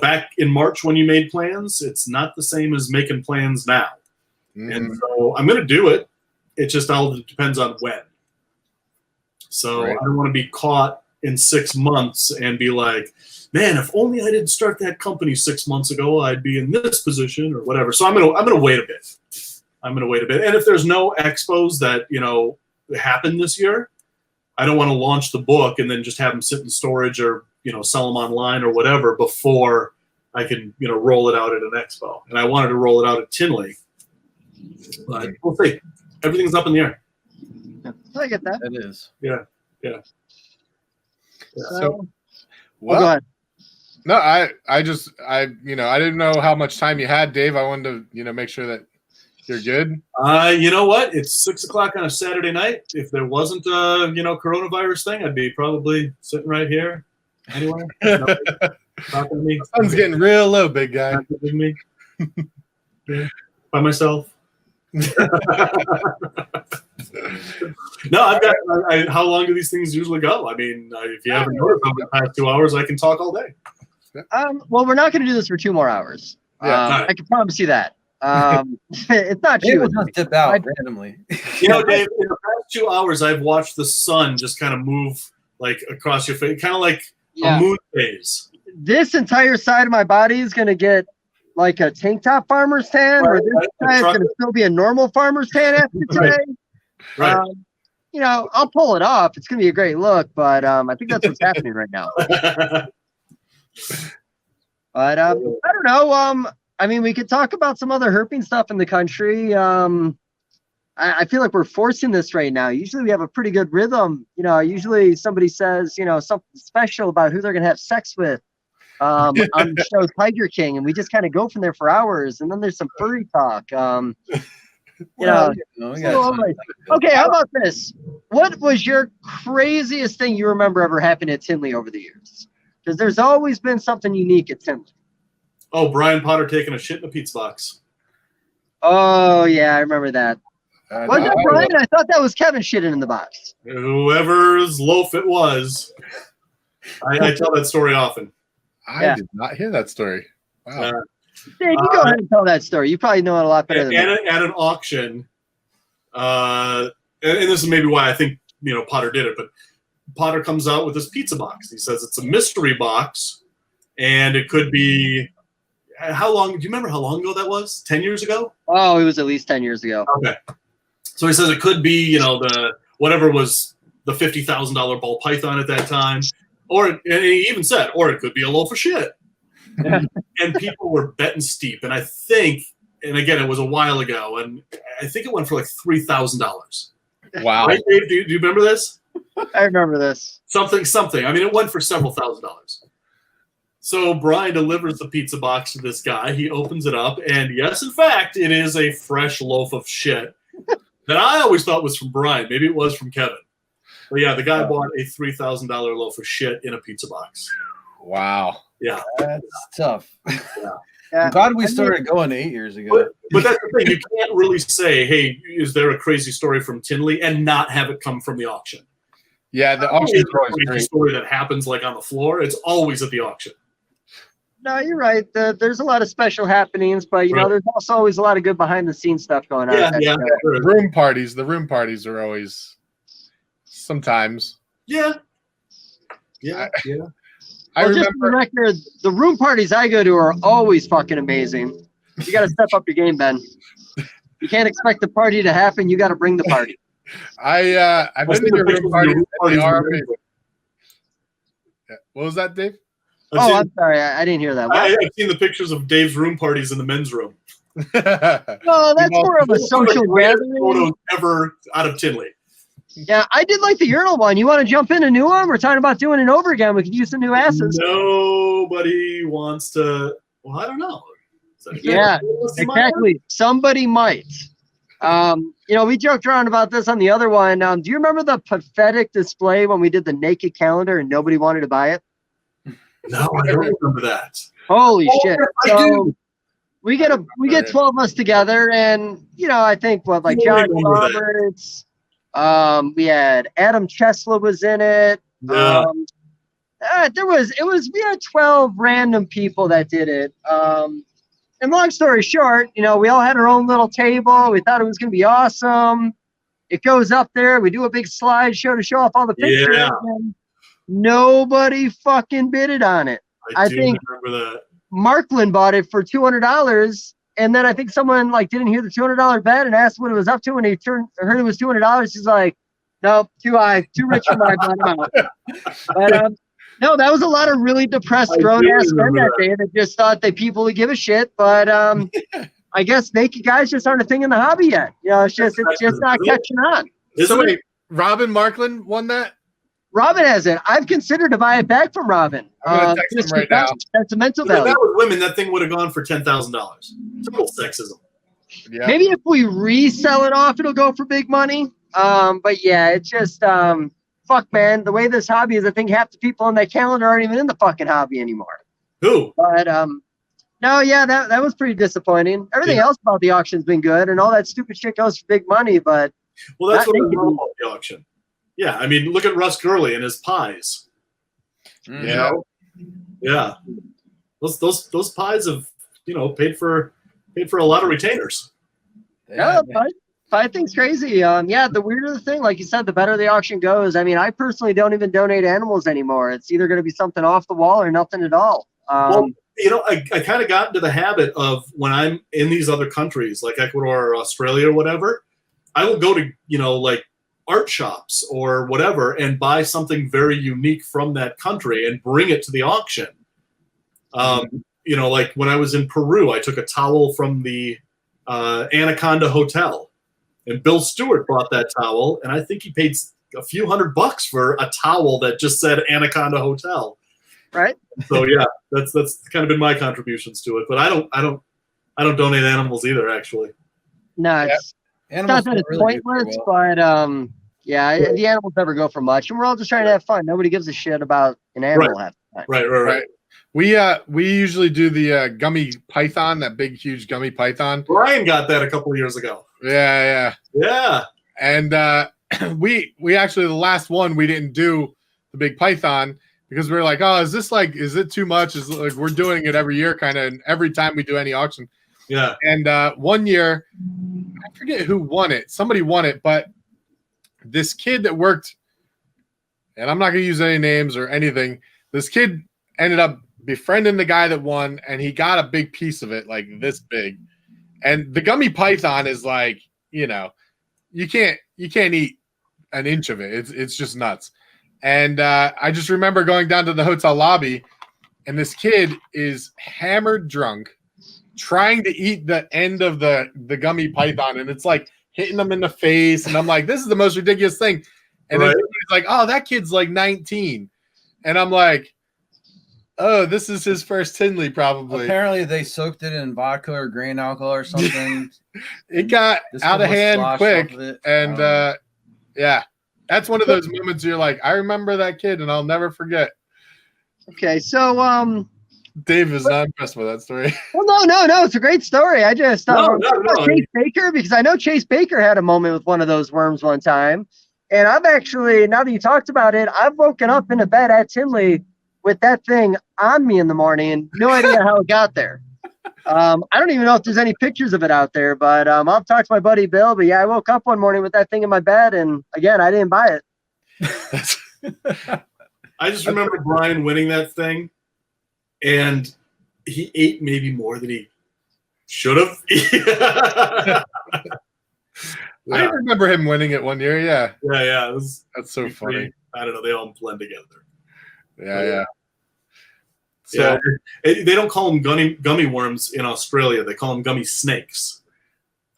back in March when you made plans, it's not the same as making plans now. And so I'm going to do it. It just all depends on when. So right. I don't want to be caught in 6 months and be like, man, if only I didn't start that company 6 months ago, I'd be in this position or whatever. So I'm gonna wait a bit. And if there's no expos that happen this year, I don't want to launch the book and then just have them sit in storage or sell them online or whatever before I can roll it out at an expo. And I wanted to roll it out at Tinley, but we'll see. Everything's up in the air. I get that. It is. Yeah. So, well, go ahead. No, I didn't know how much time you had, Dave. I wanted to, make sure that you're good. You know what? It's 6 o'clock on a Saturday night. If there wasn't a, coronavirus thing, I'd be probably sitting right here. Anyway, talking to me. The sun's getting real low, big guy. Me. Yeah. By myself. No, I've got. How long do these things usually go? I mean, if you haven't noticed over the past 2 hours, I can talk all day. Well, we're not going to do this for 2 more hours. Yeah, I can promise you that. It's not Dave true. will just dip out randomly. Dave, in the past 2 hours, I've watched the sun just kind of move like across your face, kind of like a moon phase. This entire side of my body is going to get like a tank top farmer's tan, or this side is going to still be a normal farmer's tan after today. Right. I'll pull it off. It's going to be a great look, but I think that's what's happening right now. But I don't know. I mean, we could talk about some other herping stuff in the country. I feel like we're forcing this right now. Usually we have a pretty good rhythm. Usually somebody says, something special about who they're going to have sex with on the show Tiger King, and we just kind of go from there for hours. And then there's some furry talk. Okay, how about this? What was your craziest thing you remember ever happening at Tinley over the years? Because there's always been something unique at Tinley. Oh, Brian Potter taking a shit in a pizza box. Oh, yeah, I remember that. Was that Brian? I thought that was Kevin shitting in the box. Whoever's loaf it was. I tell that story often. I did not hear that story. Wow. Dave, you go ahead and tell that story. You probably know it a lot better than me. At an auction, and this is maybe why I think Potter did it, but Potter comes out with this pizza box. He says it's a mystery box, and it could be how long? Do you remember how long ago that was? 10 years ago? Oh, it was at least 10 years ago. Okay. So he says it could be the whatever was the $50,000 ball python at that time, and he even said, or it could be a loaf of shit. and people were betting steep. And I think, and again, it was a while ago, and I think it went for like $3,000. Wow. Right, Dave? Do you remember this? I remember this. Something. I mean, it went for several $1,000s. So Brian delivers the pizza box to this guy. He opens it up, and yes, in fact, it is a fresh loaf of shit that I always thought was from Brian. Maybe it was from Kevin. But yeah, the guy bought a $3,000 loaf of shit in a pizza box. Wow. Yeah. That's tough. Yeah. I'm glad we started going 8 years ago. But that's the thing. You can't really say, hey, is there a crazy story from Tinley and not have it come from the auction. Yeah, the auction is always a great. story that happens like on the floor. It's always at the auction. No, you're right. There's a lot of special happenings, but you know, there's also always a lot of good behind the scenes stuff going on. Yeah. The room parties are always sometimes. Yeah. I Well, remember. just for the record, the room parties I go to are always fucking amazing. You got to step up your game, Ben. You can't expect the party to happen. You got to bring the party. I've been to your room parties. They are amazing. Yeah. What was that, Dave? I'm sorry. I didn't hear that. I've seen the pictures of Dave's room parties in the men's room. No, that's more of a social gathering. Photos ever out of Tinley. Yeah, I did like the urinal one. You want to jump in a new one? We're talking about doing it over again. We could use some new asses. Nobody wants to. Well, I don't know. Yeah, exactly. Somebody might. We joked around about this on the other one. Do you remember the pathetic display when we did the naked calendar and nobody wanted to buy it? No, I don't remember that. Holy shit! I So do. we get 12 of us together, and I think like John Roberts. We had Adam Chesla was in it. Yeah. We had 12 random people that did it. And long story short, we all had our own little table. We thought it was going to be awesome. It goes up there. We do a big slideshow to show off all the pictures. Yeah. And nobody fucking bid it on it. I think remember that. Markland bought it for $200. And then I think someone didn't hear the $200 bet and asked what it was up to. When he heard it was $200, he's like, "Nope, too high, too rich for my amount." But no, that was a lot of really depressed, grown-ass men that day that just thought that people would give a shit. But I guess naked guys just aren't a thing in the hobby yet. It's just not catching on. So wait, Robin Markland won that? Robin has it. I've considered to buy it back from Robin. I'm gonna text him right now. Sentimental If value. that was women, that thing would have gone for $10,000. Total sexism. Yeah. Maybe if we resell it off, it'll go for big money. But yeah, it's just fuck, man. The way this hobby is, I think half the people on that calendar aren't even in the fucking hobby anymore. Who? But no, yeah, that was pretty disappointing. Everything else about the auction's been good, and all that stupid shit goes for big money. But Well, that's not what I naked. love about the auction. Yeah, I mean, look at Russ Gurley and his pies. Yeah. Yeah. Those pies have paid for a lot of retainers. Yeah, I think's crazy. The weirder the thing, like you said, the better the auction goes. I mean, I personally don't even donate animals anymore. It's either going to be something off the wall or nothing at all. Well, I kind of got into the habit of when I'm in these other countries, like Ecuador or Australia or whatever, I will go to, art shops or whatever and buy something very unique from that country and bring it to the auction. Like when I was in Peru, I took a towel from the Anaconda Hotel, and Bill Stewart bought that towel, and I think he paid a few $100 for a towel that just said Anaconda Hotel. Right. So yeah, that's kind of been my contributions to it. But I don't donate animals either, actually. No, it's not that it's pointless, but the animals never go for much, and we're all just trying to have fun. Nobody gives a shit about an animal half the time. Right. We usually do the gummy python, that big huge gummy python. Brian got that a couple of years ago. Yeah. And we actually, the last one, we didn't do the big python because we were like, oh, is it too much? Is like we're doing it every year, kind of, and every time we do any auction. Yeah. And 1 year, I forget who won it. Somebody won it, but this kid that worked, and I'm not going to use any names or anything. This kid ended up befriending the guy that won, and he got a big piece of it, like this big. And the gummy python is like, you can't eat an inch of it. It's just nuts. And I just remember going down to the hotel lobby, and this kid is hammered drunk, trying to eat the end of the gummy python, and it's like hitting him in the face. And I'm like, this is the most ridiculous thing. And then he's like, oh, that kid's like 19. And I'm like, oh, this is his first Tinley, probably. Apparently, they soaked it in vodka or grain alcohol or something. It got out of hand quick. And yeah, that's one of those moments you're like, I remember that kid and I'll never forget. Okay, so Dave is not impressed with that story. Well, no, it's a great story. I just Chase Baker, because I know Chase Baker had a moment with one of those worms one time, and I've actually, now that you talked about it, I've woken up in a bed at Tinley with that thing on me in the morning, and no idea how it got there. I don't even know if there's any pictures of it out there, but I'll talk to my buddy Bill. But yeah, I woke up one morning with that thing in my bed, and again, I didn't buy it. I just remember Brian winning that thing, and he ate maybe more than he should have. I remember him winning it one year. Yeah. Yeah. That's so funny. I don't know. They all blend together. Yeah. So they don't call them gummy worms in Australia. They call them gummy snakes.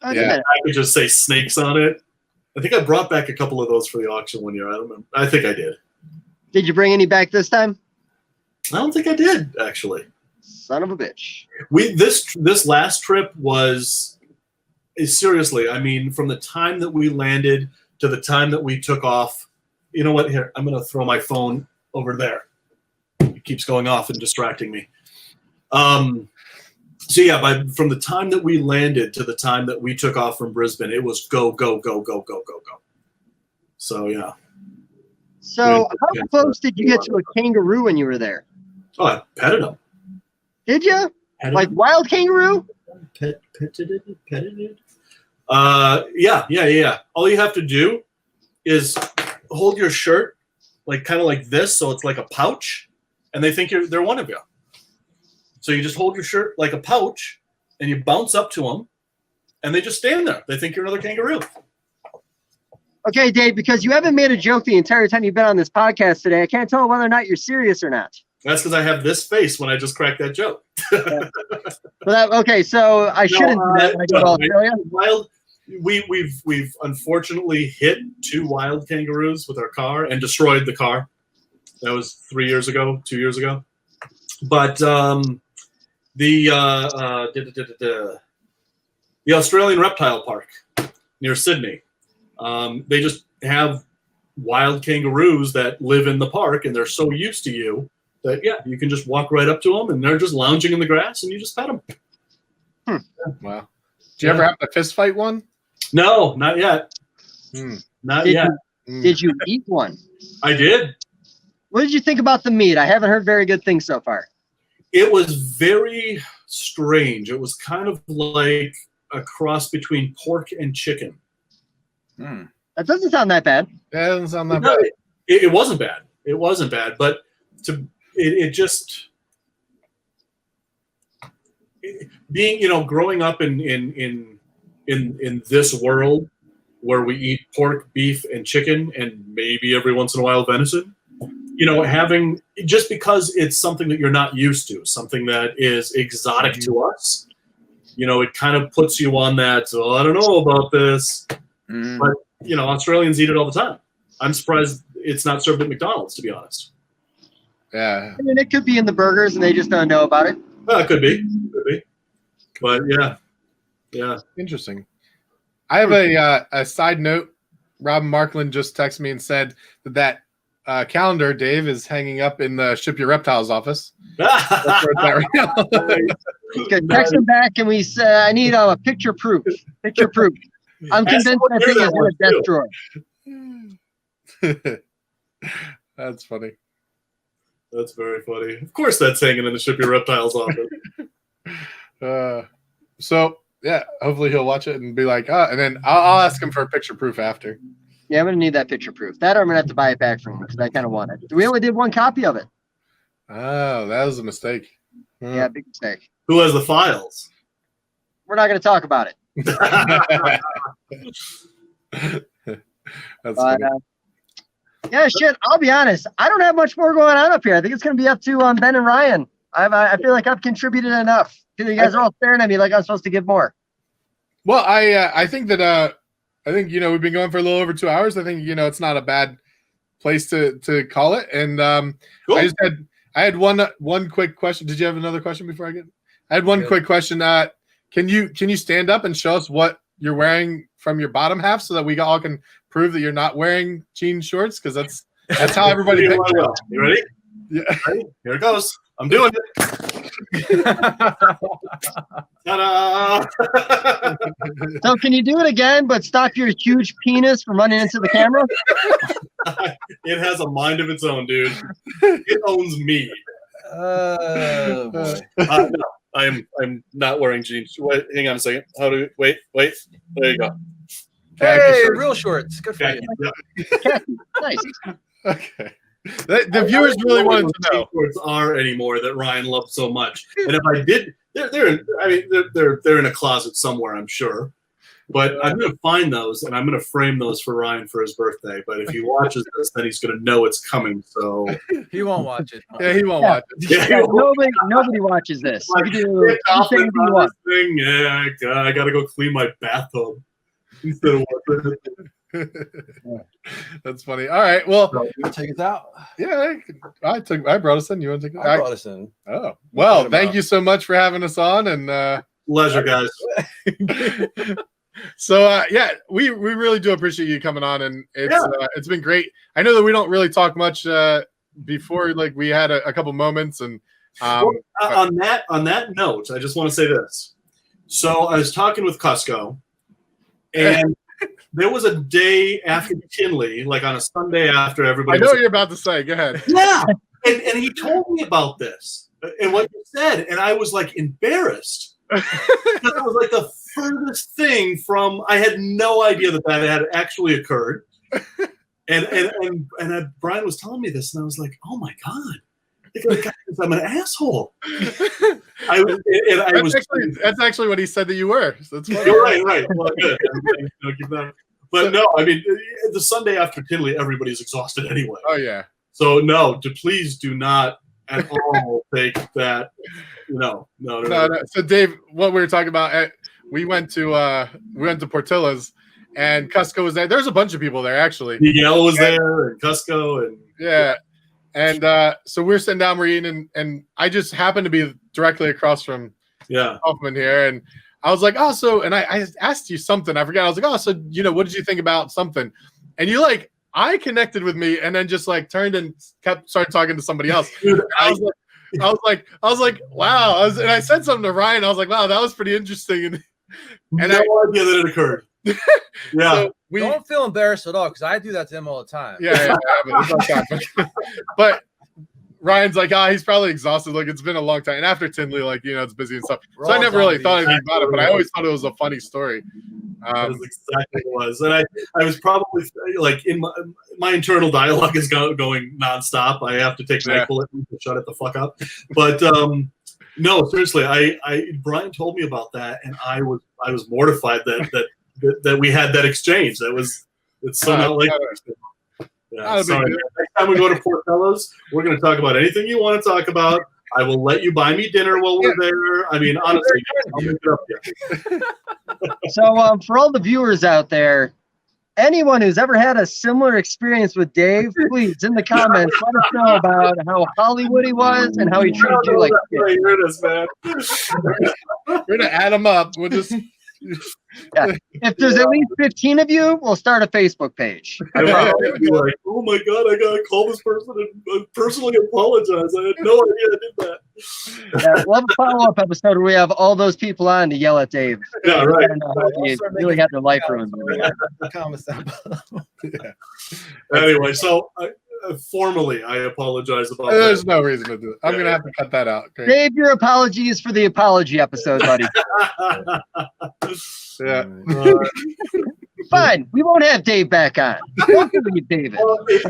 I could just say snakes on it. I think I brought back a couple of those for the auction one year. I don't remember. I think I did. Did you bring any back this time? I don't think I did, actually. Son of a bitch. This last trip was seriously, I mean, from the time that we landed to the time that we took off. You know what? Here, I'm going to throw my phone over there. It keeps going off and distracting me. So yeah, from the time that we landed to the time that we took off from Brisbane, it was go. So yeah. So how close did you get to a kangaroo when you were there? Oh, I petted him. Did you? Like wild kangaroo? Petted it. Yeah. All you have to do is hold your shirt kind of like this, so it's like a pouch, and they think they're one of you. So you just hold your shirt like a pouch, and you bounce up to them, and they just stand there. They think you're another kangaroo. Okay, Dave, because you haven't made a joke the entire time you've been on this podcast today, I can't tell whether or not you're serious or not. That's because I have this face when I just cracked that joke. Okay, so I shouldn't do that when I go to Australia. We've unfortunately hit 2 wild kangaroos with our car and destroyed the car. That was 2 years ago. But the Australian Reptile Park near Sydney, they just have wild kangaroos that live in the park, and they're so used to you that you can just walk right up to them, and they're just lounging in the grass, and you just pet them. Wow. Did you ever have a fist fight one? No, not yet. Not yet. Did you eat one? I did. What did you think about the meat? I haven't heard very good things so far. It was very strange. It was kind of like a cross between pork and chicken. That doesn't sound that bad. That doesn't sound that bad. It wasn't bad. It wasn't bad, but it just being, growing up in this world where we eat pork, beef, and chicken, and maybe every once in a while venison, having, just because it's something that you're not used to, something that is exotic to us, it kind of puts you on that, well, I don't know about this. But, Australians eat it all the time. I'm surprised it's not served at McDonald's, to be honest. Yeah. I mean, it could be in the burgers and they just don't know about it. Well, it could be. But yeah. Interesting. I have a side note. Robin Markland just texted me and said that calendar, Dave, is hanging up in the Ship Your Reptiles office. That's where it's at right now. Good. Text him back, and we say, I need a picture proof. I'm convinced that thing is in a death drawer. That's funny. That's very funny. Of course that's hanging in the Ship Your Reptiles office. So, yeah, hopefully he'll watch it and be like, and then I'll ask him for a picture proof after. Yeah, I'm going to need that picture proof. That or I'm going to have to buy it back from him because I kind of want it. We only did 1 copy of it. Oh, that was a mistake. Yeah, big mistake. Who has the files? We're not going to talk about it. That's funny. Yeah, shit, I'll be honest. I don't have much more going on up here. I think it's going to be up to Ben and Ryan I feel like I've contributed enough. You guys are all staring at me like I'm supposed to give more. Well, I think that I think we've been going for a little over 2 hours. I think it's not a bad place to call it. And Cool. I had one quick question. Did you have another question before I get? I had one quick question. Can you stand up and show us what you're wearing from your bottom half so that we all can prove that you're not wearing jean shorts? Because that's how everybody You picks it. You ready? Yeah. Ready? Here it goes. I'm doing it. Ta-da! So can you do it again, but stop your huge penis from running into the camera? It has a mind of its own, dude. It owns me. Oh boy. No, I'm not wearing jeans. Wait, hang on a second. Wait. There you go. Hey, real shorts. Good for Okay. you. Yeah. Nice. Okay. The viewers really wanted to know. Shorts are anymore that Ryan loved so much. And if I did, they're in a closet somewhere, I'm sure. But I'm going to find those and I'm going to frame those for Ryan for his birthday. But if he watches this, then he's going to know it's coming. So He won't watch it. Yeah, he won't watch it. yeah, Nobody watches this. You can do Get off anything you want. this thing. Yeah, I got to go clean my bathtub instead of watching it. That's funny. All right. Well, You want to take us out? yeah, I brought us in. You want to take it? I brought us in. Oh, well, thank you so much for having us on. And Pleasure, guys. so yeah, we really do appreciate you coming on, and it's been great. I know that we don't really talk much before, like we had a couple moments, and on that note, I just want to say this. So I was talking with Cusco, and there was a day after Tinley, like on a Sunday after everybody. I know what you're about to say. Go ahead. Yeah, and he told me about this and what you said, and I was like embarrassed because it was like the furthest thing from. I had no idea that had actually occurred, and Brian was telling me this, and I was like, oh my god. I'm an asshole. That's actually what he said that you were. So that's funny. You're right. Well, good. But no, I mean, the Sunday after Tinley, everybody's exhausted anyway. Oh yeah. So no, please do not at all take that. No. So Dave, what we were talking about, we went to Portillo's, and Cusco was there. There's a bunch of people there actually. Miguel was there, and Cusco, and yeah. And so we're sitting down, we're eating, and I just happened to be directly across from Kaufman here, and I was like, oh, so, and I asked you something, I forgot. I was like, oh, so what did you think about something? And you I connected with me, and then just turned and started talking to somebody else. Dude, I was like, wow. And I said something to Ryan. I was like, wow, that was pretty interesting. And no idea that it occurred. Yeah. So don't feel embarrassed at all because I do that to him all the time. Yeah, but Ryan's like, he's probably exhausted. Like, it's been a long time. And after Tinley, it's busy and stuff. So I never really thought anything about it, but I always thought it was a funny story. That was exactly what it was. And I was probably in my internal dialogue is going nonstop. I have to take NyQuil to shut it the fuck up. But no, seriously, Brian told me about that, and I was mortified that we had that exchange. It's so not like. Yeah, sorry. Next time we go to Portillo's, we're going to talk about anything you want to talk about. I will let you buy me dinner while we're there. I mean, honestly, I'll make it up to you. So for all the viewers out there, anyone who's ever had a similar experience with Dave, please, in the comments, let us know about how Hollywood he was and how he treated you like shit. Here it is, man. We're going to add them up. We'll just... Yeah. If there's at least 15 of you, we'll start a Facebook page. I would be like, oh my god, I gotta call this person and personally apologize. I had no idea I did that. Yeah, we'll have a follow-up episode where we have all those people on to yell at Dave. Yeah, right. You really had their life ruined. Anyway, so formally, I apologize about There's that. no reason to do it. I'm gonna have to cut that out. Okay. Dave, your apology is for the apology episode, buddy. Yeah. Fine. We won't have Dave back on. Don't believe David. Well, that's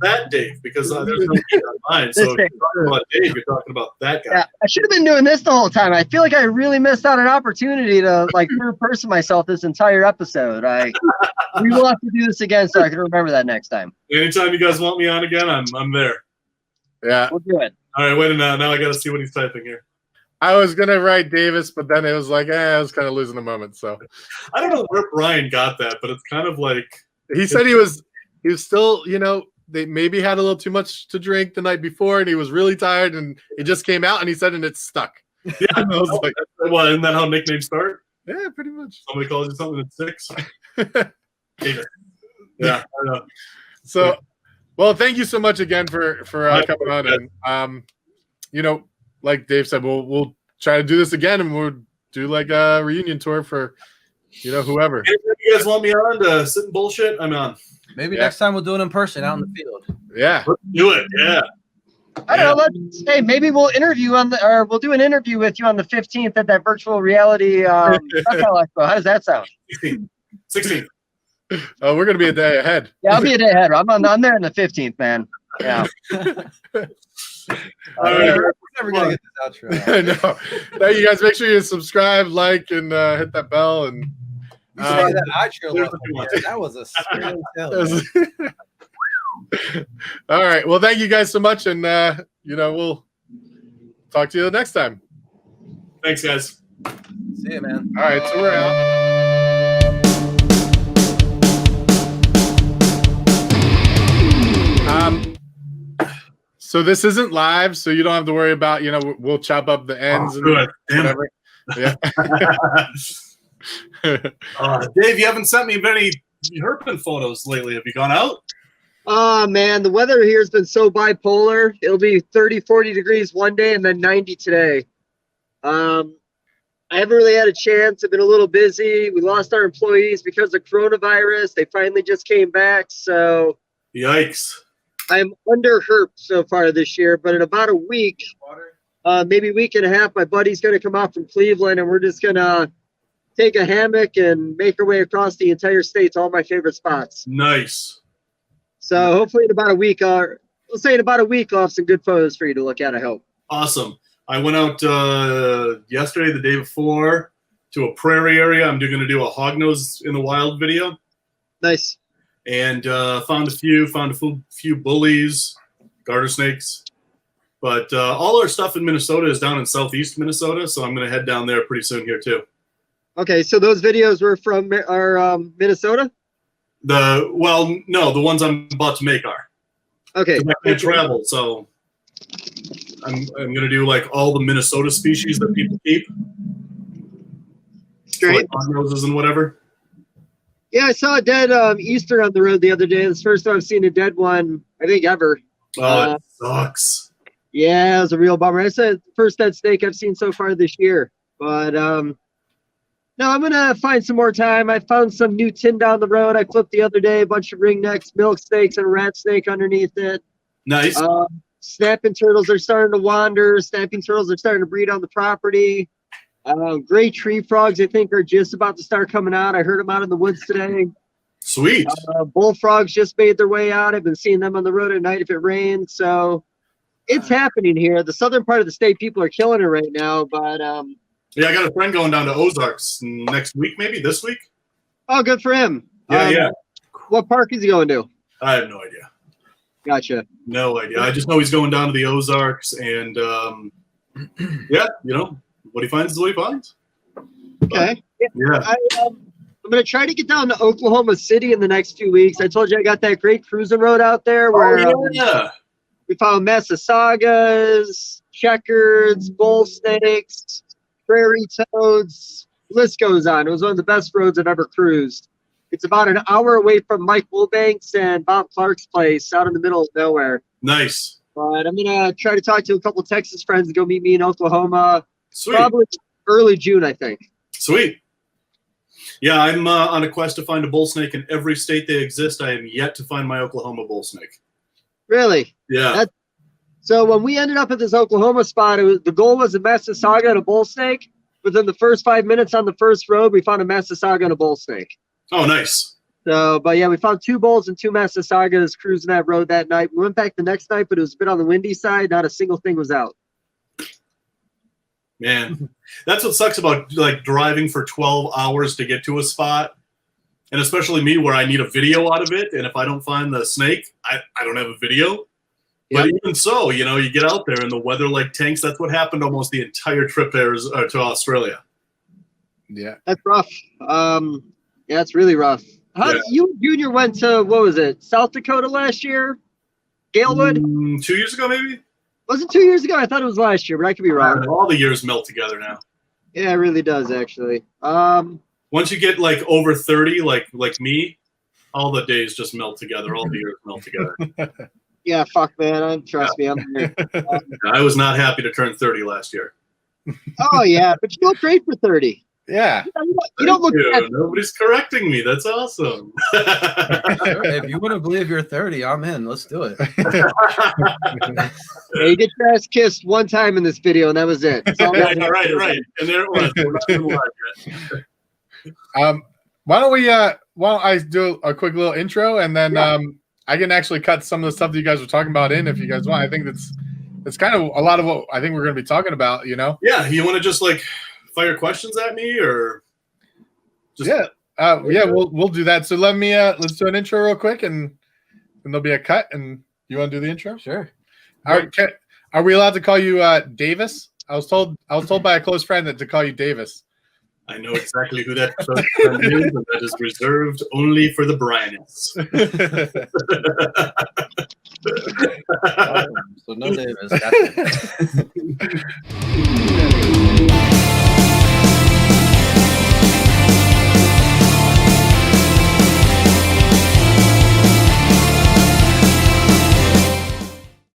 that Dave, because there's no Dave on mine. So if you're talking about Dave, you're talking about that guy. Yeah, I should have been doing this the whole time. I feel like I really missed out an opportunity to third person myself this entire episode. We will have to do this again so I can remember that next time. Anytime you guys want me on again, I'm there. Yeah. We'll do it. All right, wait a minute. Now I got to see what he's typing here. I was gonna write Davis, but then it was like, I was kind of losing the moment. So I don't know where Brian got that, but it's kind of like he said he was still, they maybe had a little too much to drink the night before, and he was really tired, and it just came out, and he said, and it stuck. Yeah, I was like, well, isn't that how nicknames start? Yeah, pretty much. Somebody calls you something at 6. Yeah, I know. So, well, thank you so much again for coming on, and like Dave said, we'll try to do this again, and we'll do like a reunion tour for whoever. If you guys want me on to sit and bullshit, I'm on. Maybe next time we'll do it in person out in the field. Yeah, let's do it. Yeah. I don't know. Hey, maybe we'll do an interview with you on the 15th at that virtual reality expo. How does that sound? 16. Oh, we're gonna be a day ahead. Yeah, I'll be a day ahead. I'm there on the 15th, man. Yeah. We're never gonna get this outro. I know. Now you guys make sure you subscribe, like, and hit that bell. And you say that outro level, that was a scary tell. All right. Well, thank you guys so much, and we'll talk to you the next time. Thanks, guys. See you, man. All right, so we're out. So this isn't live, so you don't have to worry about, we'll chop up the ends and whatever. Yeah. Dave, you haven't sent me many Herpin photos lately. Have you gone out? Oh, man, the weather here has been so bipolar. It'll be 30, 40 degrees one day and then 90 today. I haven't really had a chance. I've been a little busy. We lost our employees because of coronavirus. They finally just came back, so. Yikes. I'm under Herp so far this year, but in about a week, maybe a week and a half, my buddy's going to come out from Cleveland, and we're just going to take a hammock and make our way across the entire state to all my favorite spots. Nice. So hopefully in about a week, I'll have some good photos for you to look at, I hope. Awesome. I went out yesterday, the day before, to a prairie area. I'm going to do a hognose in the wild video. Nice. And found a few bullies, garter snakes. But all our stuff in Minnesota is down in southeast Minnesota, so I'm going to head down there pretty soon here too. Okay, so those videos were from Minnesota? No, the ones I'm about to make are. Okay. I can't travel, so I'm going to do like all the Minnesota species that people keep. Great. So, like noses and whatever. Yeah, I saw a dead Eastern on the road the other day. It's the first time I've seen a dead one, I think, ever. Oh, it sucks. Yeah, it was a real bummer. I said first dead snake I've seen so far this year. But no, I'm going to find some more time. I found some new tin down the road. I flipped the other day, a bunch of ringnecks, milk snakes, and a rat snake underneath it. Nice. Snapping turtles are starting to wander. Snapping turtles are starting to breed on the property. Gray tree frogs, I think, are just about to start coming out. I heard them out in the woods today. Sweet. Bullfrogs just made their way out. I've been seeing them on the road at night if it rains. So it's happening here. The southern part of the state, people are killing it right now. But yeah, I got a friend going down to Ozarks next week, maybe this week. Oh, good for him. Yeah. What park is he going to? I have no idea. Gotcha. No idea. I just know he's going down to the Ozarks, and yeah, what he finds is what he finds. Okay. Yeah. I'm going to try to get down to Oklahoma City in the next few weeks. I told you I got that great cruising road out there where we found Massasaugas, checkers, bull snakes, prairie toads. The list goes on. It was one of the best roads I've ever cruised. It's about an hour away from Mike Wilbanks and Bob Clark's place out in the middle of nowhere. Nice. But I'm going to try to talk to a couple of Texas friends to go meet me in Oklahoma. Sweet. Probably early June, I think. Sweet. Yeah, I'm on a quest to find a bull snake in every state they exist. I am yet to find my Oklahoma bull snake. Really? Yeah. So when we ended up at this Oklahoma spot, the goal was a Massasauga and a bull snake. Within the first 5 minutes on the first road, we found a Massasauga and a bull snake. Oh, nice. So, but yeah, we found 2 bulls and 2 Massasaugas cruising that road that night. We went back the next night, but it was a bit on the windy side. Not a single thing was out. Man, that's what sucks about like driving for 12 hours to get to a spot. And especially me where I need a video out of it. And if I don't find the snake, I don't have a video. But even so, you know, you get out there and the weather like tanks. That's what happened almost the entire trip there to Australia. Yeah. That's rough. Yeah, it's really rough. You Junior went to, what was it, South Dakota last year? Galewood? 2 years ago, maybe? Was it 2 years ago? I thought it was last year, but I could be wrong. All the years melt together now. Yeah, it really does, actually. Once you get like over 30, like me, all the days just melt together. All the years melt together. Yeah, fuck, man. Trust me, I'm here. I was not happy to turn 30 last year. Oh, yeah, but you look great for 30. Yeah. You don't look bad. Nobody's correcting me. That's awesome. Sure, if you want to believe you're 30, I'm in. Let's do it. Yeah, you get your ass kissed one time in this video, and that was it. Right. And there it was. We're not even live yet. Why don't I do a quick little intro, and then I can actually cut some of the stuff that you guys were talking about in if you guys want. I think it's kind of a lot of what I think we're going to be talking about, you know? Yeah, you want to just like fire questions at me or just we'll do that. So let's do an intro real quick and there'll be a cut. And you want to do the intro? Sure. All right. Are we allowed to call you Davis? I was told by a close friend to call you Davis. I know exactly who that close friend is, and that is reserved only for the Bryans. So no Davis.